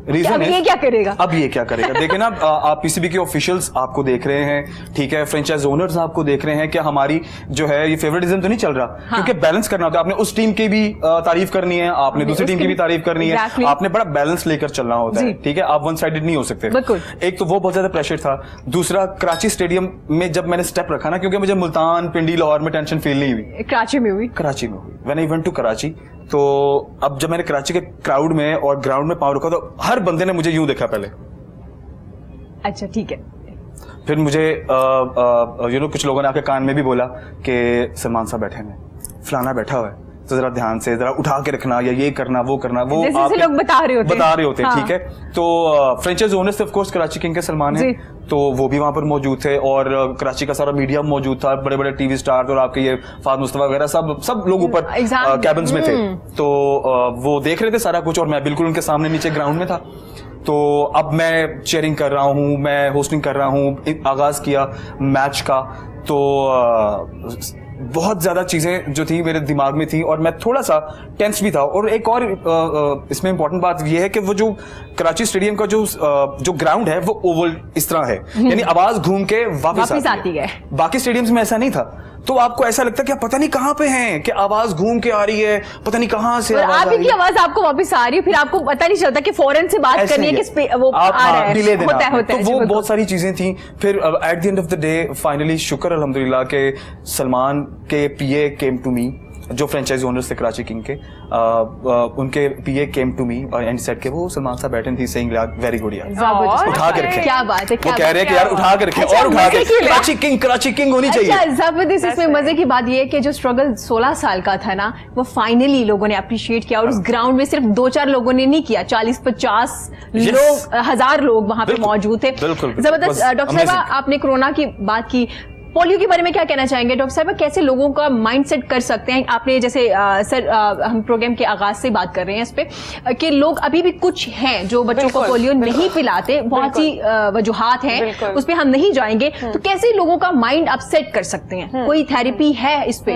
रीजन अब ये क्या करेगा? अब ये क्या करेगा? देखिए ना, आप पीसीबी के ऑफिशियल्स आपको देख रहे हैं, ठीक है, फ्रेंचाइज ओनर्स आपको देख रहे हैं कि हमारी जो है ये फेवरेटिज्म तो नहीं चल रहा, क्योंकि बैलेंस करना होता है। आपने उस टीम की भी तारीफ करनी है, आपने दूसरी टीम की भी तारीफ करनी है, आपने बड़ा बैलेंस लेकर चलना होता है, ठीक है, आप वन साइडेड नहीं हो सकते। एक तो वो बहुत ज्यादा प्रेशर था, दूसरा कराची स्टेडियम में जब मैंने स्टेप रखा ना, क्योंकि मुझे मुल्तान, पिंडी, लाहौर में टेंशन फील नहीं हुई, कराची में हुई। When I went to Karachi, तो अब जब मैंने कराची के क्राउड में और ग्राउंड में पाँव रखा तो हर बंदे ने मुझे यूं देखा पहले। अच्छा ठीक है। फिर मुझे कुछ लोगों ने आके कान में भी बोला कि सलमान साहब बैठे हैं, फलाना बैठा हुआ है, तो जरा ध्यान से जरा उठा के रखना, या ये करना वो करना, वो जैसे लोग बता रहे होते हैं, ठीक है। तो franchise owners of course Karachi king के सलमान है, तो वो भी वहां पर मौजूद थे, और कराची का सारा मीडिया मौजूद था, बड़े बड़े टीवी स्टार और आपके ये फाद मुस्तफा वगैरह सब लोग ऊपर कैबिन्स में थे, तो वो देख रहे थे सारा कुछ, और मैं बिल्कुल उनके सामने नीचे ग्राउंड में था। तो अब मैं चेयरिंग कर रहा हूँ, मैं होस्टिंग कर रहा हूँ, आगाज किया मैच का, तो बहुत ज्यादा चीजें जो थी मेरे दिमाग में थी, और मैं थोड़ा सा टेंस भी था। और एक और इसमें इंपॉर्टेंट बात ये है कि वो जो कराची स्टेडियम का जो ग्राउंड है वो ओवल इस तरह है, यानी आवाज घूम के वापस आती है। बाकी स्टेडियम्स में ऐसा नहीं था, तो आपको ऐसा लगता है कि पता नहीं कहाँ पे हैं, कि आवाज घूम के आ रही है, पता नहीं कहाँ से आप ही की आवाज आपको वापस आ रही है, फिर आपको पता नहीं चलता कि फौरन से बात करनी है कि वो आ रहा है, डिले देना है। तो वो बिल्कुल। बहुत सारी चीजें थी। फिर eight the end of the day finally शुक्र अल्हम्दुलिल्लाह के सलमान के पीए केम टू मी, जो फ्रेंचाइज ओनर्स थे कराची किंग के, उनके पीए केम टू मी और एंड सेट के वो सलमान साहब बैठे थी, सेइंग वेरी गुड यार, उठा के रखें, क्या बात है, वो कह रहे हैं कि यार उठा के रखें, और उठा के, कराची किंग होनी चाहिए। अच्छा जबरदस्त। इसमें मजे की बात ये है कि जो स्ट्रगल 16 साल का था ना, वो फाइनली लोगों ने अप्रिशिएट किया, और उस ग्राउंड में सिर्फ 2-4 लोगों ने नहीं किया, 40-50 लोग, 1000 लोग वहां पे मौजूद थे। जबरदस्त। डॉक्टर साहब, आपने कोरोना की बात की, पोलियो के बारे में क्या कहना चाहेंगे डॉक्टर साहब? कैसे लोगों का माइंड सेट कर सकते हैं? आपने जैसे सर हम प्रोग्राम के आगाज से बात कर रहे हैं इस पे कि लोग अभी भी कुछ हैं जो बच्चों को पोलियो नहीं पिलाते, बहुत सी वजूहात हैं, उस पे हम नहीं जाएंगे। तो कैसे लोगों का माइंड आप सेट कर सकते हैं? कोई थेरेपी है इस पे?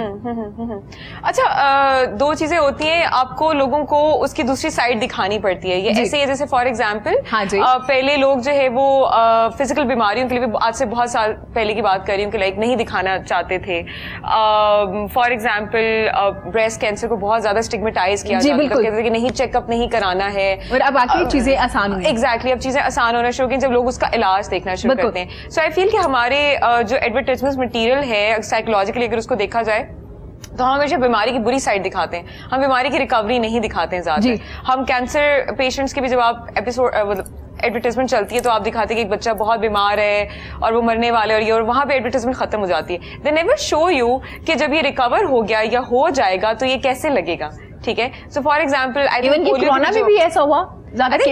अच्छा, दो चीजें होती हैं, आपको लोगों को उसकी दूसरी साइड दिखानी पड़ती है। ये ऐसे है जैसे फॉर एग्जाम्पल पहले लोग जो है वो फिजिकल बीमारियों के लिए, आज से बहुत साल पहले की बात कर रही हूँ, नहीं दिखाना चाहते थे। फॉर एग्जाम्पल ब्रेस्ट कैंसर को बहुत ज्यादा स्टिग्मेटाइज किया जाता था, कहते थे कि नहीं, चेकअप नहीं कराना है, और अब बाकी चीजें आसान हुई। एग्जैक्टली, अब चीजें आसान होना शुरू की जब लोग उसका इलाज देखना शुरू करते हैं। सो आई फील कि हमारे जो एडवर्टाइजमेंट मटीरियल है, साइकोलॉजिकली अगर उसको देखा जाए तो हम हमेशा बीमारी की बुरी साइड दिखाते हैं, हम बीमारी की रिकवरी नहीं दिखाते हैं ज्यादा। हम कैंसर पेशेंट्स के भी जब आप एडवर्टाइजमेंट चलती है तो आप दिखाते हैं कि एक बच्चा बहुत बीमार है और वो मरने वाला है, और वहां पे एडवर्टाइजमेंट खत्म हो जाती है। दे नेवर शो यू कि जब ये रिकवर हो गया या हो जाएगा तो ये कैसे लगेगा, ठीक है। सो फॉर एग्जाम्पल कोरोना में भी ऐसा हुआ, मरते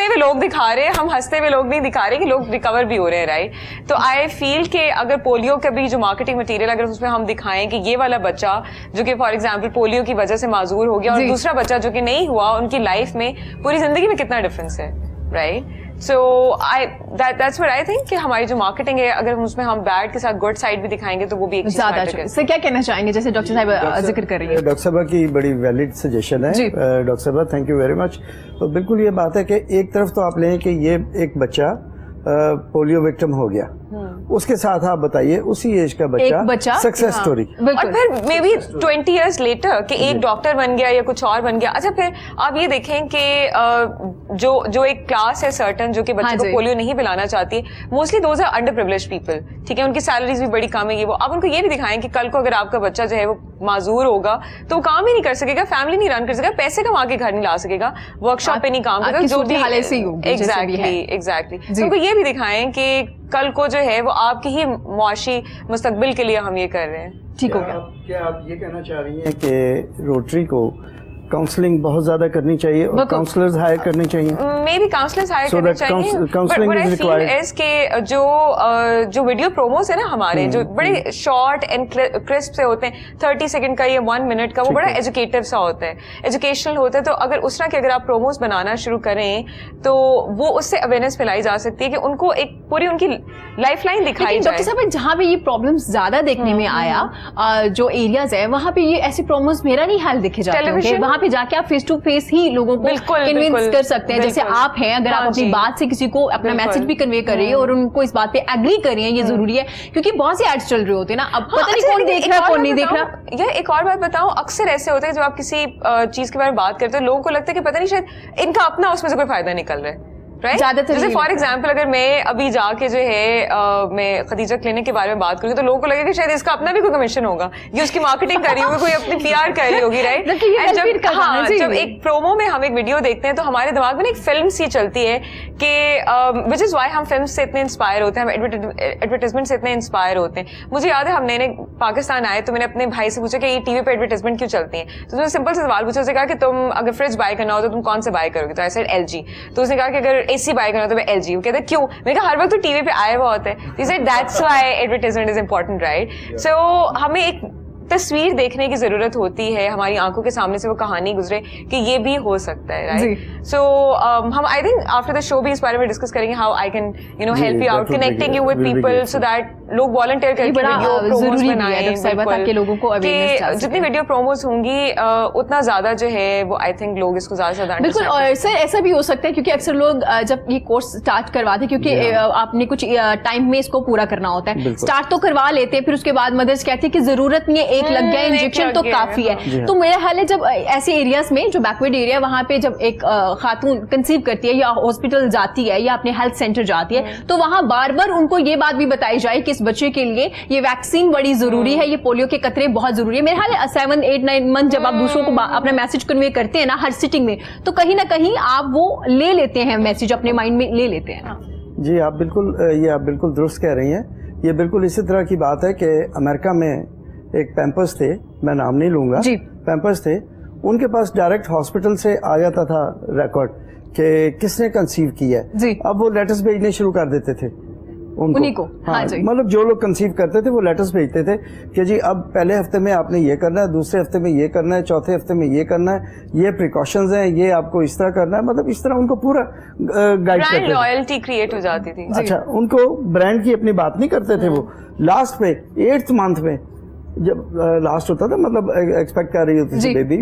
हुए लोग दिखा रहे हैं, हम हंसते हुए लोग नहीं दिखा रहे कि लोग रिकवर भी हो रहे हैं, राइट। तो आई फील कि अगर पोलियो का भी जो मार्केटिंग मटेरियल अगर उसमें हम दिखाएं कि ये वाला बच्चा जो कि फॉर एग्जांपल पोलियो की वजह से माजूर हो गया और दूसरा बच्चा जो कि नहीं हुआ, उनकी लाइफ में पूरी जिंदगी में कितना डिफरेंस है, right. So that's what I think कि हमारी जो मार्केटिंग है, अगर उसमें हम बैड के साथ गुड साइड भी दिखाएंगे तो वो भी एक चीज मैटर है। सर क्या कहना चाहेंगे, जैसे डॉक्टर साहब जिक्र कर रही है? डॉक्टर साहब की बड़ी वैलिड सजेशन है डॉक्टर साहब, थैंक यू वेरी मच। तो बिल्कुल ये बात है कि एक तरफ तो आप लें कि ये एक बच्चा पोलियो विक्टिम हो गया, उसके साथ आप बताइए उसी एज का बच्चा सक्सेस स्टोरी, और फिर मे बी 20 years लेटर कि एक डॉक्टर बन गया या कुछ और बन गया। अच्छा, फिर आप ये देखें कि जो एक क्लास है सर्टन जो कि बच्चे को पोलियो नहीं पिलाना चाहती है, mostly those are underprivileged people, ठीक है, उनकी सैलरीज भी बड़ी कम है, ये वो। आप उनको ये भी दिखाएं कि कल को अगर आपका बच्चा जो है वो माजूर होगा तो वो काम ही नहीं कर सकेगा, फैमिली नहीं रन कर सकेगा, पैसे कमा के घर नहीं ला सकेगा, वर्कशॉप पे नहीं काम करेगा, जो भी एग्जैक्टली। उनको ये भी दिखाएं कि कल को जो है वो आपकी ही मुआशी मुस्तकबिल के लिए हम ये कर रहे हैं। ठीक हो गया। क्या आप ये कहना चाह रही हैं कि रोटरी को काउंसलिंग बहुत ज़्यादा करनी चाहिए और काउंसलर्स हायर करने चाहिए. Maybe counsellors hire So करने that चाहिए. counselling But what is I feel required. is कि जो वीडियो प्रोमोस है ना हमारे, जो बड़े शॉर्ट एंड क्रिस्प से होते हैं, 30 सेकंड का या 1 मिनट का, वो बड़ा एजुकेटिव सा होता है, एजुकेशनल होता है. तो अगर उस तरह के अगर आप प्रोमोस बनाना शुरू करें तो वो उससे अवेयरनेस फैलाई जा सकती है कि उनको एक पूरी उनकी लाइफ लाइन दिखाई जाए. डॉक्टर साहब, जहाँ पे ये प्रॉब्लम्स ज्यादा देखने में आया, जो एरियाज है वहाँ पे ये ऐसे प्रोमोस मेरा नहीं हाल दिखे जाते हैं. वहाँ पे जाके आप फेस टू फेस ही लोगों को कन्विंस कर सकते हैं. जैसे आप हैं, अगर आप अपनी बात से किसी को अपना मैसेज भी कन्वे कर रही है और उनको इस बात पे एग्री कर रही है, ये जरूरी है, क्योंकि बहुत से एड्स चल रहे होते हैं ना. अब पता नहीं कौन देख रहा है कौन नहीं देख रहा. या एक और बात बताऊं, अक्सर ऐसे होता है जब आप किसी चीज के बारे में बात करते हो, लोगों को लगता है कि पता नहीं शायद इनका अपना उसमें से कोई फायदा निकल रहा है. Right? जैसे फॉर एग्जाम्पल अगर मैं अभी जाके जो है मैं खदीजा क्लिनिक के बारे में बात करूँ तो लोगों को लगेगा कि शायद इसका अपना भी कोई कमीशन होगा, ये उसकी मार्केटिंग कर रही होगी, कोई अपनी PR कर रही होगी, राइट. जब एक प्रोमो में हम एक वीडियो देखते हैं तो हमारे दिमाग में एक फिल्म सी चलती है कि विच इज वाई हम फिल्म से इतने इंस्पायर होते हैं, हम एडवर्टाइजमेंट से इतने इंस्पायर होते हैं. मुझे याद है हम नए पाकिस्तान आए तो मैंने अपने भाई से पूछा कि ये टीवी पे एडवर्टाइजमेंट क्यों चलती है. तो उसने सिंपल से सवाल पूछा, उसने कहा कि तुम अगर फ्रिज बाय करना हो तो तुम कौन से बाय करोगे. तो आई सेड LG. तो उसने कहा कि अगर AC बाय करना तो मैं LG. वो कहते क्यों? मैंने कहा हर वक्त तो टीवी पे आया हुआ होता है. He said that's why advertisement is important, right? So हमें एक तस्वीर देखने की जरूरत होती है, हमारी आंखों के सामने से वो कहानी गुजरे कि ये भी हो सकता है, राइट. सो हम I think after the show भी इस बारे में डिस्कस करेंगे, how I can help you out, connecting you with people so that लोग वॉलंटियर करके वीडियो प्रोमोस बनाएं, लोगों को जितनी वीडियो प्रोमोस होंगी उतना ज्यादा जो है वो आई थिंक लोग इसको ज्यादा से ज्यादा. बिल्कुल. और सर ऐसा भी हो सकता है क्योंकि अक्सर लोग जब ये कोर्स स्टार्ट करवाते, क्योंकि आपने कुछ टाइम में इसको पूरा करना होता है, स्टार्ट तो करवा लेते हैं, फिर उसके बाद मदर्स कहती है कि जरूरत नहीं है, एक लग गया इंजेक्शन तो काफी है. तो मेरा ख्याल है जब ऐसे एरियाज में जो बैकवर्ड एरिया, वहां पे जब एक खातून कंसीव करती है या हॉस्पिटल जाती है या अपने हेल्थ सेंटर जाती है, तो वहां बार बार उनको ये बात भी बताई जाए कि इस बच्चे के लिए ये वैक्सीन बड़ी जरूरी है, ये पोलियो के कतरे बहुत जरूरी है. मेरे ख्याल है 7, 8, 9 मंथ जब आप दूसरों को अपना मैसेज कन्वे करते हैं ना हर सिटिंग में, तो कहीं ना कहीं आप वो ले लेते हैं, मैसेज अपने माइंड में ले लेते हैं. जी आप बिल्कुल दुरुस्त कह रही हैं. ये बिल्कुल इसी तरह की बात है कि अमेरिका में एक पैम्पर्स थे, मैं नाम नहीं लूंगा, पैम्पर्स थे, उनके पास डायरेक्ट हॉस्पिटल से आ जाता था रिकॉर्ड कि किसने कंसीव किया है. अब वो लेटर्स भेजने शुरू कर देते थे उन्हीं को. हाँ, मतलब जो लोग कंसीव करते थे वो लेटर्स भेजते थे कि जी अब पहले हफ्ते में आपने ये करना है, दूसरे हफ्ते में ये करना है, चौथे हफ्ते में ये करना है, ये प्रिकॉशंस हैं, ये आपको इस तरह करना है. मतलब इस तरह उनको पूरा गाइड करते थे. लॉयल्टी क्रिएट हो जाती थी. अच्छा, उनको ब्रांड की अपनी बात नहीं करते थे. वो लास्ट पे 8th मंथ में जब लास्ट होता था, मतलब एक्सपेक्ट कर रही होती थी बेबी,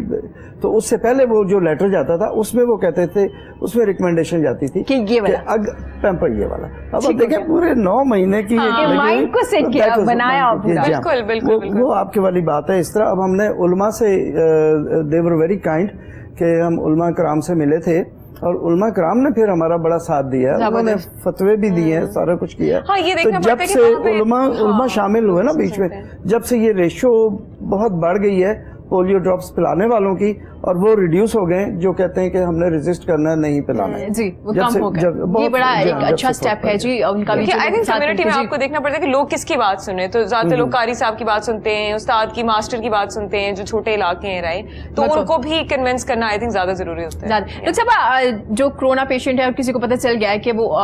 तो उससे पहले वो जो लेटर जाता था उसमें वो कहते थे, उसमें रिकमेंडेशन जाती थी कि ये वाला पैम्पर ये वाला. अब आप देखें पूरे 9 महीने की माइंड को सेट किया, बनाया. बिल्कुल वो आपके वाली बात है. इस तरह अब हमने उलमा से, दे वर वेरी काइंड कि हम उलमा कराम से मिले थे और उलमा कराम ने फिर हमारा बड़ा साथ दिया, उन्होंने फतवे भी दिए हैं, सारा कुछ किया. हाँ, ये तो जब से उलमा शामिल हुए ना बीच में, जब से ये रेशो बहुत बढ़ गई है पोलियो ड्रॉप्स पिलाने वालों की, और वो रिड्यूस हो गए जो कहते हैं कि हमने रेजिस्ट करना है, नहीं पिलाना है. जी, वो कम हो गया. ये बड़ा एक अच्छा स्टेप है जी उनका भी. आई थिंक कम्युनिटी में आपको देखना पड़ता है कि लोग किसकी बात सुने. तो ज्यादातर लोग कारी साहब की बात सुनते हैं, उस्ताद की, मास्टर की बात सुनते हैं, जो छोटे इलाके हैं, राइट. तो उनको भी कन्विंस करना आई थिंक ज्यादा जरूरी होता है. डॉक्टर साहब, जो कोरोना पेशेंट है और किसी को पता चल गया है कि वो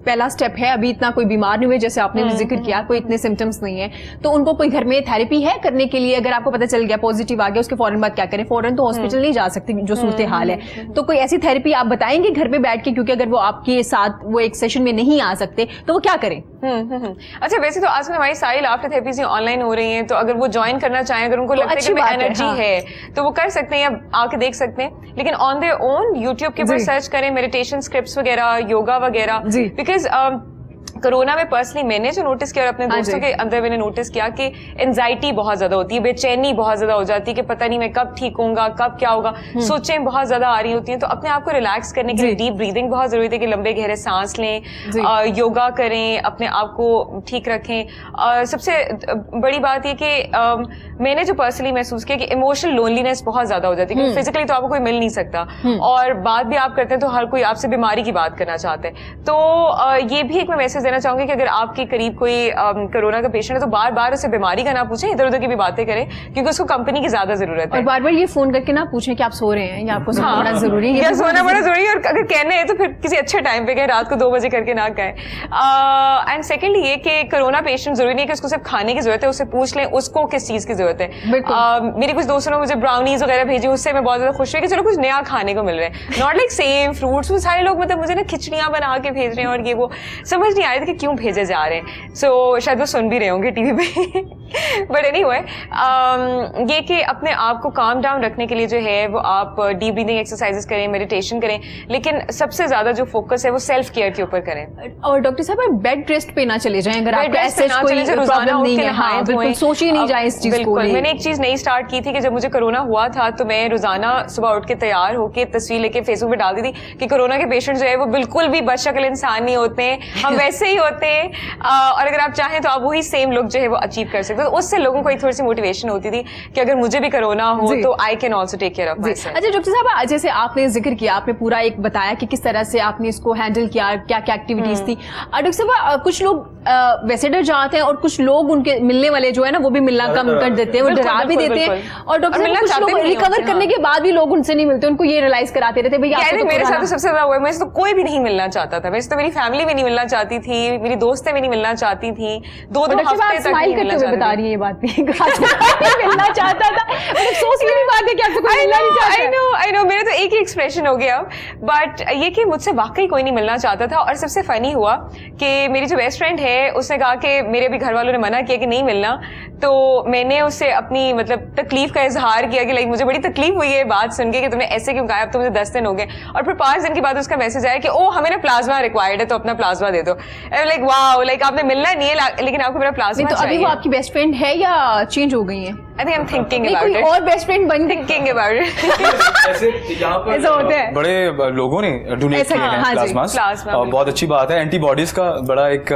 पहला स्टेप है, अभी इतना कोई बीमार नहीं हुए जैसे आपने जिक्र किया, कोई इतने सिम्टम्स नहीं है, तो उनको कोई घर में थेरेपी है करने के लिए? अगर आपको पता चल गया पॉजिटिव आ गया, उसके फौरन बाद क्या करें? फौरन तो हॉस्पिटल नहीं जा सकते जो सूरत हाल है, तो कोई ऐसी थेरेपी आप बताएंगे घर पे बैठ के? क्योंकि अगर वो आपके साथ वो एक सेशन में नहीं आ सकते तो वो क्या करें? अच्छा, वैसे तो आजकल हमारी सारी लाफ्टर थेरेपीज ऑनलाइन हो रही हैं, तो अगर वो ज्वाइन करना चाहें, अगर उनको लगता है कि एनर्जी है तो वो कर सकते हैं या आके देख सकते हैं. लेकिन ऑन देयर ओन यूट्यूब के ऊपर सर्च करें मेडिटेशन स्क्रिप्ट्स वगैरह, योगा वगैरह, बिकॉज कोरोना में पर्सनली मैंने जो नोटिस किया और अपने दोस्तों के अंदर मैंने नोटिस किया कि एंजाइटी बहुत ज्यादा होती है, बेचैनी बहुत ज्यादा हो जाती है कि पता नहीं मैं कब ठीक होऊंगा, कब क्या होगा, सोचें बहुत ज्यादा आ रही होती हैं. तो अपने आप को रिलैक्स करने के लिए डीप ब्रीदिंग बहुत जरूरी है कि लंबे गहरे सांस लें, योगा करें, अपने आप को ठीक रखें. सबसे बड़ी बात ये कि मैंने जो पर्सनली महसूस किया कि इमोशनल लोनलीनेस बहुत ज्यादा हो जाती है, क्योंकि फिजिकली तो आपको कोई मिल नहीं सकता और बात भी आप करते हैं तो हर कोई आपसे बीमारी की बात करना चाहता है. तो ये भी एक मैं मैसेज देना चाहूंगी कि अगर आपके करीब कोई कोरोना का पेशेंट है तो बार बार उसे बीमारी का ना पूछें, इधर उधर की भी बातें करें, क्योंकि उसको कंपनी की ज्यादा जरूरत है। और बार बार ये फोन करके ना पूछें कि आप सो रहे हैं या आपको सोना बड़ा जरूरी है, या सोना बड़ा जरूरी है, और अगर कहने हैं तो फिर किसी अच्छे टाइम पे कहें, रात को 2 बजे करके ना कहें। एंड सेकेंडली ये कि कोरोना पेशेंट जरूरी नहीं है कि उसको सिर्फ खाने की जरूरत है, उससे पूछ लें उसको किस चीज की जरूरत है। मेरी कुछ दोस्तों ने मुझे ब्राउनीज वगैरह भेजी, उससे मैं बहुत ज्यादा खुश हुई कि चलो कुछ नया खाने को मिल रहा है, नॉट लाइक सेम फ्रूट्स। वो सारे लोग मतलब मुझे ना खिचड़ियां बना के भेज रहे हैं और ये वो, समझ नहीं आ रही थी कि क्यों भेजे जा रहे हैं। सो शायद वो सुन भी रहे होंगे टीवी पे बट एनीवे ये कि अपने आप को काम डाउन रखने के लिए जो है वो आप डीप ब्रीदिंग एक्सरसाइजेस करें, मेडिटेशन करें, लेकिन सबसे ज्यादा जो फोकस है वो सेल्फ केयर के ऊपर करें। और डॉक्टर साहब आप बेड रेस्ट पे ना चले जाएं अगर आपको ऐसे कोई प्रॉब्लम नहीं है। हाँ, बिल्कुल सोच ही नहीं जाए इस चीज को। मैंने एक चीज नई स्टार्ट की थी कि जब मुझे कोरोना हुआ था तो मैं रोजाना सुबह उठ के तैयार होके तस्वीर लेके फेसबुक पे डाल दी थी कि कोरोना के पेशेंट जो है वो बिल्कुल भी बदशक्ल इंसान नहीं होते हैं, हम वैसे ही होते हैं, और अगर आप चाहें तो आप वही सेम लोग जो है वो अचीव कर सकते हो। तो उससे लोगों को एक थोड़ी सी मोटिवेशन होती थी कि अगर मुझे भी कोरोना हो तो I can also take care of myself. अच्छा डॉक्टर साहब, जैसे आपने जिक्र किया, आपने पूरा एक बताया कि किस तरह से आपने इसको हैंडल किया, क्या क्या एक्टिविटीज थी। डॉक्टर साहब कुछ लोग वैसे डर जाते हैं और कुछ लोग उनके मिलने वाले जो है ना वो भी मिलना कम कर देते हैं, वो डरा भी देते हैं। और डॉक्टर साहब कुछ लोग रिकवर करने के बाद भी लोग उनसे नहीं मिलते, उनको ये रियलाइज कराते रहते भैया मेरे साथ तो सबसे ज्यादा हुआ है। मैं तो कोई भी नहीं मिलना चाहता था, वैसे तो मेरी फैमिली भी नहीं मिलना चाहती थी, मेरी दोस्तें भी नहीं मिलना चाहती थी, 2-2 हफ्ते तक नहीं मिलना चाहती। बता रही है ये बात भी मिलना चाहता था, अफसोस की बात है कि आपसे कोई मिलना नहीं चाहता। आई नो मेरा तो एक ही एक्सप्रेशन हो गया, बट ये कि मुझसे वाकई कोई नहीं मिलना चाहता था। और सबसे फनी हुआ कि मेरी जो बेस्ट फ्रेंड है उसने कहा कि मेरे भी घर वालों ने मना किया कि नहीं मिलना, तो मैंने उससे अपनी मतलब तकलीफ का इजहार किया कि लाइक मुझे बड़ी तकलीफ हुई है बात सुन के कि तुमने ऐसे क्यों कहा, अब तो मुझे 10 दिन हो गए। और फिर 5 दिन के बाद उसका मैसेज आया कि ओ हमें ना प्लाज्मा रिक्वायर्ड है तो अपना प्लाज्मा दे दो। लाइक वाओ, लाइक आपने मिलना नहीं है लेकिन आपको मेरा प्लाज्मा चाहिए। तो अभी वो आपकी बेस्ट फ्रेंड है या चेंज हो गई है? I think I am thinking about it. और बेस्ट फ्रेंड बन थिंकिंग अबाउट इट। ऐसे यहाँ पर ऐसा होता है, बड़े लोगों ने डोनेट किए हैं प्लाज्मा, और बहुत अच्छी बात है। एंटीबॉडीज का बड़ा एक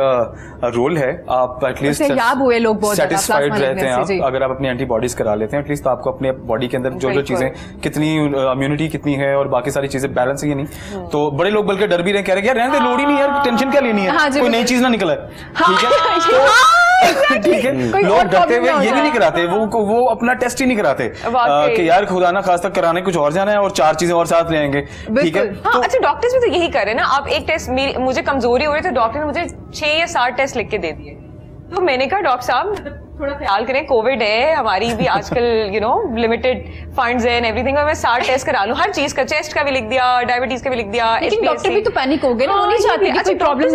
रोल है, आप एटलीस्ट सेटिस्फाइड रहते हैं आप अगर आप अपनी एंटीबॉडीज करा लेते हैं एटलीस्ट। तो आपको अपने बॉडी के अंदर जो जो चीजें कितनी इम्यूनिटी कितनी है और बाकी सारी चीजें बैलेंस है नहीं। तो बड़े लोग बल्कि डर भी रहे, कह रहे हैं यार रहने दे, लोड ही नहीं यार, टेंशन क्या लेनी है, कोई नई चीज ना निकला है, ठीक है ठीक है। लोग डरते हुए ये भी नहीं कराते, वो अपना टेस्ट ही नहीं कराते कि यार खुदा ना खास तक कराने कुछ और जाना है और 4 चीजें और साथ ले आएंगे, ठीक है। हाँ, अच्छा डॉक्टर्स भी तो यही कर रहे हैं ना। आप एक टेस्ट, मुझे कमजोरी हो रही तो डॉक्टर ने मुझे 6 या 7 टेस्ट लिख के दे दिए। तो मैंने कहा डॉक्टर साहब थोड़ा ख्याल करें, कोविड है, हमारी भी आजकल लिमिटेड फंड्स है एवरीथिंग, मैं 7 टेस्ट करा लूं हर चीज का, चेस्ट का भी लिख दिया, डायबिटीज का भी लिख दिया। लेकिन डॉक्टर भी तो पैनिक हो गए ना, वो नहीं चाहते कि कोई प्रॉब्लम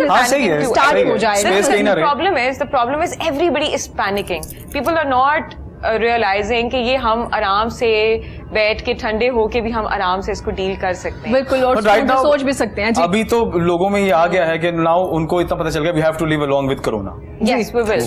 स्टार्ट हो जाए। The problem is everybody is panicking. People are not realizing कि ये हम आराम से बैठ के ठंडे होके भी हम आराम से इसको डील कर सकते हैं। बिल्कुल, और सोच भी सकते हैं। अभी तो लोगों में ये आ गया है कि नाउ उनको इतना पता चल गया, we have to live along with corona. Yes, we will.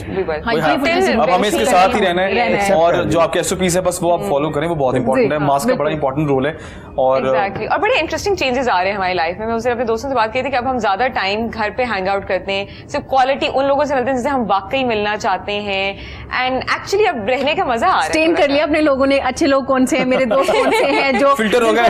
अब हमें इसके साथ ही रहना है, और जो आपके SOPs है बस वो आप फॉलो करें, वो बहुत इंपॉर्टेंट है। मास्क का बड़ा इंपॉर्टेंट रोल है। और और बड़े इंटरेस्टिंग चेंजेस आ रहे हैं हमारी लाइफ में। मैं उससे अपने दोस्तों से बात की थी कि अब हम ज्यादा टाइम घर पे हैंग आउट करते हैं, सिर्फ क्वालिटी उन लोगों से मिलते हैं जिनसे हम वाकई मिलना चाहते हैं, एंड एक्चुअली अब रहने का मजा आ रहा है। स्टेन कर लिया अपने लोगों ने, अच्छे लोग कौन से हैं, मेरे दोस्त कौन से हैं जो फिल्टर हो गए।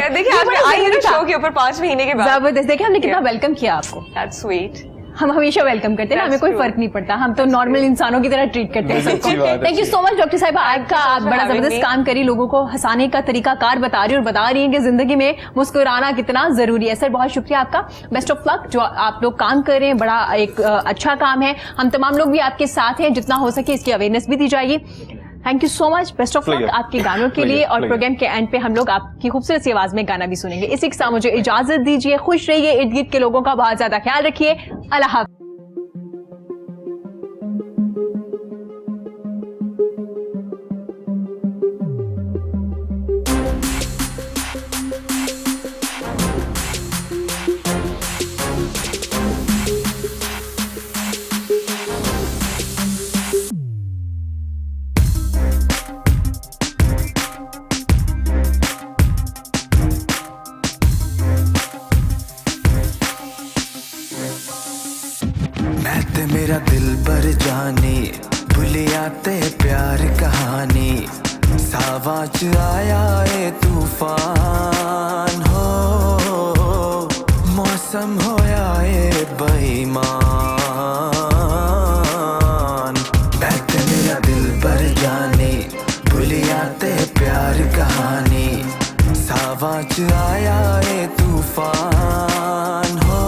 देखिए आज मैं आई हूँ शो के ऊपर 5 महीने के बाद। जबरदस्त, देखिए हमने कितना वेलकम किया आपको। That's sweet. हम हमेशा वेलकम करते हैं ना, हमें कोई फर्क नहीं पड़ता, हम तो नॉर्मल इंसानों की तरह ट्रीट करते हैं सबको। Thank you so much doctor साहिबा, आपका आप बड़ा जबरदस्त काम करी, लोगों को हंसाने का तरीका कार बता रही है और बता रही है कि जिंदगी में मुस्कुराना कितना जरूरी है। सर बहुत शुक्रिया आपका, बेस्ट ऑफ लक। जो आप लोग काम कर रहे हैं बड़ा एक अच्छा काम है, हम तमाम लोग भी आपके साथ हैं, जितना हो सके इसकी अवेयरनेस भी दी जाएगी। Thank you so much, best of luck आपके गानों के लिए। और प्रोग्राम के एंड पे हम लोग आपकी खूबसूरत सी आवाज में गाना भी सुनेंगे। इसी के साथ मुझे इजाजत दीजिए, खुश रहिए, इर्द गिर्द के लोगों का बहुत ज्यादा ख्याल रखिए। अल्लाह हाफ़िज़। मेरा दिल पर जाने भूलिया ते प्यार कहानी, सावाच आया ए तूफान हो, मौसम होया ए बेईमान। भुलिया ते प्यार कहानी सावा च आया ए तूफान हो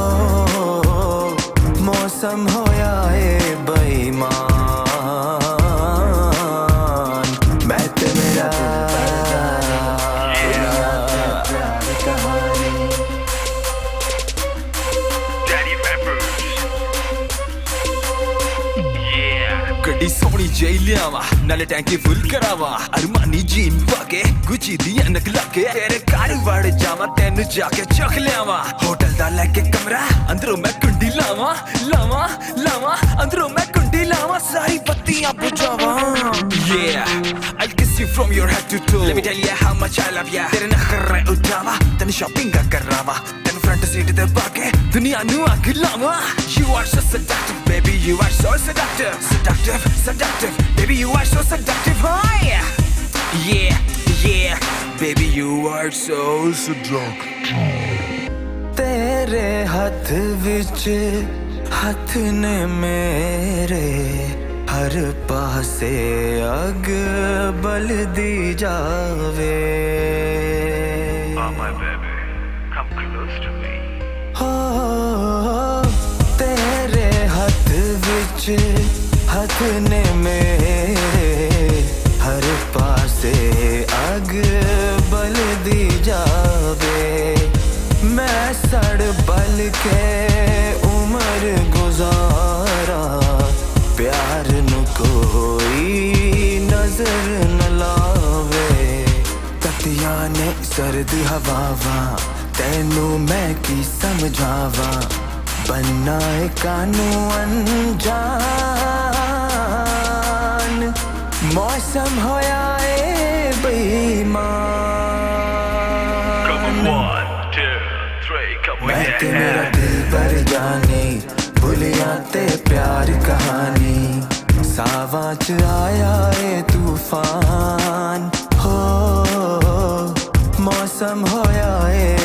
मौसम होया ए बेईमान मैं ते मेरा प्यार कहानी ਗੱਡੀ ਸੋਹਣੀ ਜਿਹੀ ਲਿਆਵਾਂ ਨਾਲੇ ਟੈਂਕੀ ਫੁੱਲ ਕਰਾਵਾਂ ਅਰਮਾਨੀ ਜੀਨ ਪਾ ਕੇ ਗੁੱਚੀ ਦੀ ਐਨਕ ਲਾ ਕੇ ਤੇਰੇ ਘਰ ਵੜ ਜਾਵਾਂ ਤੈਨੂੰ ਜਾ ਕੇ ਚੁੱਕ ਲਿਆਵਾਂ ਹੋਟਲ ਦਾ ਲੈ ਕੇ ਕਮਰਾ ਅੰਦਰੋਂ ਮੈਂ ਕੁੰਡੀ ਲਾਵਾਂ ਲਾਵਾਂ ਲਾਵਾਂ ਅੰਦਰੋਂ ਮੈਂ ਕੁੰਡੀ ਲਾਵਾਂ ਸਾਰੀ ਬੱਤੀਆਂ ਬੁਝਾਵਾਂ Yeah I'll kiss you from your head to toe Let me tell you how much I love ya ਤੇਰੇ ਨਖਰੇ ਉਠਾਵਾਂ ਤੈਨੂੰ ਸ਼ਾਪਿੰਗ ਕਰਾਵਾਂ ਤੈਨੂੰ ਫਰੰਟ ਸੀਟ ਤੇ ਪਾ ਕੇ ਦੁਨੀਆ ਨੂੰ ਅੱਗ ਲਾਵਾਂ You are so seductive baby you are so seductive Seductive, seductive baby you are so seductive oh yeah Yeah, yeah baby you are so seductive तेरे हथ विच हथ ने मेरे हर पासे अग बलदी जावे हो तेरे हथ विच हथ ने मेरे हर पासे अग बलदी जावे मैं सड़ बल के उम्र गुजारा प्यार नु कोई नजर न लावे ततिया ने सर्द हवावां तैनू मैं की समझावां बनना है कानू अनजान मौसम होया ए बेईमान मैं ते मेरा दिल पर जाने भुलिया ते प्यार कहानी सावा च आया ए तूफान हो मौसम होया ए